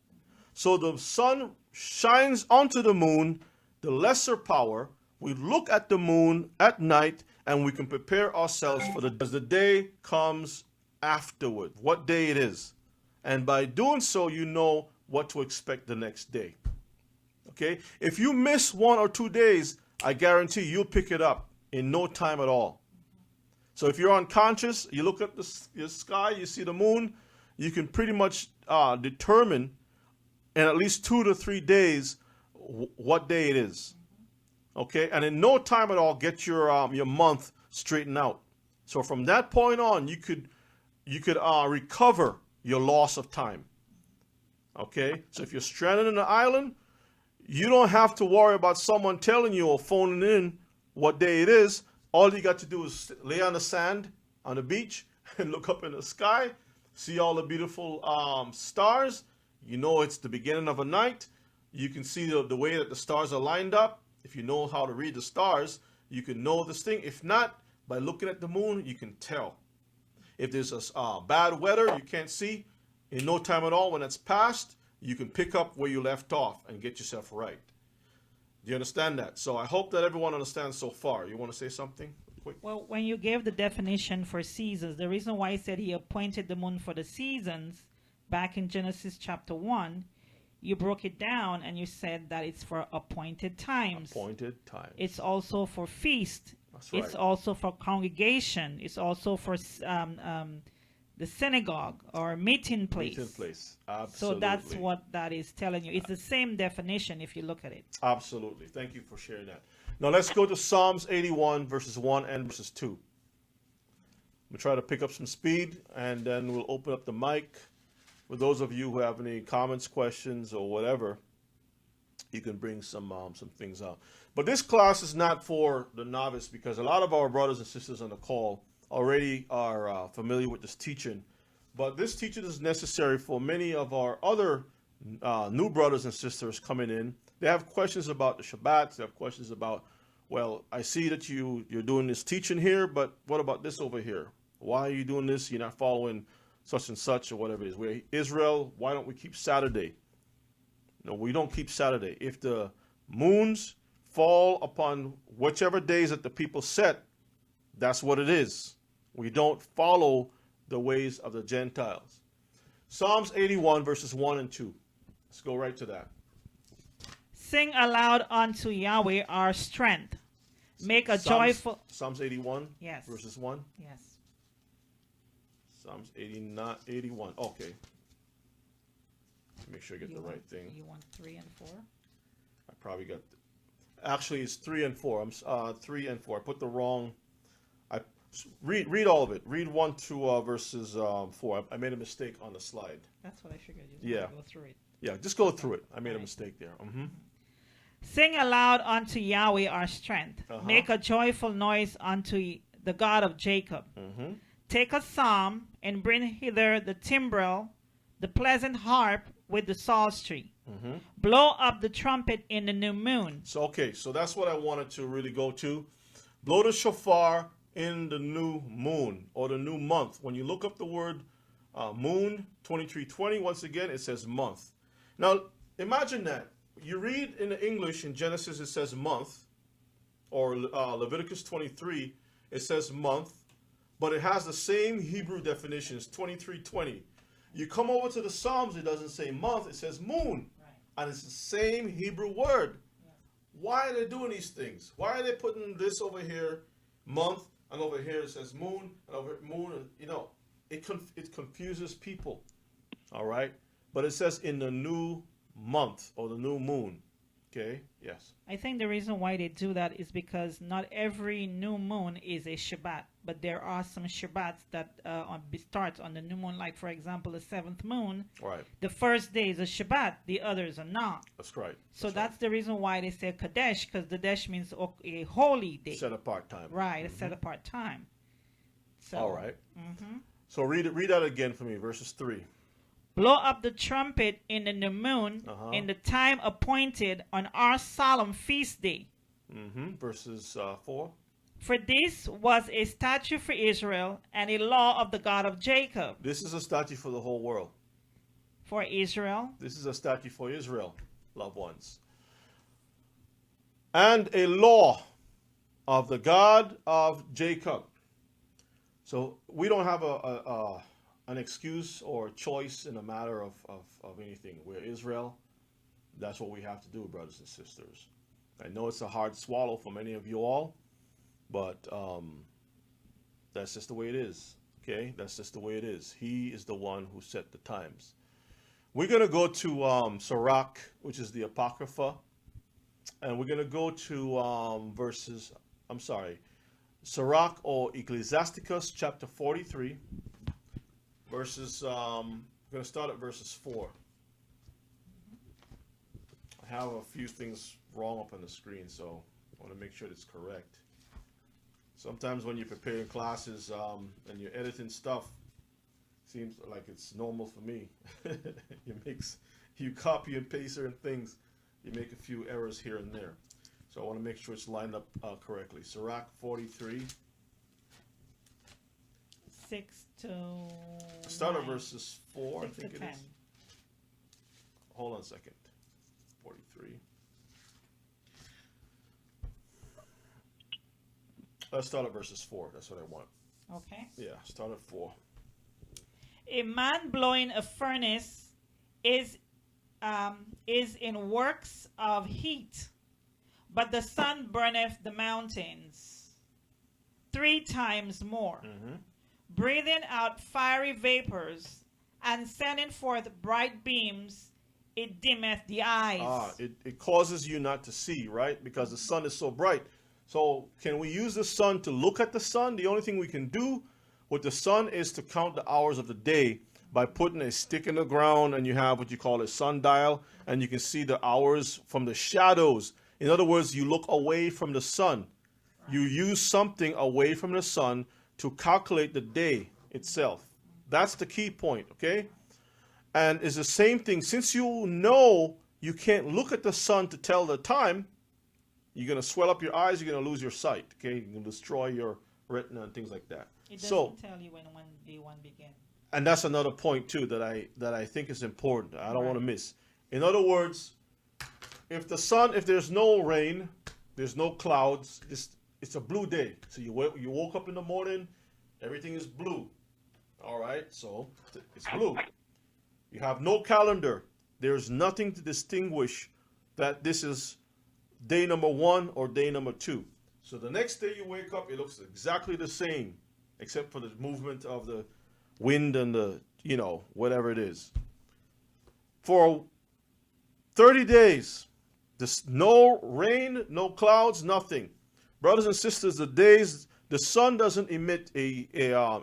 So the sun shines onto the moon, the lesser power. We look at the moon at night, and we can prepare ourselves for as the day comes afterward, what day it is. And by doing so, you know what to expect the next day. Okay? If you miss 1 or 2 days, I guarantee you'll pick it up in no time at all. So if you're unconscious, you look at the sky, you see the moon, you can pretty much determine in at least 2 to 3 days what day it is. Okay? And in no time at all, get your month straightened out. So from that point on, you could recover your loss of time. Okay? So if you're stranded in an island, you don't have to worry about someone telling you or phoning in what day it is. All you got to do is lay on the sand on the beach and look up in the sky, see all the beautiful stars. You know it's the beginning of a night. You can see the way that the stars are lined up. If you know how to read the stars, you can know this thing. If not, by looking at the moon, you can tell. If there's a bad weather, you can't see. In no time at all, when it's past, you can pick up where you left off and get yourself right. Do you understand that? So I hope that everyone understands so far. You want to say something quick? Well, when you gave the definition for seasons, the reason why I said he appointed the moon for the seasons, back in Genesis chapter 1, you broke it down and you said that it's for appointed times. Appointed times. It's also for feast. That's right. It's also for congregation. It's also for the synagogue or meeting place. Meeting place. Absolutely. So that's what that is telling you. It's the same definition if you look at it. Absolutely. Thank you for sharing that. Now let's go to Psalms 81 verses 1 and verses 2. We'll try to pick up some speed and then we'll open up the mic. For those of you who have any comments, questions, or whatever, you can bring some things out. But this class is not for the novice because a lot of our brothers and sisters on the call already are familiar with this teaching. But this teaching is necessary for many of our other new brothers and sisters coming in. They have questions about the Shabbat. They have questions about, well, I see that you're doing this teaching here, but what about this over here? Why are you doing this? You're not following such and such or whatever it is. We're Israel, why don't we keep Saturday? No, we don't keep Saturday. If the moons fall upon whichever days that the people set, that's what it is. We don't follow the ways of the Gentiles. Psalms 81 verses 1 and 2. Let's go right to that. Sing aloud unto Yahweh our strength. Make a joyful... Psalms 81 Yes. verses 1. Yes. Psalms 81. Okay. Make sure I get the right thing. You want 3 and 4? I probably got... Actually, it's 3 and 4. I'm 3 and 4. I put the wrong Read all of it. Read 1 to verses 4. I made a mistake on the slide. That's what I figured. You Yeah. go through it. Yeah, just go through it. I made a mistake there. Sing aloud unto Yahweh our strength. Uh-huh. Make a joyful noise unto the God of Jacob. Take a psalm and bring hither the timbrel, the pleasant harp with the psaltery. Blow up the trumpet in the new moon. So that's what I wanted to really go to. Blow the shofar in the new moon or the new month. When you look up the word moon, 2320, once again, it says month. Now, imagine that. You read in the English, in Genesis, it says month, or Leviticus 23, it says month, but it has the same Hebrew definitions, 2320. You come over to the Psalms, it doesn't say month, it says moon. And it's the same Hebrew word. Why are they doing these things? Why are they putting this over here, month, and over here it says moon, and over moon, and, you know, it confuses people. All right? But it says in the new month or the new moon. Okay? Yes. I think the reason why they do that is because not every new moon is a Shabbat, but there are some Shabbats that start on the new moon. Like, for example, the 7th moon. Right. The first day is a Shabbat, the others are not. That's right. So that's the reason why they say Kadesh, because the Kadesh means a holy day. Set apart time. Right, a set apart time. So, all right. So read that again for me, verses 3. Blow up the trumpet in the new moon in the time appointed on our solemn feast day. Verses 4. For this was a statute for Israel and a law of the God of Jacob. This is a statute for the whole world. For Israel. This is a statute for Israel, loved ones. And a law of the God of Jacob. So we don't have an excuse or choice in a matter of anything. We're Israel. That's what we have to do, brothers and sisters. I know it's a hard swallow for many of you all, but that's just the way it is. Okay? That's just the way it is. He is the one who set the times. We're going to go to Sirach, which is the Apocrypha, and we're going to go to Sirach or Ecclesiasticus chapter 43. Verses, I'm going to start at verses 4. I have a few things wrong up on the screen, so I want to make sure it's correct. Sometimes when you're preparing classes and you're editing stuff, seems like it's normal for me. You copy and paste certain things, you make a few errors here and there. So I want to make sure it's lined up correctly. Sirach 43. 6 to Start at 9. verses 4, 6 I think to it 10. is. Hold on a second. 43. Let's start at verses 4. That's what I want. Okay. Yeah, start at 4. A man blowing a furnace is in works of heat, but the sun burneth the mountains 3 times more. Breathing out fiery vapors and sending forth bright beams, it dimmeth the eyes. It causes you not to see, right? Because the sun is so bright. So can we use the sun to look at the sun? The only thing we can do with the sun is to count the hours of the day by putting a stick in the ground, and you have what you call a sundial, and you can see the hours from the shadows. In other words, you look away from the sun. You use something away from the sun to calculate the day itself. That's the key point, okay? And it's the same thing. Since you know you can't look at the sun to tell the time, you're going to swell up your eyes, you're going to lose your sight, okay? You're going to destroy your retina and things like that. It doesn't tell you when day one begins. And that's another point, too, that I think is important. I don't want to miss. In other words, if there's no rain, there's no clouds, it's a blue day. So you woke up in the morning, everything is blue. All right, so it's blue. You have no calendar. There's nothing to distinguish that this is day number 1 or day number 2. So the next day you wake up, it looks exactly the same, except for the movement of the wind and the, whatever it is. For 30 days, there's no rain, no clouds, nothing. Brothers and sisters, the The sun doesn't emit a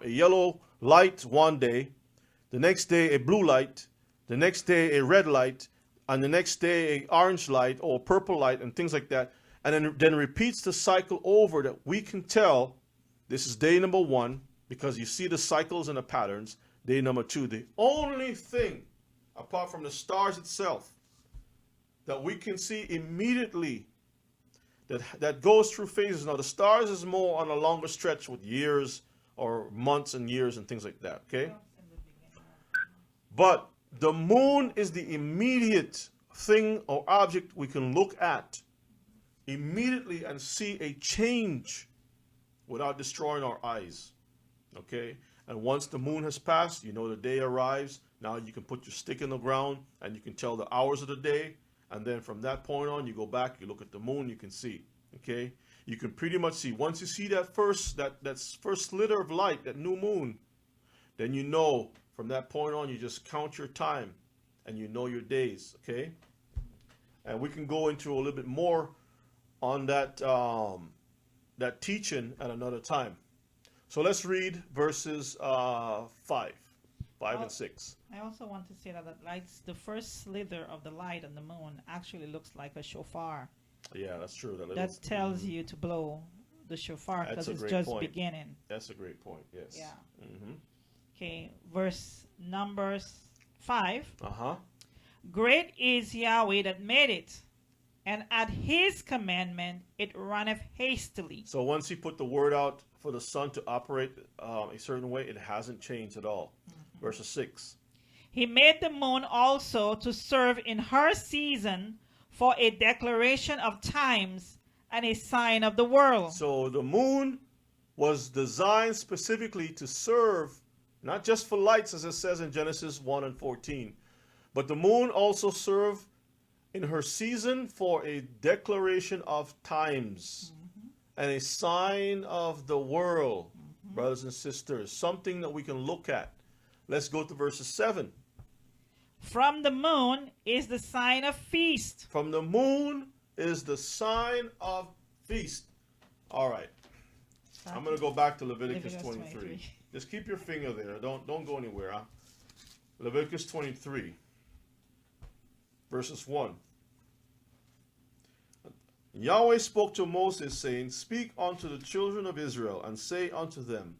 yellow light one day, the next day a blue light, the next day a red light, and the next day a orange light or purple light and things like that, and then repeats the cycle over that we can tell this is day number 1 because you see the cycles and the patterns. Day number 2, the only thing apart from the stars itself that we can see immediately that goes through phases. Now the stars is more on a longer stretch with years or months and years and things like that, okay? But the moon is the immediate thing or object we can look at immediately and see a change without destroying our eyes, okay? And once the moon has passed, you know the day arrives. Now you can put your stick in the ground and you can tell the hours of the day. And then from that point on, you go back, you look at the moon, you can see, okay? You can pretty much see. Once you see that first sliver of light, that new moon, then you know from that point on, you just count your time and you know your days, okay? And we can go into a little bit more on that, that teaching at another time. So let's read verses 5 and 6. I also want to say that the first slither of the light on the moon actually looks like a shofar. Yeah, that's true. That tells you to blow the shofar because it's just beginning. That's a great point, yes. Yeah. Okay, verse Numbers 5. Great is Yahweh that made it, and at his commandment it runneth hastily. So once he put the word out for the sun to operate a certain way, it hasn't changed at all. Verse 6. He made the moon also to serve in her season for a declaration of times and a sign of the world. So the moon was designed specifically to serve, not just for lights as it says in Genesis 1 and 14, but the moon also served in her season for a declaration of times and a sign of the world, brothers and sisters, something that we can look at. Let's go to verses 7. From the moon is the sign of feast. From the moon is the sign of feast. All right. I'm going to go back to Leviticus 23. Just keep your finger there. Don't go anywhere. Huh? Leviticus 23, verses 1. Yahweh spoke to Moses, saying, Speak unto the children of Israel, and say unto them,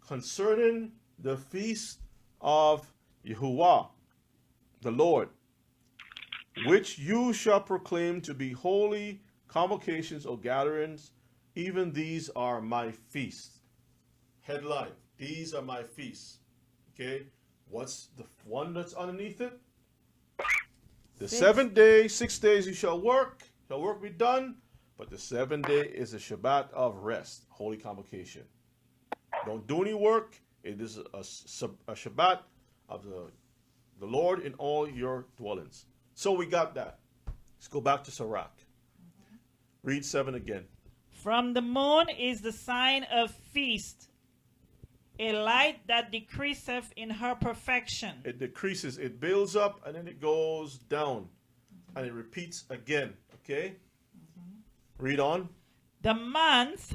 concerning the feast of Yahuwah, the Lord, which you shall proclaim to be holy convocations or gatherings, even these are my feasts. Headline, these are my feasts. Okay, what's the one that's underneath it? The 7th day, 6 days you shall work be done, but the 7th day is a Shabbat of rest, holy convocation. Don't do any work. It is a Shabbat of the Lord in all your dwellings. So we got that. Let's go back to Sirach. Read 7 again. From the moon is the sign of feast, a light that decreaseth in her perfection. It decreases, it builds up, and then it goes down. And it repeats again. Okay? Read on. The month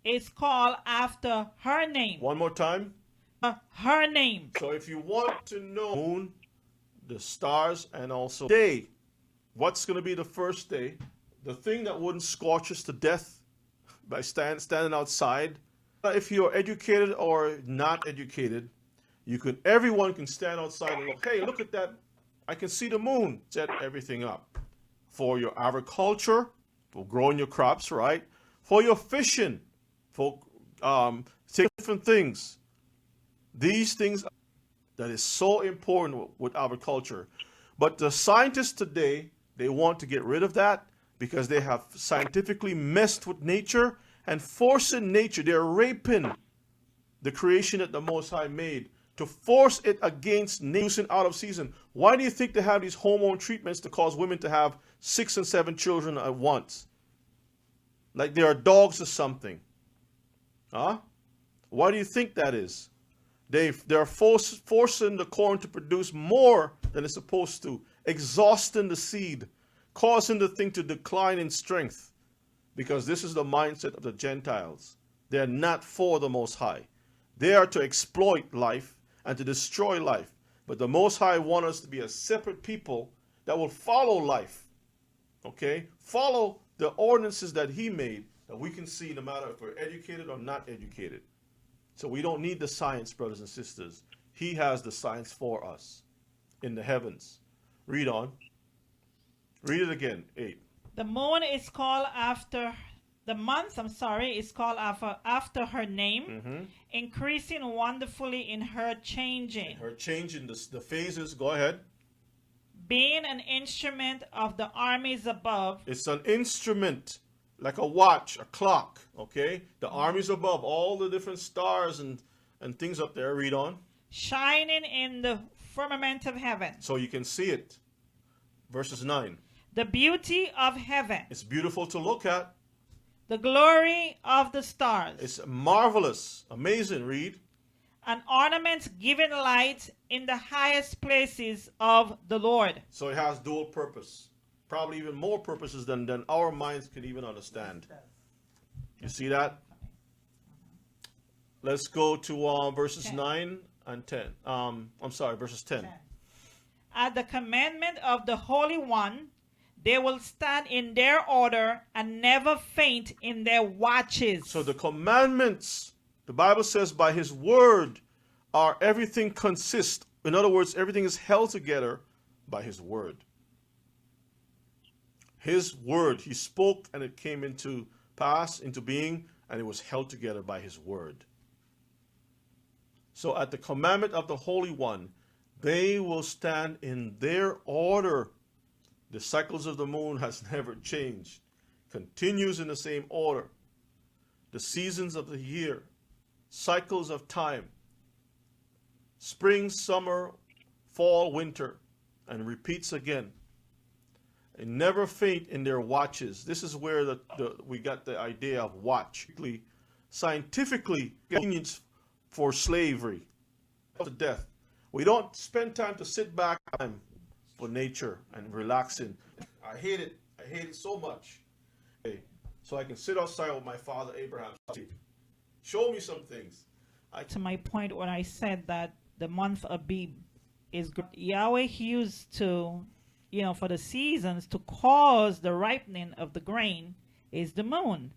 is called after her name. One more time. Her name. So if you want to know moon, the stars, and also day, what's going to be the first day? The thing that wouldn't scorch us to death by standing outside. If you're educated or not educated, everyone can stand outside and look, hey, look at that. I can see the moon. Set everything up. For your agriculture, for growing your crops, right? For your fishing, for different things. These things that is so important with agriculture. But the scientists today, they want to get rid of that because they have scientifically messed with nature and forcing nature. They're raping the creation that the Most High made to force it against nature out of season. Why do you think they have these hormone treatments to cause women to have 6 and 7 children at once? Like they are dogs or something. Huh? Why do you think that is? They're forcing the corn to produce more than it's supposed to, exhausting the seed, causing the thing to decline in strength, because this is the mindset of the Gentiles. They're not for the Most High. They are to exploit life and to destroy life. But the Most High wants us to be a separate people that will follow life. Okay? Follow the ordinances that He made that we can see no matter if we're educated or not educated. So we don't need the science, brothers and sisters. He has the science for us in the heavens. Read on. Read it again. 8. The moon is called after the month, is called after her name, increasing wonderfully in her changing. Her changing the phases. Go ahead. Being an instrument of the armies above. It's an instrument, like a watch, a clock. Okay? The armies above, all the different stars and things up there. Read on. Shining in the firmament of heaven. So you can see it. Verses 9. The beauty of heaven. It's beautiful to look at. The glory of the stars. It's marvelous, amazing. Read. An ornament giving light in the highest places of the Lord. So it has dual purpose. Probably even more purposes than our minds could even understand. You see that? Let's go to verses 9 and 10. Verses 10. At the commandment of the Holy One, they will stand in their order and never faint in their watches. So the commandments, the Bible says, by His word, are everything consists. In other words, everything is held together by His word. His word, He spoke and it came into being, and it was held together by His word. So at the commandment of the Holy One, they will stand in their order. The cycles of the moon has never changed. Continues in the same order. The seasons of the year, cycles of time, spring, summer, fall, winter, and repeats again. And never faint in their watches. This is where we got the idea of watch. Scientifically, convenience for slavery, to death. We don't spend time to sit back for nature and relaxing. I hate it. I hate it so much. Okay. So I can sit outside with my father Abraham. Show me some things. To my point when I said that the month of Abib is good. Yahweh used to, for the seasons to cause the ripening of the grain is the moon.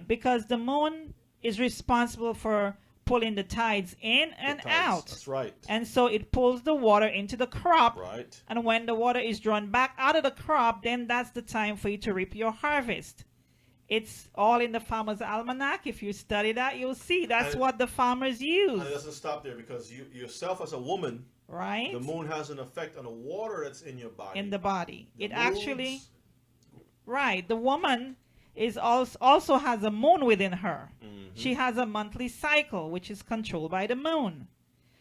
Because the moon is responsible for pulling the tides in and out. That's right. And so it pulls the water into the crop. Right. And when the water is drawn back out of the crop, then that's the time for you to reap your harvest. It's all in the Farmer's Almanac. If you study that, you'll see that's what the farmers use. And it doesn't stop there because you yourself as a woman, right? The moon has an effect on the water that's in your body. In the body. It actually, right. The woman is also has a moon within her. She has a monthly cycle, which is controlled by the moon.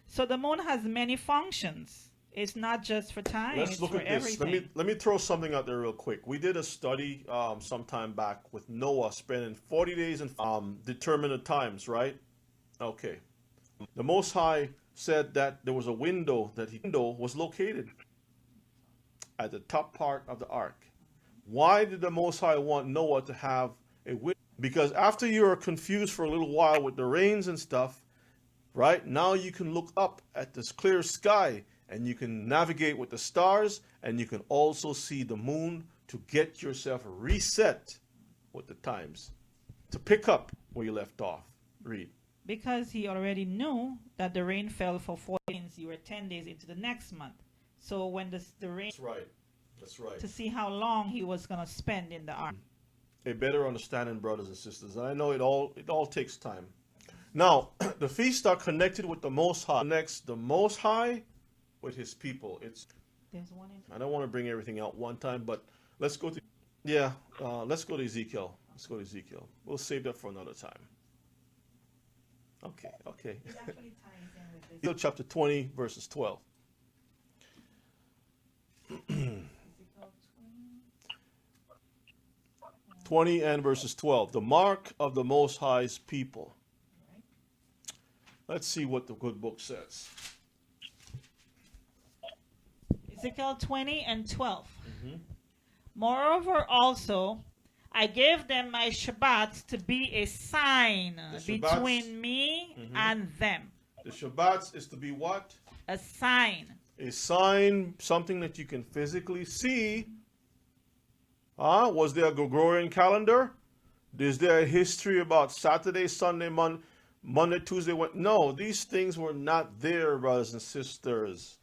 So the moon has many functions. It's not just for time. Let's look at this. Let me throw something out there real quick. We did a study some time back with Noah, spending 40 days and determine the times, right? Okay. The Most High said that there was a window was located at the top part of the ark. Why did the Most High want Noah to have a window? Because after you are confused for a little while with the rains and stuff, right? Now you can look up at this clear sky and you can navigate with the stars, and you can also see the moon to get yourself reset with the times, to pick up where you left off. Read. Because he already knew that the rain fell for 4 days, you were 10 days into the next month. So when the rain... That's right. That's right. To see how long he was going to spend in the ark. A better understanding, brothers and sisters. And I know it all takes time. Now, the feasts are connected with the Most High. Next, the Most High with His people. There's one in... I don't want to bring everything out one time, but let's go to... let's go to Ezekiel. Let's go to Ezekiel. We'll save that for another time. Okay. It actually ties in with this. Ezekiel chapter 20, verses 12. 20 and verses 12. The mark of the Most High's people. Let's see what the good book says. Ezekiel 20 and 12. Moreover also, I gave them my Shabbats to be a sign The Shabbats- between me and them. The Shabbats is to be what? A sign. A sign, something that you can physically see. Was there a Gregorian calendar? Is there a history about Saturday, Sunday, Monday, Tuesday? No, these things were not there, brothers and sisters.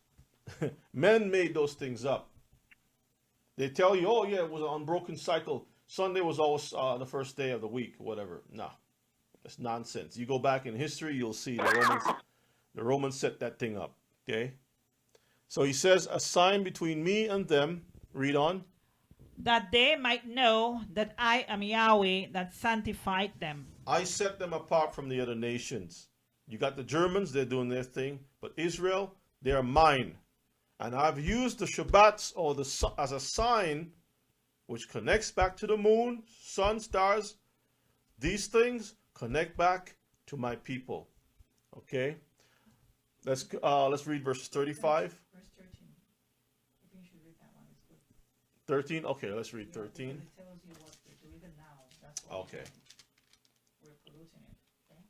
Men made those things up. They tell you, oh yeah, it was an unbroken cycle. Sunday was always the first day of the week, whatever. No, that's nonsense. You go back in history, you'll see the Romans set that thing up. Okay? So he says, a sign between me and them. Read on. That they might know that I am Yahweh that sanctified them. I set them apart from the other nations. You got the Germans, they're doing their thing. But Israel, they are mine. And I've used the Shabbats as a sign which connects back to the moon, sun, stars. These things connect back to my people. Okay? Let's read verses 35. Verse 13. I think you should read that one. It's good. 13? Okay, let's read 13. It tells you what to do even now. That's what Okay. we're polluting it. Okay?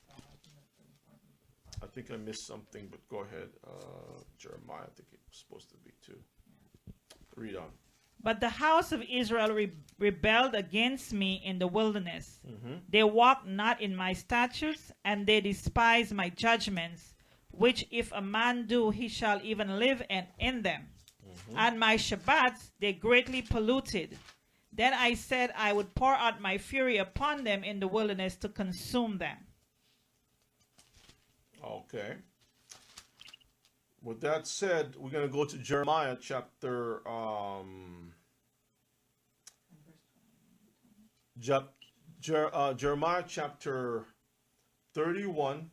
So I think that's very important. I think I missed something, but go ahead. Jeremiah, I think it was supposed to be too. Read on. But the house of Israel rebelled against me in the wilderness. They walked not in my statutes, and they despise my judgments, which if a man do, he shall even live in them. And my Shabbats they greatly polluted. Then I said I would pour out my fury upon them in the wilderness to consume them. Okay. With that said, we're going to go to Jeremiah chapter Jeremiah chapter 31,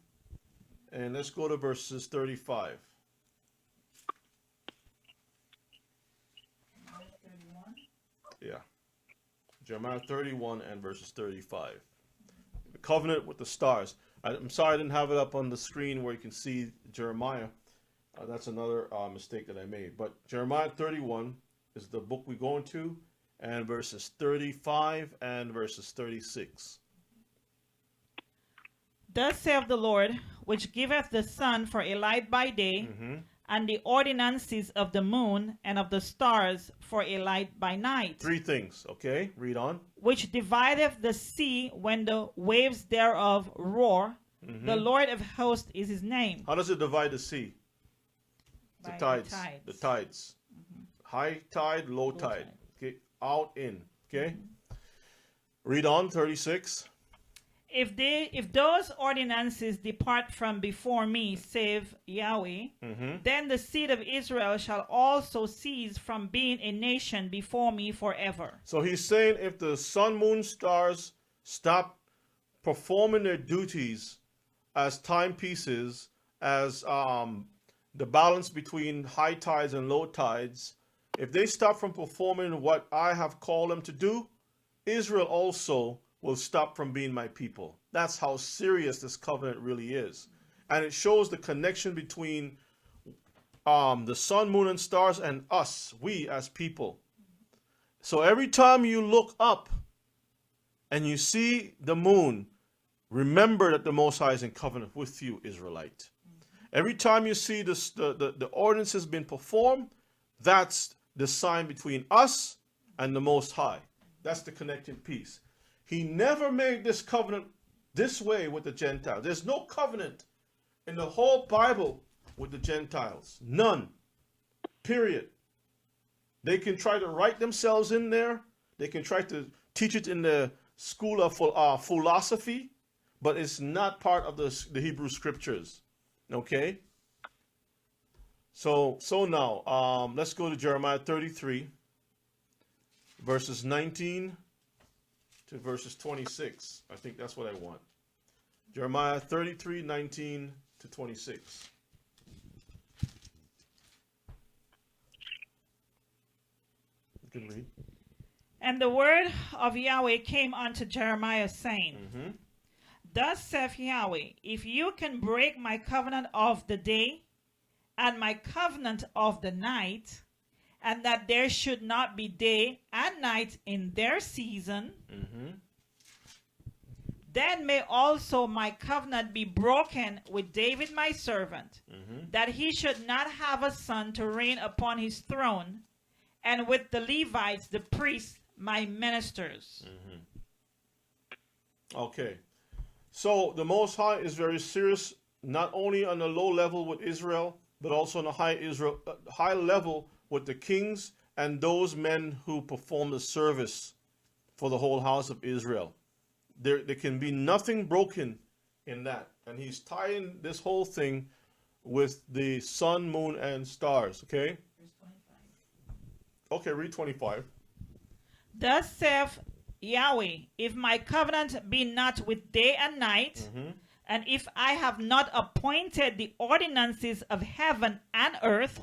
and let's go to verses 35. Yeah. Jeremiah 31 and verses 35. The covenant with the stars. I'm sorry I didn't have it up on the screen where you can see Jeremiah. That's another mistake that I made. But Jeremiah 31 is the book we go into, and verses 35 and verses 36. Thus saith the Lord, which giveth the sun for a light by day, and the ordinances of the moon and of the stars for a light by night. Three things, okay? Read on. Which divideth the sea when the waves thereof roar. The Lord of hosts is his name. How does it divide the sea? The By tides. the tides. The tides. High tide, low tide. tide. Okay, out, in. Okay? Read on, 36. If those ordinances depart from before me, save Yahweh, then the seed of Israel shall also cease from being a nation before me forever. So he's saying if the sun, moon, stars stop performing their duties as timepieces, as the balance between high tides and low tides, if they stop from performing what I have called them to do, Israel also will stop from being my people. That's how serious this covenant really is. And it shows the connection between the sun, moon, and stars and us, we as people. So every time you look up and you see the moon, remember that the Most High is in covenant with you, Israelite. Every time you see the ordinances being performed, that's the sign between us and the Most High. That's the connecting piece. He never made this covenant this way with the Gentiles. There's no covenant in the whole Bible with the Gentiles. None. Period. They can try to write themselves in there. They can try to teach it in the school of philosophy, but it's not part of the Hebrew scriptures. Okay? So now, let's go to Jeremiah 33, verses 19 to verses 26. I think that's what I want. Jeremiah 33, 19 to 26. You can read. And the word of Yahweh came unto Jeremiah, saying, Thus saith Yahweh, if you can break my covenant of the day and my covenant of the night, and that there should not be day and night in their season, then may also my covenant be broken with David my servant, that he should not have a son to reign upon his throne, and with the Levites, the priests, my ministers. Okay. So the Most High is very serious, not only on the low level with Israel, but also on the high level with the kings and those men who perform the service for the whole house of Israel. There can be nothing broken in that. And he's tying this whole thing with the sun, moon, and stars. Okay? Okay, read 25. Thus saith Yahweh, if my covenant be not with day and night, and if I have not appointed the ordinances of heaven and earth,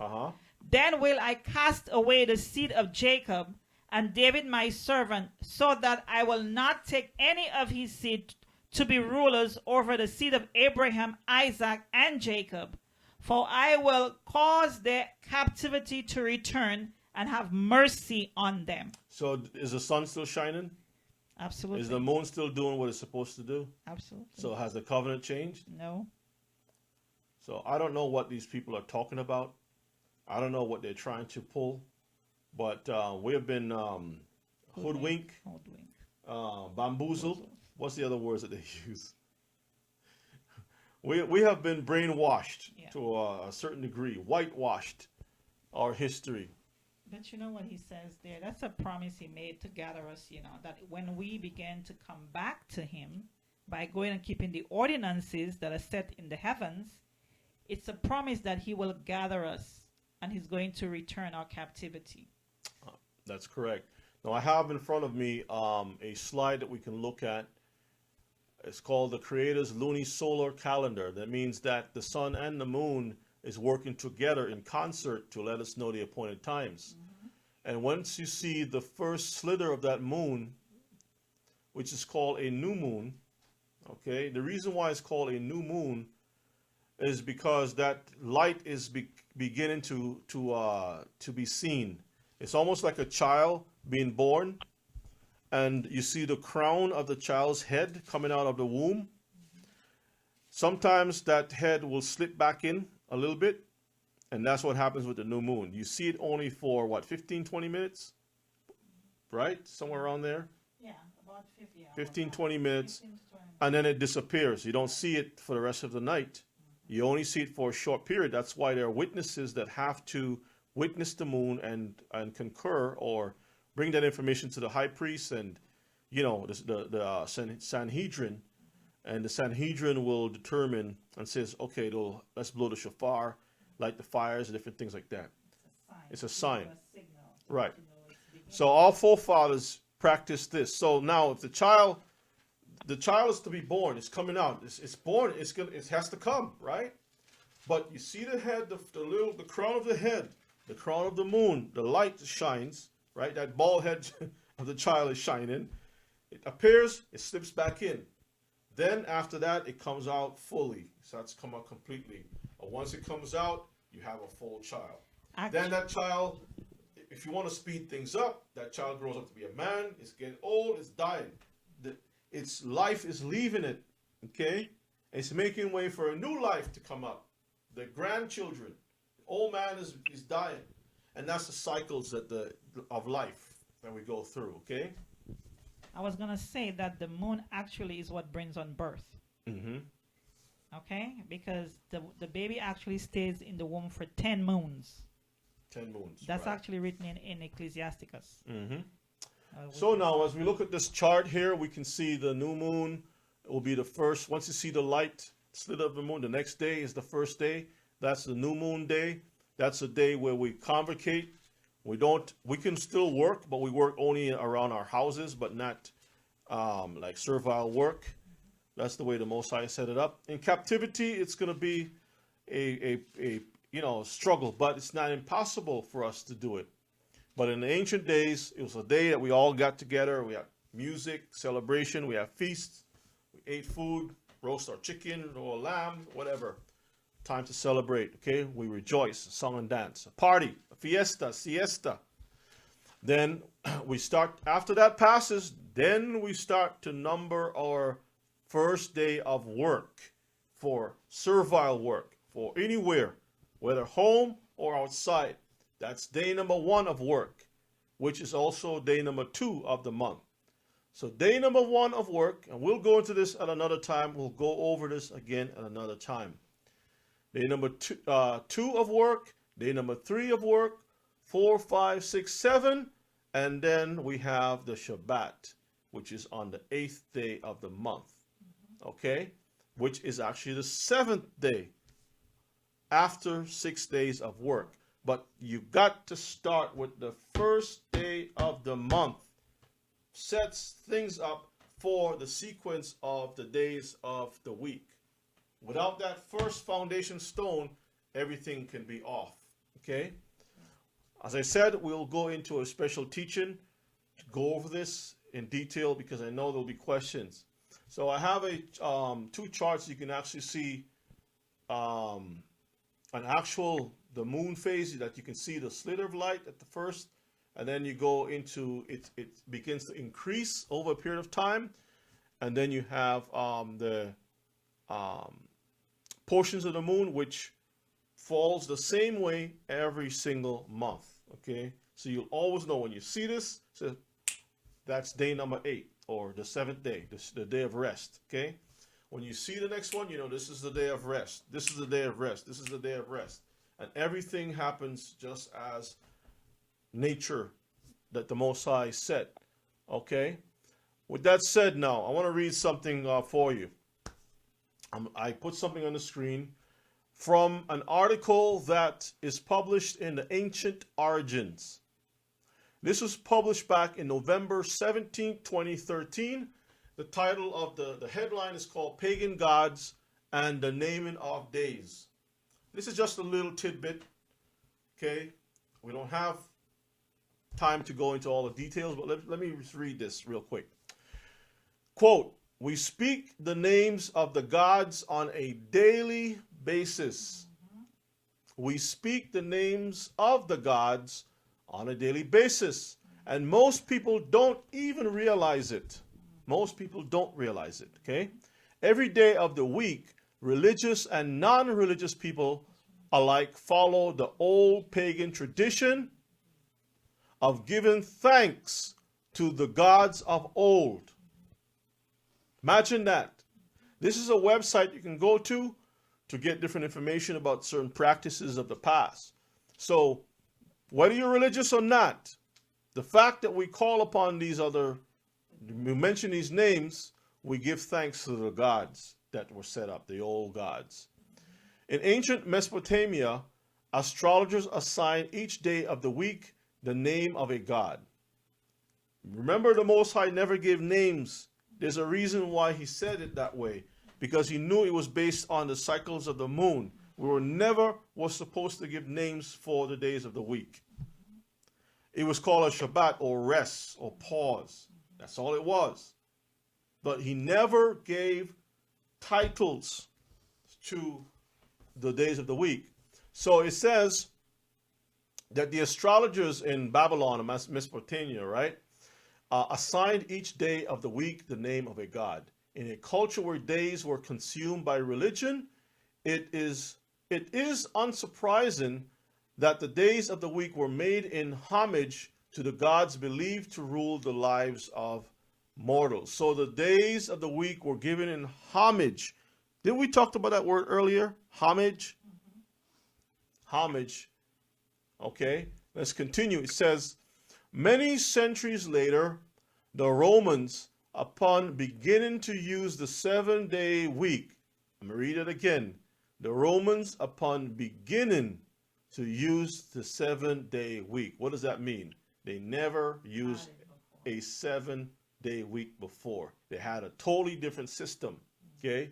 then will I cast away the seed of Jacob and David my servant, so that I will not take any of his seed to be rulers over the seed of Abraham, Isaac, and Jacob. For I will cause their captivity to return and have mercy on them. So is the sun still shining? Absolutely. Is the moon still doing what it's supposed to do? Absolutely. So has the covenant changed? No. So I don't know what these people are talking about. I don't know what they're trying to pull. But we have been hoodwinked, bamboozled. What's the other words that they use? We have been brainwashed to a certain degree, whitewashed our history. But you know what he says there? That's a promise he made to gather us, you know, that when we begin to come back to him by going and keeping the ordinances that are set in the heavens, it's a promise that he will gather us and he's going to return our captivity. That's correct. Now I have in front of me a slide that we can look at. It's called the Creator's Lunisolar Calendar. That means that the sun and the moon is working together in concert to let us know the appointed times. And once you see the first slither of that moon, which is called a new moon, okay, the reason why it's called a new moon is because that light is beginning to be seen. It's almost like a child being born, and you see the crown of the child's head coming out of the womb. Sometimes that head will slip back in a little bit, and that's what happens with the new moon. You see it only for, what, 15, 20 minutes? Right? Somewhere around there? Yeah, about 15, 20 minutes, and then it disappears. You don't see it for the rest of the night. You only see it for a short period. That's why there are witnesses that have to witness the moon and concur or bring that information to the high priest and, you know, the Sanhedrin. And the Sanhedrin will determine and says, okay, let's blow the shofar, light the fires, different things like that. It's a sign. Right. So our forefathers practiced this. So now if the child is to be born, it's coming out. It's born. It has to come, right? But you see the head, the crown of the head, the crown of the moon, the light shines, right? That bald head of the child is shining. It appears, it slips back in. Then after that, it comes out fully. It starts to come out completely. But once it comes out, you have a full child. Then that child, if you want to speed things up, that child grows up to be a man, it's getting old, it's dying. Its life is leaving it, okay? It's making way for a new life to come up. The grandchildren, the old man is dying. And that's the cycles of life that we go through, okay? I was going to say that the moon actually is what brings on birth. Okay? Because the baby actually stays in the womb for 10 moons. 10 moons. That's right. actually written in Ecclesiasticus. So now as we look at this chart here, we can see the new moon will be the first. Once you see the light slit of the moon, the next day is the first day. That's the new moon day. That's the day where we convocate. We can still work, but we work only around our houses, but not like servile work. That's the way the Most High set it up. In captivity, it's going to be a struggle, but it's not impossible for us to do it. But in the ancient days, it was a day that we all got together. We had music, celebration, we had feasts, we ate food, roast our chicken or lamb, whatever. time to celebrate, okay? We rejoice, song and dance, a party, a fiesta, siesta. Then we start, after that passes, then we start to number our first day of work for servile work, for anywhere, whether home or outside. That's day number 1 of work, which is also day number 2 of the month. So day number 1 of work, and we'll go into this at another time. We'll go over this again at another time. Day number 2 of work, day number 3 of work, 4, 5, 6, 7, and then we have the Shabbat, which is on the 8th day of the month, okay? Which is actually the 7th day after 6 days of work. But you got to start with the first day of the month. Sets things up for the sequence of the days of the week. Without that first foundation stone, everything can be off, okay? As I said, we'll go into a special teaching to go over this in detail because I know there'll be questions. So I have a 2 charts. You can actually see an actual, the moon phase, that you can see the sliver of light at the first, and then you go into, it begins to increase over a period of time, and then you have the portions of the moon which falls the same way every single month, okay? So you'll always know when you see this, so that's day number 8, or the 7th day, the day of rest, okay? When you see the next one, you know this is the day of rest, this is the day of rest, this is the day of rest. And everything happens just as nature that the Most High said, okay? With that said now, I want to read something for you. I put something on the screen from an article that is published in the Ancient Origins. This was published back in November 17, 2013. The title of the headline is called Pagan Gods and the Naming of Days. This is just a little tidbit, okay? We don't have time to go into all the details, but let me just read this real quick. Quote, "We speak the names of the gods on a daily basis." We speak the names of the gods on a daily basis. And most people don't even realize it. Most people don't realize it, okay? Every day of the week, religious and non-religious people alike follow the old pagan tradition of giving thanks to the gods of old. Imagine that. This is a website you can go to get different information about certain practices of the past. So, whether you're religious or not, the fact that we call upon these other, we mention these names, we give thanks to the gods that were set up, the old gods. In ancient Mesopotamia, astrologers assigned each day of the week the name of a god. Remember, the Most High never gave names. There's a reason why he said it that way, because he knew it was based on the cycles of the moon. We were never supposed to give names for the days of the week. It was called a Shabbat, or rest, or pause. That's all it was. But he never gave titles to the days of the week. So it says that the astrologers in Babylon, Mesopotamia, right, assigned each day of the week the name of a god. In a culture where days were consumed by religion, it is unsurprising that the days of the week were made in homage to the gods believed to rule the lives of mortals. So the days of the week were given in homage. Didn't we talk about that word earlier? Homage? Homage. Okay, let's continue. It says, many centuries later, the Romans, upon beginning to use the 7-day week, I'm going to read it again. The Romans, upon beginning to use the 7-day week. What does that mean? They never used a 7-day week before. They had a totally different system. Okay?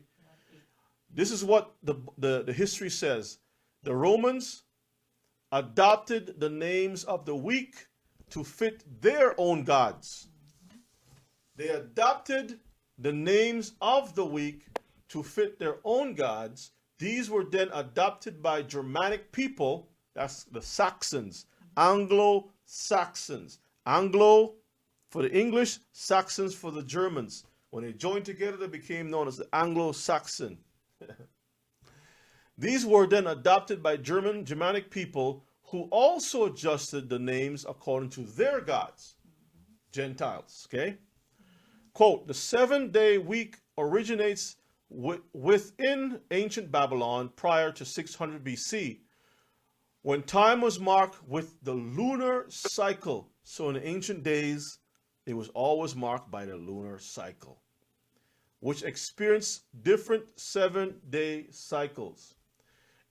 This is what the history says. The Romans adopted the names of the week to fit their own gods. They adopted the names of the week to fit their own gods, These were then adopted by Germanic people. That's the Saxons. Anglo-Saxons. Anglo for the English, Saxons for the Germans. When they joined together, they became known as the Anglo-Saxon. These were then adopted by Germanic people who also adjusted the names according to their gods, Gentiles. Okay? Quote, the 7-day week originates within ancient Babylon prior to 600 BC, when time was marked with the lunar cycle. So in the ancient days, it was always marked by the lunar cycle, which experienced different 7-day cycles.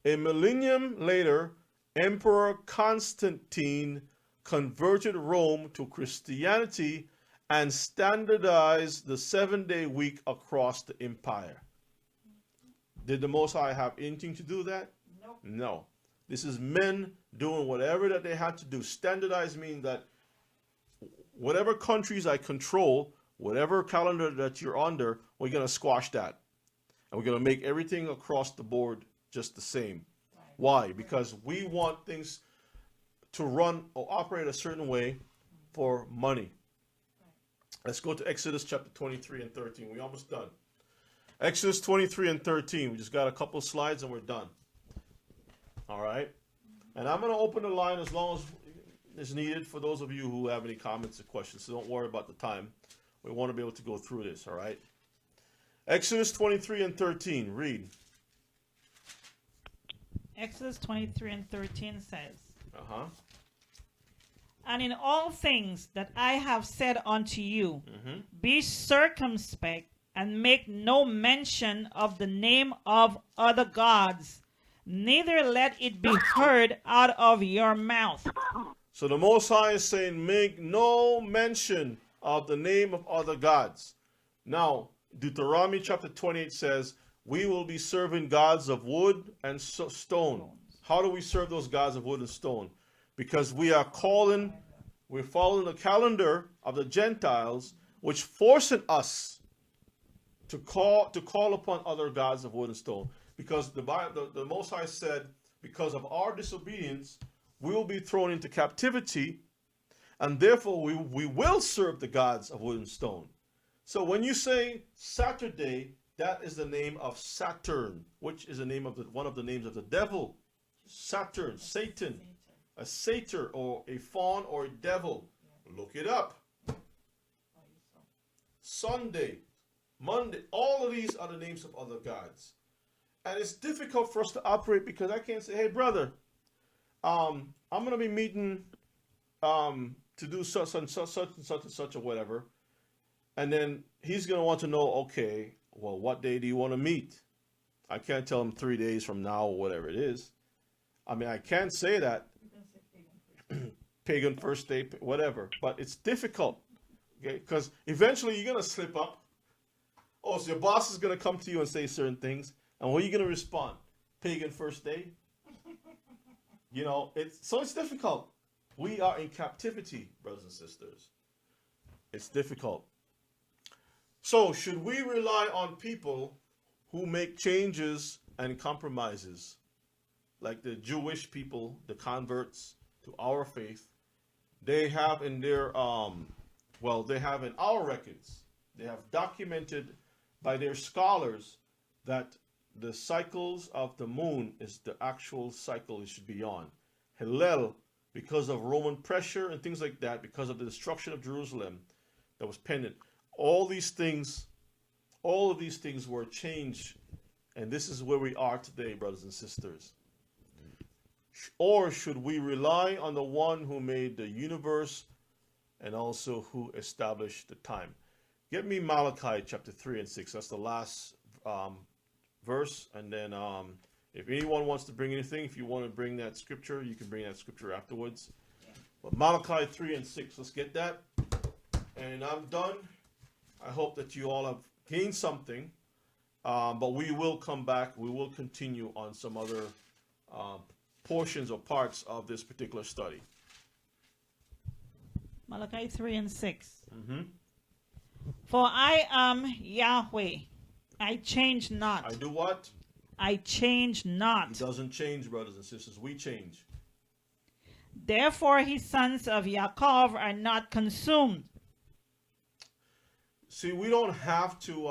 A millennium later, Emperor Constantine converted Rome to Christianity and standardized the 7-day week across the empire. Did the Most High have anything to do with that? Nope. No. This is men doing whatever that they had to do. Standardize means that whatever countries I control, whatever calendar that you're under, we're going to squash that. And we're going to make everything across the board just the same. Right. Why? Because we want things to run or operate a certain way for money. Let's go to Exodus chapter 23 and 13. We're almost done. Exodus 23 and 13. We just got a couple slides and we're done. All right. And I'm going to open the line as long as is needed for those of you who have any comments or questions. So don't worry about the time. We want to be able to go through this. All right. Exodus 23 and 13. Read. Exodus 23 and 13 says, Uh-huh. and in all things that I have said unto you, be circumspect and make no mention of the name of other gods, neither let it be heard out of your mouth. So the Most High is saying, make no mention of the name of other gods. Now, Deuteronomy chapter 28 says, we will be serving gods of wood and stone. How do we serve those gods of wood and stone? Because we're following the calendar of the Gentiles, which forcing us to call upon other gods of wood and stone. Because the Most High said, because of our disobedience, we will be thrown into captivity, and therefore we will serve the gods of wood and stone. So when you say Saturday, that is the name of Saturn, which is the name of one of the names of the devil. Saturn, Satan, a satyr or a fawn or a devil. Look it up. Sunday, Monday, all of these are the names of other gods. And it's difficult for us to operate because I can't say, hey, brother, I'm going to be meeting to do such and such or whatever. And then he's going to want to know, okay, well, what day do you want to meet? I can't tell him 3 days from now or whatever it is. I mean, I can't say that. Pagan first day, whatever. But it's difficult. Okay? Because eventually you're going to slip up. Oh, so your boss is going to come to you and say certain things. And what are you going to respond? Pagan first day? You know, it's difficult. We are in captivity, brothers and sisters. It's difficult. So, should we rely on people who make changes and compromises, like the Jewish people, the converts to our faith? They have in their, they have in our records, they have documented by their scholars that the cycles of the moon is the actual cycle it should be on. H.I.L, because of Roman pressure and things like that, because of the destruction of Jerusalem that was pending. All of these things were changed, and this is where we are today, brothers and sisters. Or should we rely on the one who made the universe and also who established the time? Get me Malachi chapter 3 and 6. That's the last verse. And then if anyone wants to bring anything, if you want to bring that scripture, you can bring that scripture afterwards. But Malachi 3 and 6, let's get that. And I'm done. I hope that you all have gained something, but we will come back. We will continue on some other portions or parts of this particular study. Malachi 3 and 6. For I am Yahweh. I change not. I do what? I change He not. doesn't change, brothers and sisters. We change. Therefore his sons of Yaakov are not consumed. See, we don't have to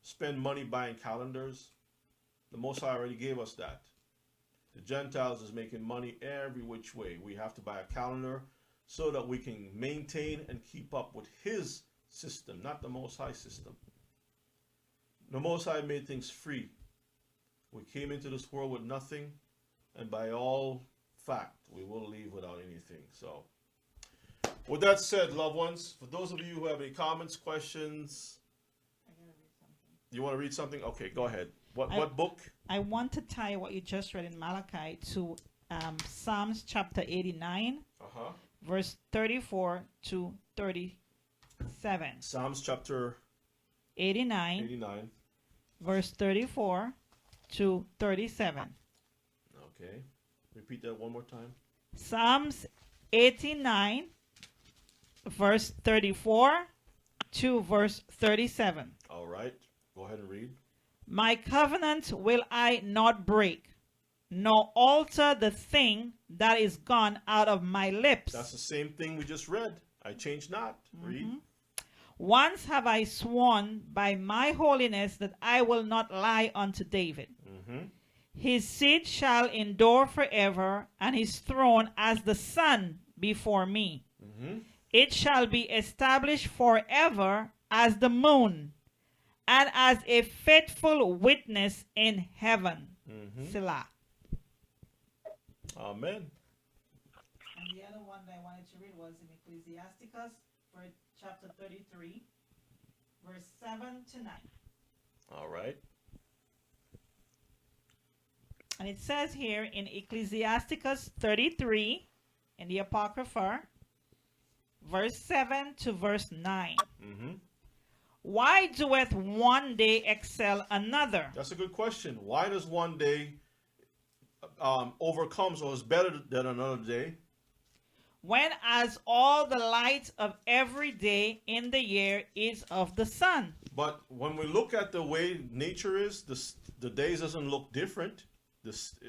spend money buying calendars. The Most High already gave us that. The Gentiles is making money every which way. We have to buy a calendar so that we can maintain and keep up with his system, not the Most High system. The Most High made things free. We came into this world with nothing, and by all fact, we will leave without anything. So, with that said, loved ones, for those of you who have any comments, questions, you want to read something? Okay, go ahead. What book? I want to tie what you just read in Malachi to Psalms chapter 89, verse 34 to 37. Psalms chapter 89, verse 34 to 37. Okay. Repeat that one more time. Psalms 89, verse 34 to verse 37. All right. Go ahead and read. My covenant will I not break, nor alter the thing that is gone out of my lips. That's the same thing we just read. I change not. Read. Once have I sworn by my holiness that I will not lie unto David. His seed shall endure forever, and his throne as the sun before me. It shall be established forever as the moon, and as a faithful witness in heaven. Selah. Amen. And the other one that I wanted to read was in Ecclesiasticus, chapter 33, verse 7 to 9. All right. And it says here in Ecclesiasticus 33, in the Apocrypha, verse 7 to verse 9. Why doeth one day excel another? That's a good question. Why does one day overcomes or is better than another day? When as all the light of every day in the year is of the sun. But when we look at the way nature is, the days doesn't look different.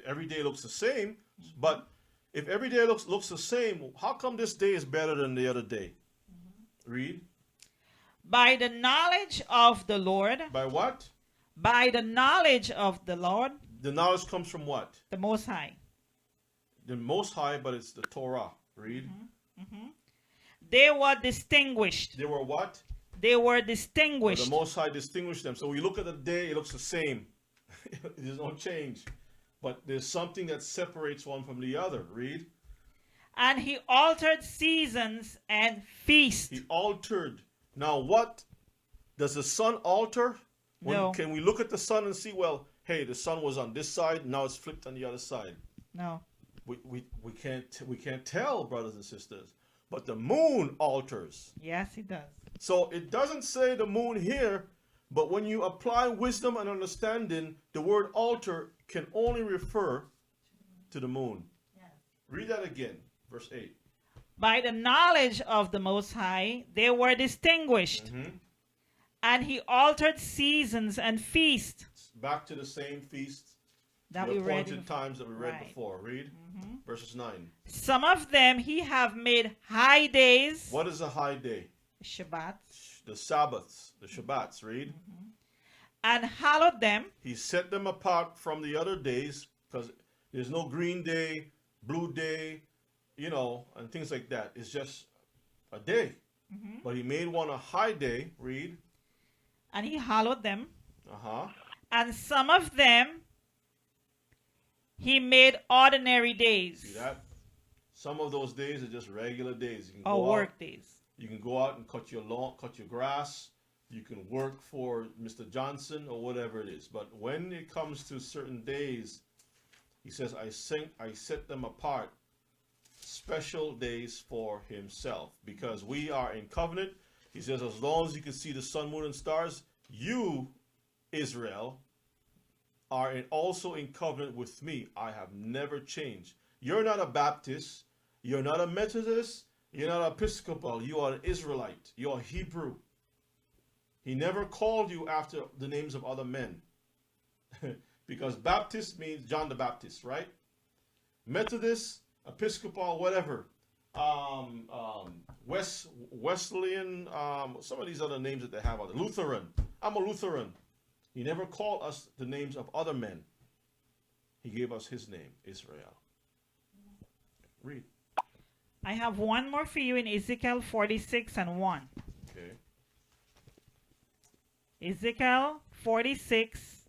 Every day looks the same. But if every day looks the same, how come this day is better than the other day? Read. By the knowledge of the Lord. By what? By the knowledge of the Lord. The knowledge comes from what? The Most High. The Most High, but it's the Torah. Read. They were distinguished. They were what? They were distinguished. The Most High distinguished them. So we look at the day, it looks the same. There's no change. But there's something that separates one from the other. Read. And he altered seasons and feasts. He altered. Now what? Does the sun alter? No. Can we look at the sun and see, well, hey, the sun was on this side, now it's flipped on the other side? No. We can't tell, brothers and sisters. But the moon alters. Yes, it does. So it doesn't say the moon here, but when you apply wisdom and understanding, the word alter can only refer to the moon. Yes. Read that again, verse 8. By the knowledge of the Most High, they were distinguished. And he altered seasons and feasts. Back to the same feasts. That the we read appointed times that we read right. before. Read verses 9. Some of them he have made high days. What is a high day? Shabbat. The Sabbaths, the Shabbats. Read. And hallowed them. He set them apart from the other days because there's no green day, blue day, and things like that. It's just a day. But he made one a high day. Read. And he hallowed them. Uh-huh. And some of them he made ordinary days. See that? Some of those days are just regular days. You can Or go work out, days. You can go out and cut your lawn, cut your grass. You can work for Mr. Johnson or whatever it is. But when it comes to certain days, he says, I set them apart, special days for himself. Because we are in covenant. He says, as long as you can see the sun, moon, and stars, you, Israel, are also in covenant with me. I have never changed. You're not a Baptist. You're not a Methodist. You're not Episcopal. You are an Israelite. You're a Hebrew. He never called you after the names of other men. because Baptist means John the Baptist, right? Methodist, Episcopal, whatever. Wesleyan, some of these other names that they have. Lutheran. I'm a Lutheran. He never called us the names of other men. He gave us his name, Israel. Read. I have one more for you in Ezekiel 46 and 1. Okay. Ezekiel 46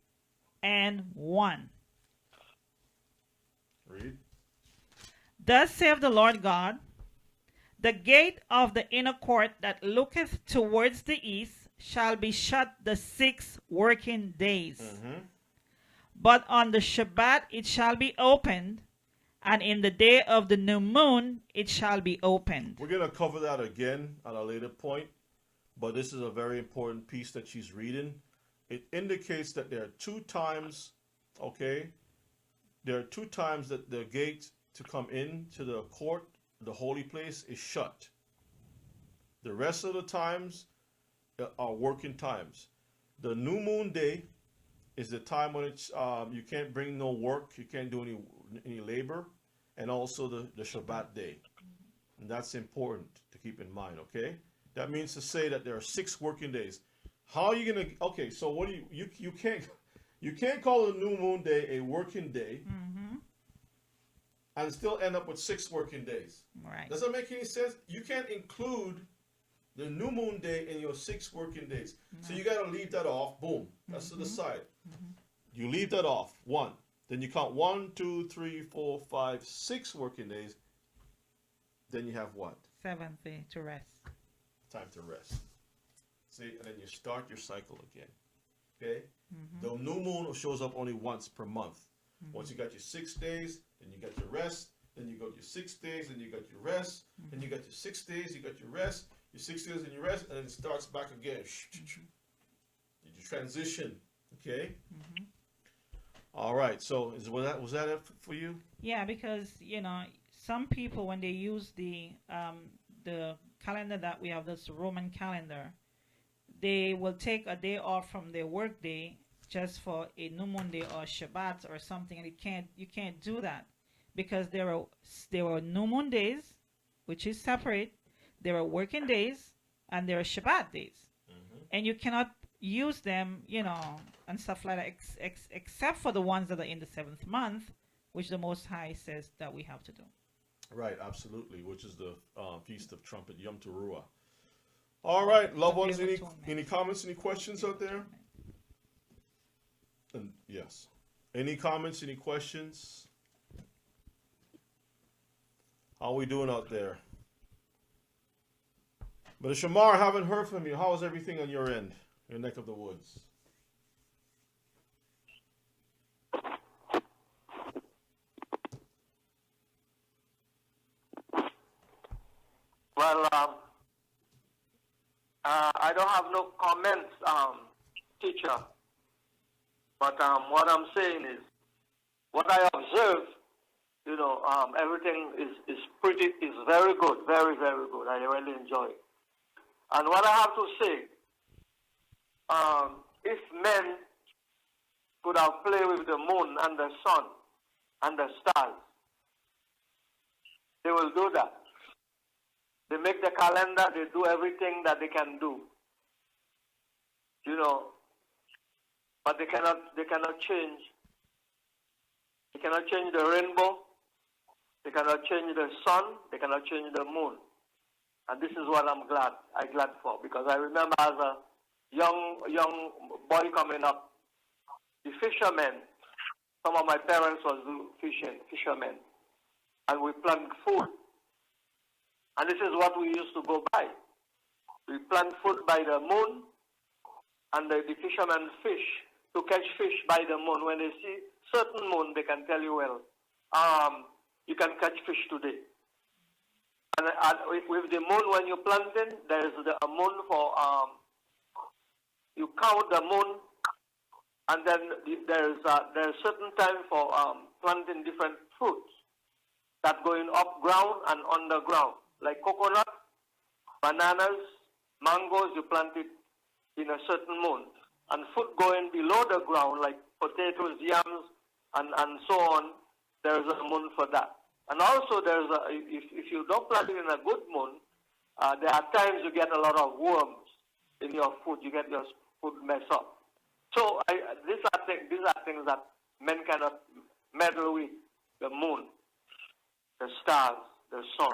and 1. Read. Thus saith the Lord God, the gate of the inner court that looketh towards the east shall be shut the 6 working days. But on the Shabbat it shall be opened, and in the day of the new moon it shall be opened. We're going to cover that again at a later point, but this is a very important piece that she's reading. It indicates that there are 2 times, okay, there are 2 times that the gate to come in to the court, the holy place, is shut. The rest of the times are working times. The new moon day is the time when it's you can't bring no work, you can't do any labor, and also the Shabbat day. And that's important to keep in mind, okay? That means to say that there are 6 working days. How are you gonna? Okay, so what do you can't call the new moon day a working day, and still end up with 6 working days. Right. Does that make any sense? You can't include the new moon day in your 6 working days. So you got to leave that off. Boom. That's to the side. You leave that off. 1. Then you count 1, 2, 3, 4, 5, 6 working days. Then you have what? 7th day to rest. Time to rest. See, and then you start your cycle again. Okay? The new moon shows up only once per month. Once you got your 6 days, then you got your rest, then you got your 6 days, then you got your rest, then you got your 6 days, you got your rest, your 6 days and your rest, and then it starts back again. You transition, okay? All right, so was that it for you? Yeah, because, some people, when they use the calendar that we have, this Roman calendar, they will take a day off from their work day just for a new moon day or Shabbat or something, and you can't do that because there are new moon days, which is separate. There are working days and there are Shabbat days, and you cannot use them, and stuff like that, except for the ones that are in the 7th month, which the Most High says that we have to do. Right, absolutely, which is the Feast of Trumpet, Yom Teruah. All right, loved ones, any comments, any questions out there? And yes. Any comments, any questions? How are we doing out there? But Shamar, I haven't heard from you. How is everything on your end, your neck of the woods? Well, I don't have no comments, teacher. But what I'm saying is, what I observe, everything is very good, very, very good. I really enjoy it. And what I have to say, if men could have played with the moon and the sun and the stars, they will do that. They make the calendar, they do everything that they can do. But they cannot change. They cannot change the rainbow. They cannot change the sun. They cannot change the moon. And this is what I'm glad for, because I remember as a young boy coming up, the fishermen, some of my parents was fishermen, and we plant food. And this is what we used to go by. We plant food by the moon, and the fishermen fish to catch fish by the moon. When they see certain moon, they can tell you, well, you can catch fish today. And with the moon, when you plant it, there is a moon for, you count the moon, and then there's certain time for planting different fruits that going up ground and underground, like coconut, bananas, mangoes, you plant it in a certain moon. And fruit going below the ground, like potatoes, yams, and so on, there's a moon for that. And also, if you don't plant it in a good moon, there are times you get a lot of worms in your food. You get your food messed up. So these are things that men cannot meddle with: the moon, the stars, the sun,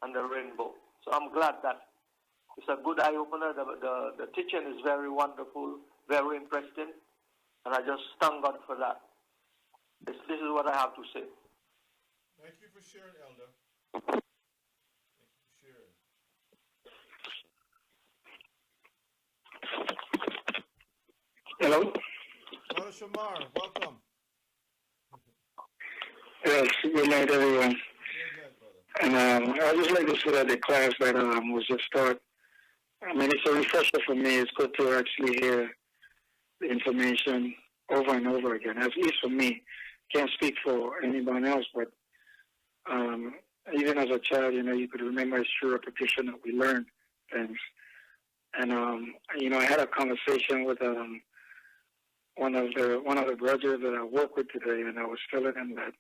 and the rainbow. So I'm glad that it's a good eye opener. The teaching is very wonderful, very interesting, and I just thank God for that. This is what I have to say. Thank you for sharing, Elder. Thank you for sharing. Hello? Brother Shamar, welcome. Yes, good night, everyone. Good night, brother. And I'd just like to say that the class that was just taught, I mean, it's a refresher for me. It's good to actually hear the information over and over again, at least for me. Can't speak for anyone else, but even as a child, you could remember it's through repetition that we learn things. And, I had a conversation with one of the brothers that I work with today, and I was telling him that,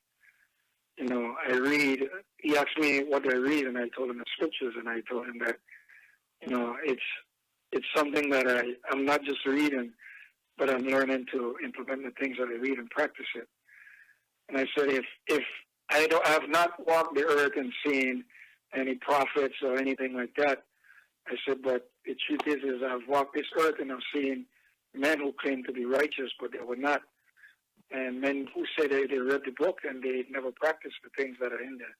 I read. He asked me what I read, and I told him the scriptures, and I told him that, it's something that I'm not just reading, but I'm learning to implement the things that I read and practice it. And I said, if I have not walked the earth and seen any prophets or anything like that, I said, but the truth is I've walked this earth and I've seen men who claim to be righteous, but they were not. And men who say they read the book and they never practiced the things that are in there.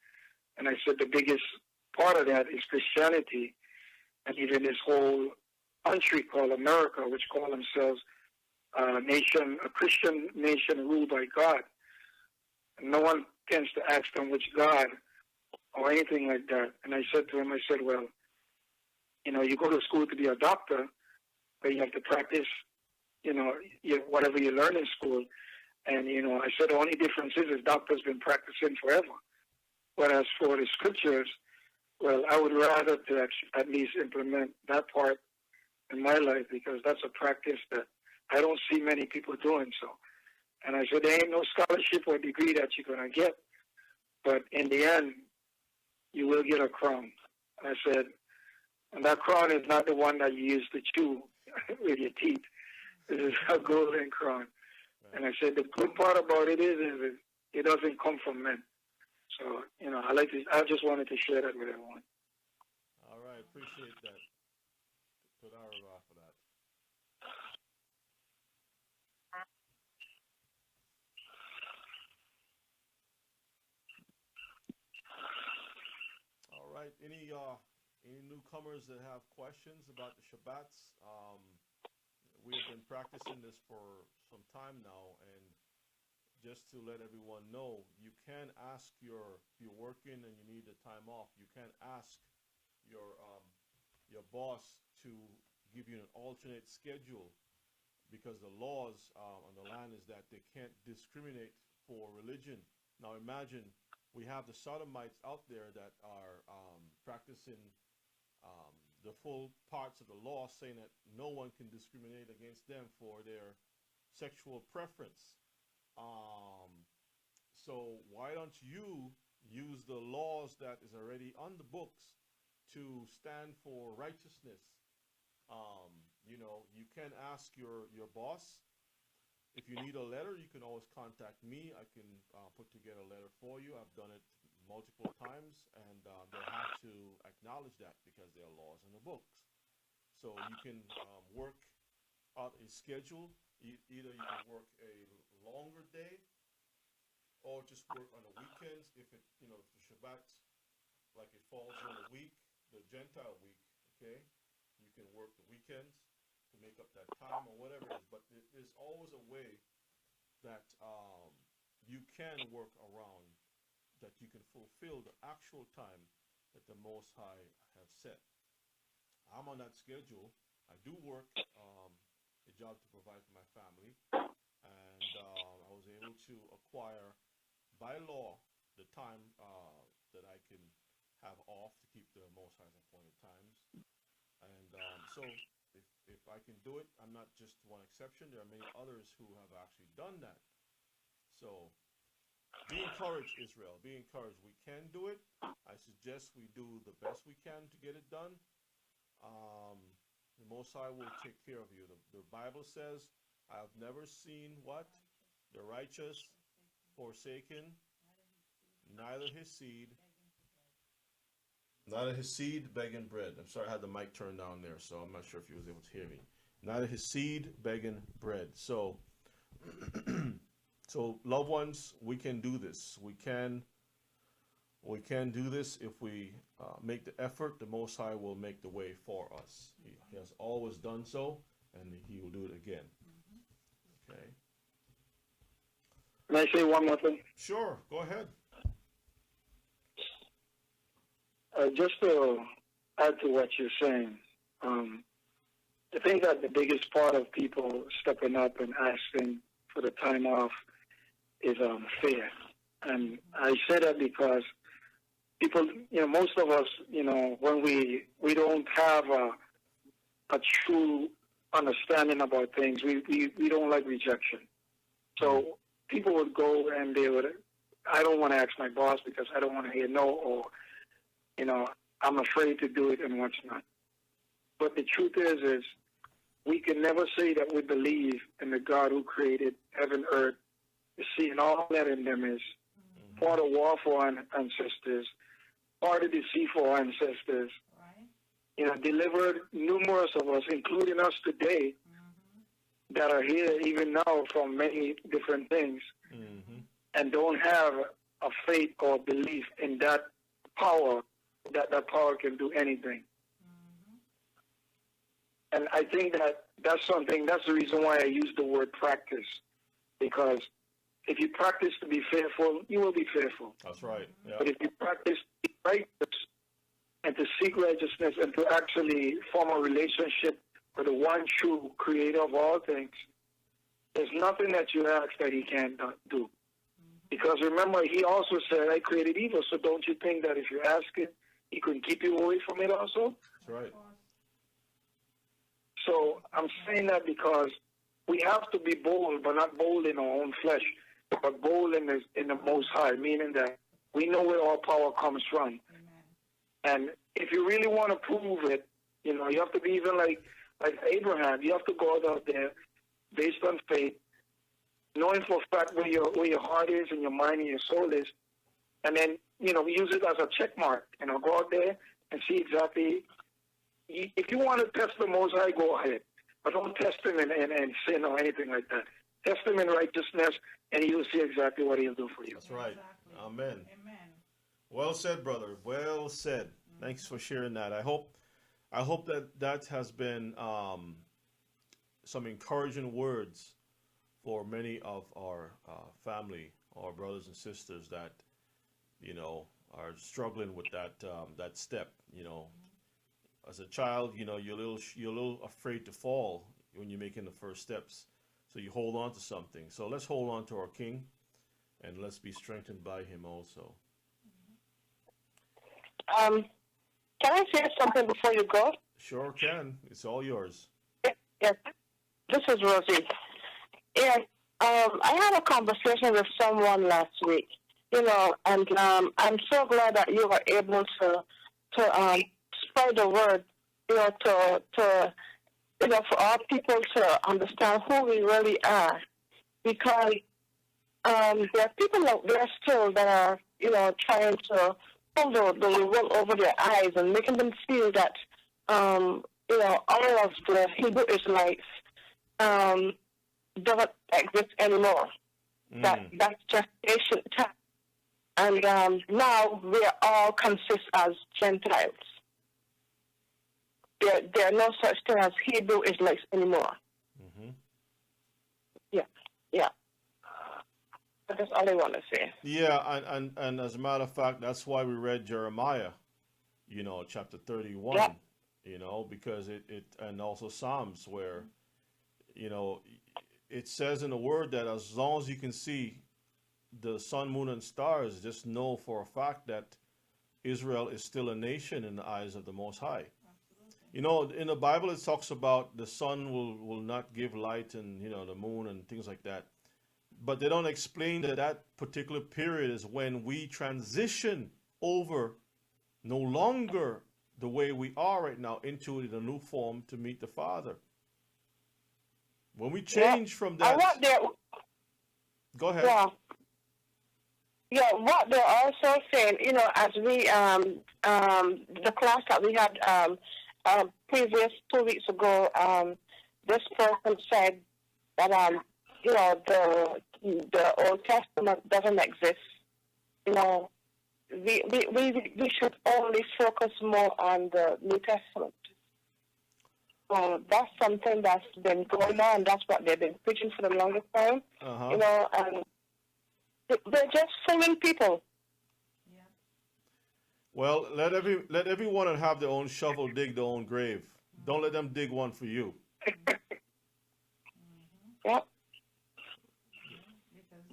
And I said the biggest part of that is Christianity, and even this whole country called America, which call themselves a Christian nation ruled by God. And no one tends to ask them which God or anything like that. And I said to him, well, you go to school to be a doctor, but you have to practice, whatever you learn in school. And, I said the only difference is doctors been practicing forever. Whereas for the scriptures, well, I would rather to at least implement that part in my life, because that's a practice that I don't see many people doing so. And I said, there ain't no scholarship or degree that you're going to get, but in the end, you will get a crown. And I said, and that crown is not the one that you use to chew with your teeth. This is a golden crown. And I said, the good part about it is it doesn't come from men. So, I just wanted to share that with everyone. All right, appreciate that. Put our for that. All right, any newcomers that have questions about the Shabbats? We have been practicing this for some time now, and just to let everyone know, you can ask if you're working and you need the time off, you can ask your boss to give you an alternate schedule, because the laws on the land is that they can't discriminate for religion. Now imagine we have the sodomites out there that are practicing the full parts of the law, saying that no one can discriminate against them for their sexual preference. So why don't you use the laws that is already on the books to stand for righteousness? You can ask your boss. If you need a letter, you can always contact me. I can put together a letter for you. I've done it multiple times, and they have to acknowledge that because there are laws in the books. So you can work out a schedule. Either you can work a longer day, or just work on the weekends. If it, if the Shabbat, like it falls in the week, the Gentile week, okay, you can work the weekends to make up that time or whatever it is. But there's always a way that you can work around, that you can fulfill the actual time that the Most High have set. I'm on that schedule. I do work a job to provide for my family, and I was able to acquire by law the time that I can have off to keep the Most High's appointed times. And so if I can do it, I'm not just one exception. There are many others who have actually done that. So be encouraged, Israel. Be encouraged. We can do it. I suggest we do the best we can to get it done. The Most High will take care of you. The Bible says, I have never seen what? The righteous forsaken, neither his seed begging bread. I'm sorry, I had the mic turned down there, so I'm not sure if you was able to hear me. Neither his seed begging bread. So, so loved ones, we can do this. We can do this if we make the effort. The Most High will make the way for us. He has always done so, and He will do it again. Okay. Can I say one more thing? Sure, go ahead. Just to add to what you're saying, I think that the biggest part of people stepping up and asking for the time off is fear. And I say that because people, most of us, when we don't have a true understanding about things, we don't like rejection. So people would go and they would, I don't want to ask my boss because I don't want to hear no, or, I'm afraid to do it and what's not. But the truth is we can never say that we believe in the God who created heaven, earth, the sea, and all that in them is part of war for our ancestors, part of the sea for our ancestors. Right. Delivered numerous of us, including us today, that are here even now from many different things, and don't have a faith or belief in that power, that power can do anything. And I think that's the reason why I use the word practice, because if you practice to be fearful, you will be fearful. That's right. Yeah. But if you practice to be righteous and to seek righteousness and to actually form a relationship with the one true creator of all things, there's nothing that you ask that he can't do. Because remember, he also said, I created evil, so don't you think that if you ask it, he can keep you away from it also? That's right. So I'm saying that because we have to be bold, but not bold in our own flesh, but bold in the Most High, meaning that we know where our power comes from. And if you really want to prove it, you have to be even like Abraham. You have to go out there based on faith, knowing for a fact where your heart is and your mind and your soul is, and then use it as a check mark. Go out there and see exactly. If you want to test the Most High, go ahead, but don't test him in sin or anything like that. Test him in righteousness, and you'll see exactly what he'll do for you. That's right. Exactly. Amen. Amen. Well said, brother. Well said. Thanks for sharing that. I hope that has been some encouraging words for many of our family, our brothers and sisters that are struggling with that step. As a child, you're a little afraid to fall when you're making the first steps, so you hold on to something. So let's hold on to our King, and let's be strengthened by Him also. Can I say something before you go? Sure can. It's all yours. Yes. This is Rosie. And I had a conversation with someone last week, and I'm so glad that you were able to spread the word, to for our people to understand who we really are, because there are people out there still that are, trying to pull the wool over their eyes and making them feel that, all of the Hebrew Israelites doesn't exist anymore. That's just ancient time. And now we all consist as Gentiles. There are no such thing as Hebrew Israelites anymore. Yeah. That's all I want to say. Yeah, and as a matter of fact, that's why we read Jeremiah, chapter 31, Yeah. Because it and also Psalms, where, it says in the word that as long as you can see the sun, moon, and stars, just know for a fact that Israel is still a nation in the eyes of the Most High. You know, in the Bible it talks about the sun will not give light, and you know, the moon and things like that. But they don't explain that that particular period is when we transition over, no longer the way we are right now, into the new form to meet the Father. When we change from that, what they're, go ahead. Yeah, what they're also saying, you know, as we the class that we had previous 2 weeks ago, this person said that you know, the Old Testament doesn't exist. You know, we should only focus more on the New Testament. So that's something that's been going on. That's what they've been preaching for the longest time. You know, and they're just fooling people. Yeah. Well, let everyone have their own shovel dig their own grave. Don't let them dig one for you. Yeah.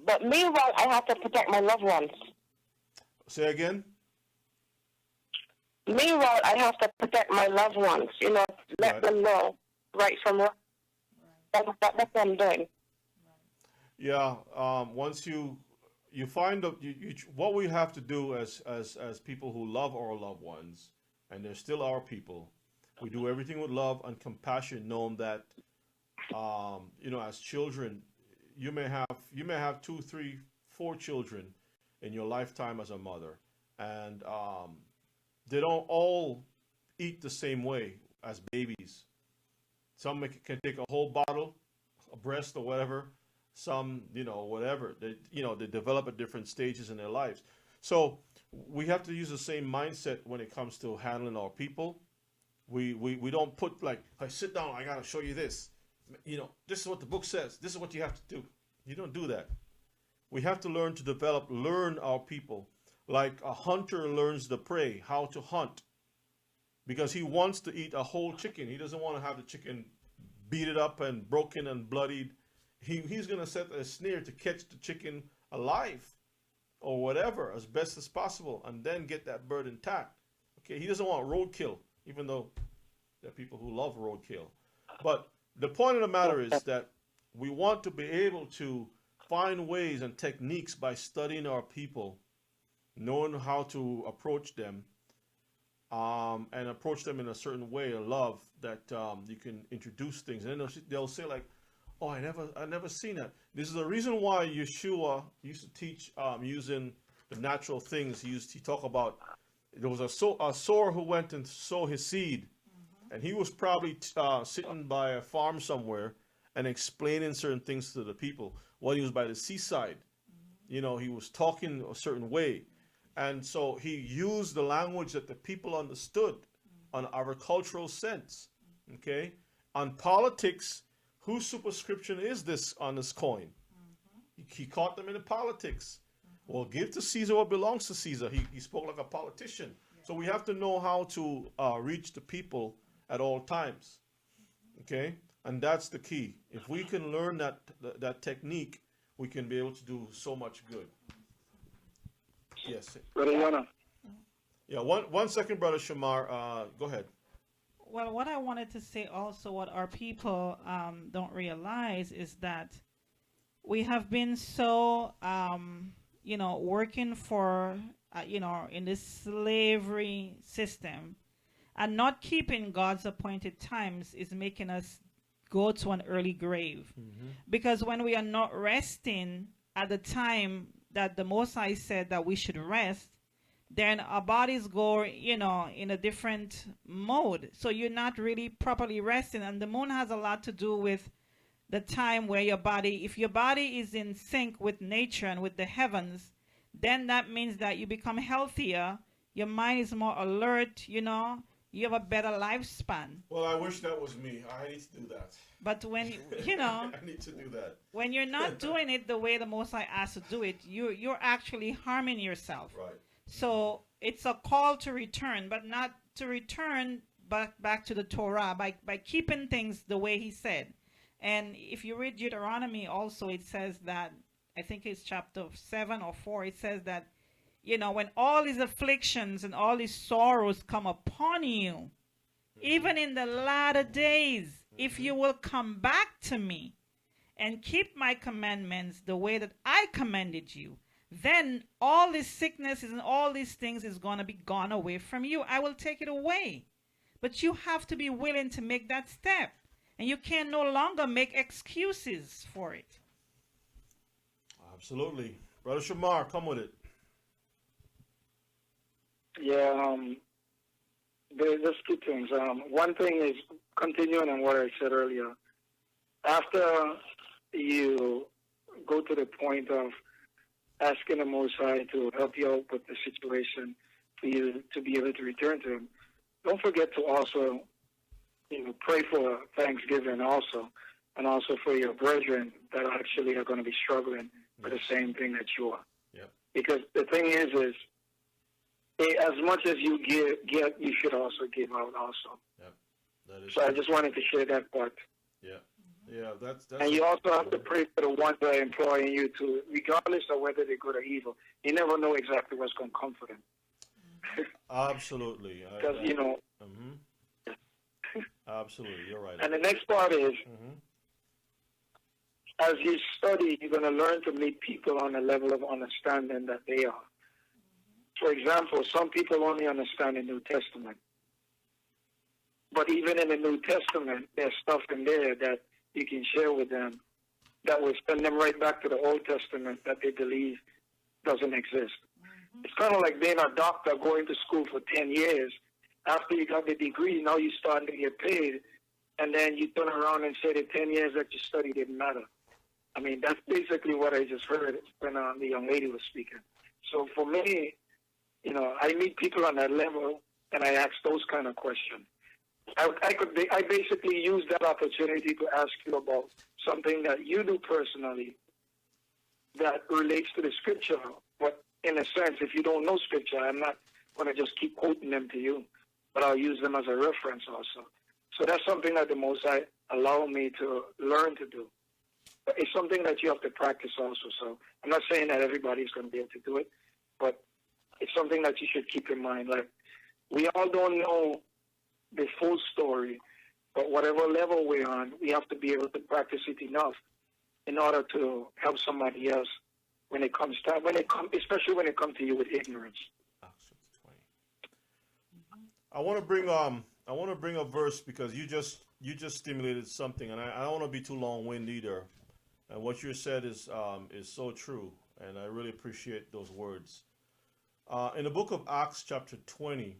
But meanwhile, I have to protect my loved ones. Say again? Meanwhile, I have to protect my loved ones. You know, let them know right from wrong. That's what I'm doing. Yeah. Once you find out, what we have to do as people who love our loved ones, and they're still our people, we do everything with love and compassion, knowing that, you know, as children, you may have 2, 3, 4 children in your lifetime as a mother, and they don't all eat the same way as babies. Some can take a whole bottle, a breast or whatever. Some, you know, whatever. They develop at different stages in their lives. So we have to use the same mindset when it comes to handling our people. We don't put like, hey, sit down, I gotta show you this. You know, this is what the book says. This is what you have to do. You don't do that. We have to learn to learn our people. Like a hunter learns the prey, how to hunt. Because he wants to eat a whole chicken. He doesn't want to have the chicken beat it up and broken and bloodied. He's going to set a snare to catch the chicken alive or whatever as best as possible, and then get that bird intact. Okay, he doesn't want roadkill, even though there are people who love roadkill. But the point of the matter is that we want to be able to find ways and techniques by studying our people, knowing how to approach them, and approach them in a certain way of love that you can introduce things. And then they'll say like, oh, I never seen that. This is the reason why Yeshua used to teach using the natural things. He talked about, there was a sower who went and sowed his seed, and he was probably sitting by a farm somewhere and explaining certain things to the people. While he was by the seaside, you know, he was talking a certain way, and so he used the language that the people understood on agricultural sense. Okay, on politics. Whose superscription is this on this coin? He caught them in the politics. Well, give to Caesar what belongs to Caesar. He spoke like a politician. So we have to know how to reach the people at all times. Okay? And that's the key. If we can learn that technique, we can be able to do so much good. Yes. Brother Yona. Yeah, one second, Brother Shamar. Go ahead. Well, what I wanted to say also, what our people don't realize is that we have been so, you know, working for, you know, in this slavery system, and not keeping God's appointed times is making us go to an early grave. Because when we are not resting at the time that the Most High said that we should rest, then our bodies go, you know, in a different mode. So you're not really properly resting. And the moon has a lot to do with the time where your body, if your body is in sync with nature and with the heavens, then that means that you become healthier. Your mind is more alert, you know, you have a better lifespan. Well, I wish that was me. I need to do that. But when, you know, I need to do that. When you're not doing it the way the Most High asks to do it, you're actually harming yourself. Right. So it's a call to return, but not to return back to the Torah by keeping things the way he said. And if you read Deuteronomy also, it says that, I think it's chapter 7 or 4, it says that, you know, when all these afflictions and all these sorrows come upon you, even in the latter days, if you will come back to me and keep my commandments the way that I commanded you, then all these sicknesses and all these things is going to be gone away from you. I will take it away. But you have to be willing to make that step. And you can no longer make excuses for it. Absolutely. Brother Shamar, come with it. Yeah, there's two things. One thing is continuing on what I said earlier. After you go to the point of asking the Most High to help you out with the situation for you to be able to return to Him, don't forget to also, pray for Thanksgiving also, and also for your brethren that actually are going to be struggling with the same thing that you are. Yep. Because the thing is as much as you get, you should also give out also. Yep. That is so true. I just wanted to share that part. Yeah. Yeah, that's and you also have to pray for the ones that are employing you to, regardless of whether they're good or evil. You never know exactly what's going to come for them. Absolutely. Because, Absolutely, you're right. And the next part is, as you study, you're going to learn to meet people on a level of understanding that they are. For example, some people only understand the New Testament. But even in the New Testament, there's stuff in there that you can share with them that will send them right back to the Old Testament that they believe doesn't exist. It's kind of like being a doctor going to school for 10 years. After you got the degree, now you're starting to get paid, and then you turn around and say the 10 years that you studied didn't matter. I mean, that's basically what I just heard when the young lady was speaking. So for me, I meet people on that level, and I ask those kind of questions. I basically use that opportunity to ask you about something that you do personally that relates to the scripture. But in a sense, if you don't know scripture, I'm not going to just keep quoting them to you, but I'll use them as a reference also. So that's something that the Most High allow me to learn to do. But it's something that you have to practice also. So I'm not saying that everybody's going to be able to do it, but it's something that you should keep in mind. Like, we all don't know the full story, but whatever level we're on, we have to be able to practice it enough in order to help somebody else especially when it comes to you with ignorance. I want to bring a verse because you just stimulated something, and I don't want to be too long-winded either. And what you said is so true, and I really appreciate those words. In the book of Acts, chapter 20,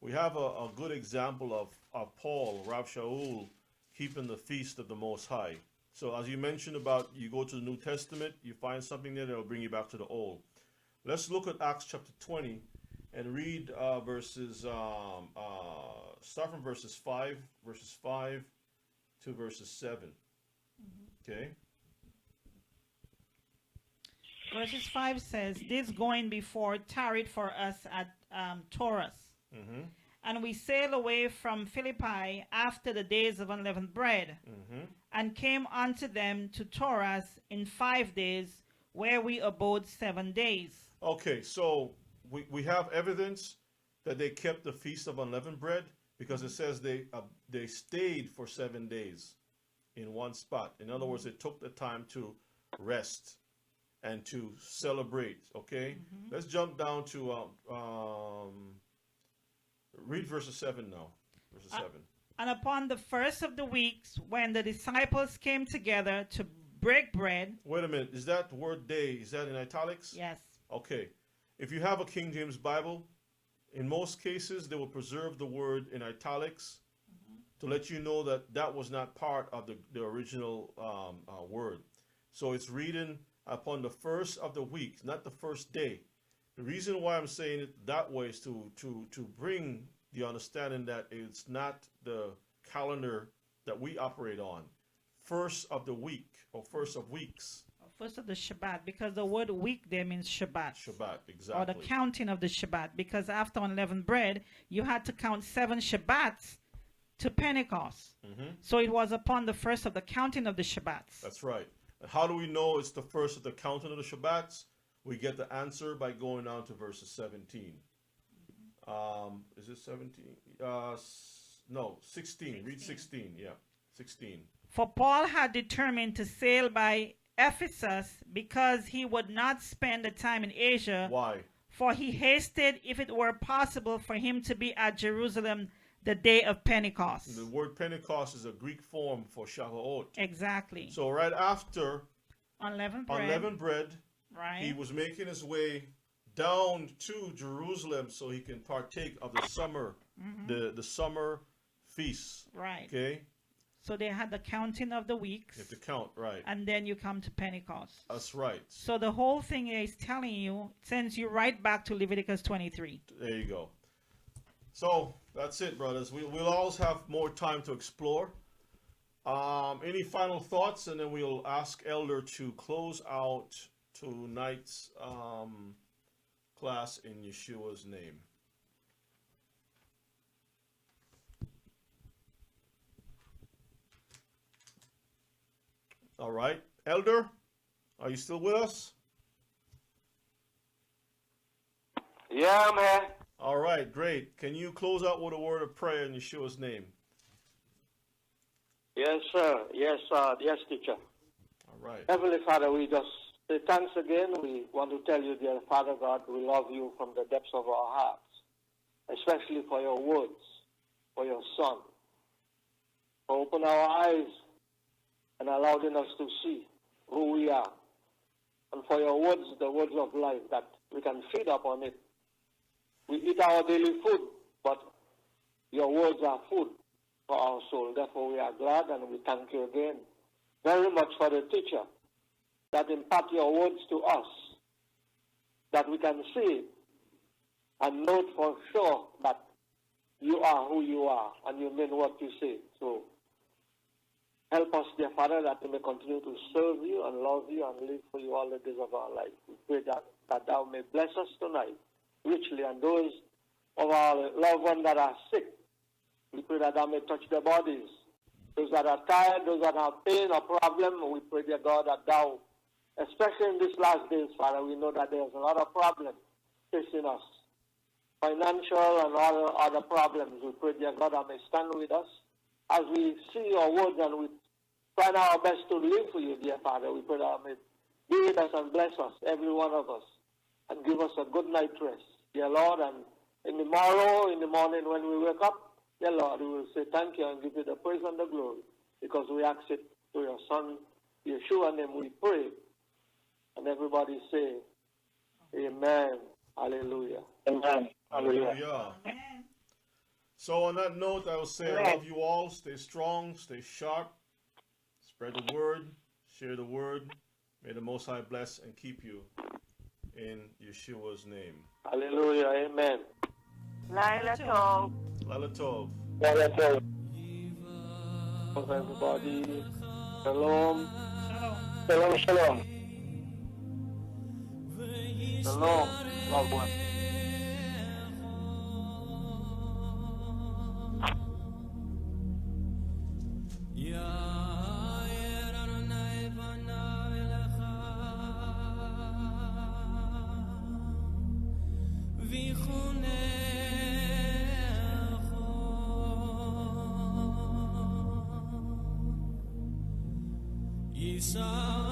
we have a good example of Paul, H.I.L, keeping the feast of the Most High. So as you mentioned about, you go to the New Testament, you find something there that will bring you back to the Old. Let's look at Acts chapter 20 and read start from verses 5 to verses 7. Okay? Verses 5 says, "This going before tarried for us at Taurus. And we sailed away from Philippi after the days of unleavened bread, and came unto them to Taurus in 5 days, where we abode 7 days." Okay, so we have evidence that they kept the Feast of Unleavened Bread because it says they stayed for 7 days in one spot. In other words, they took the time to rest and to celebrate. Okay, let's jump down to read verses 7 now. Verses 7. "And upon the first of the weeks, when the disciples came together to break bread." Wait a minute. Is that word day? Is that in italics? Yes. Okay. If you have a King James Bible, in most cases, they will preserve the word in italics to let you know that that was not part of the original word. So it's reading upon the first of the week, not the first day. The reason why I'm saying it that way is to bring the understanding that it's not the calendar that we operate on. First of the week or first of weeks. First of the Shabbat, because the word week there means Shabbat. Shabbat, exactly. Or the counting of the Shabbat, because after unleavened bread, you had to count 7 Shabbats to Pentecost. So it was upon the first of the counting of the Shabbats. That's right. And how do we know it's the first of the counting of the Shabbats? We get the answer by going down to verses 17. Is it 17? No, 16. Read 16. Yeah, 16. For Paul had determined to sail by Ephesus because he would not spend the time in Asia. Why? For he hasted, if it were possible, for him to be at Jerusalem the day of Pentecost. The word Pentecost is a Greek form for Shavuot. Exactly. So right after Unleavened bread. unleavened bread, Right. he was making his way down to Jerusalem so he can partake of the summer, the summer feasts. Right. Okay, So they had the counting of the weeks. you have to count, right? And then you come to Pentecost. That's right. So the whole thing is telling you, sends you right back to Leviticus 23. There you go. So that's it, brothers. We'll always have more time to explore. Any final thoughts, and then we'll ask Elder to close out tonight's class in Yeshua's name. All right, Elder, are you still with us? Yeah, I'm here. All right, great. Can you close out with a word of prayer in Yeshua's name? Yes, sir. Yes, yes, teacher. All right. Heavenly Father, we just say thanks again. We want to tell you, dear Father God, we love you from the depths of our hearts, especially for your words, for your Son, for opening our eyes and allowing us to see who we are, and for your words, the words of life, that we can feed upon it. We eat our daily food, but your words are food for our soul. Therefore, we are glad, and we thank you again very much for the teacher that impart your words to us, that we can see and know for sure that you are who you are and you mean what you say. So help us, dear Father, that we may continue to serve you and love you and live for you all the days of our life. We pray that thou may bless us tonight richly, and those of our loved ones that are sick, we pray that thou may touch their bodies. Those that are tired, those that have pain or problem, we pray, dear God, that thou, especially in these last days, Father, we know that there's a lot of problems facing us, financial and all other problems. We pray, dear God, that may stand with us as we see your words and we try our best to live for you, dear Father. We pray that may be with us and bless us, every one of us, and give us a good night rest, dear Lord. And in the morning when we wake up, dear Lord, we will say thank you and give you the praise and the glory, because we ask it to your Son, Yeshua name we pray. And everybody say, Amen. Hallelujah. Amen. Hallelujah. So on that note, I will say I love you all. Stay strong, stay sharp, spread the word, share the word. May the Most High bless and keep you in Yeshua's name. Hallelujah. Amen. Laila Tov. Lala Tov. Everybody. Shalom. Shalom, shalom. Shalom. Loved one. Isa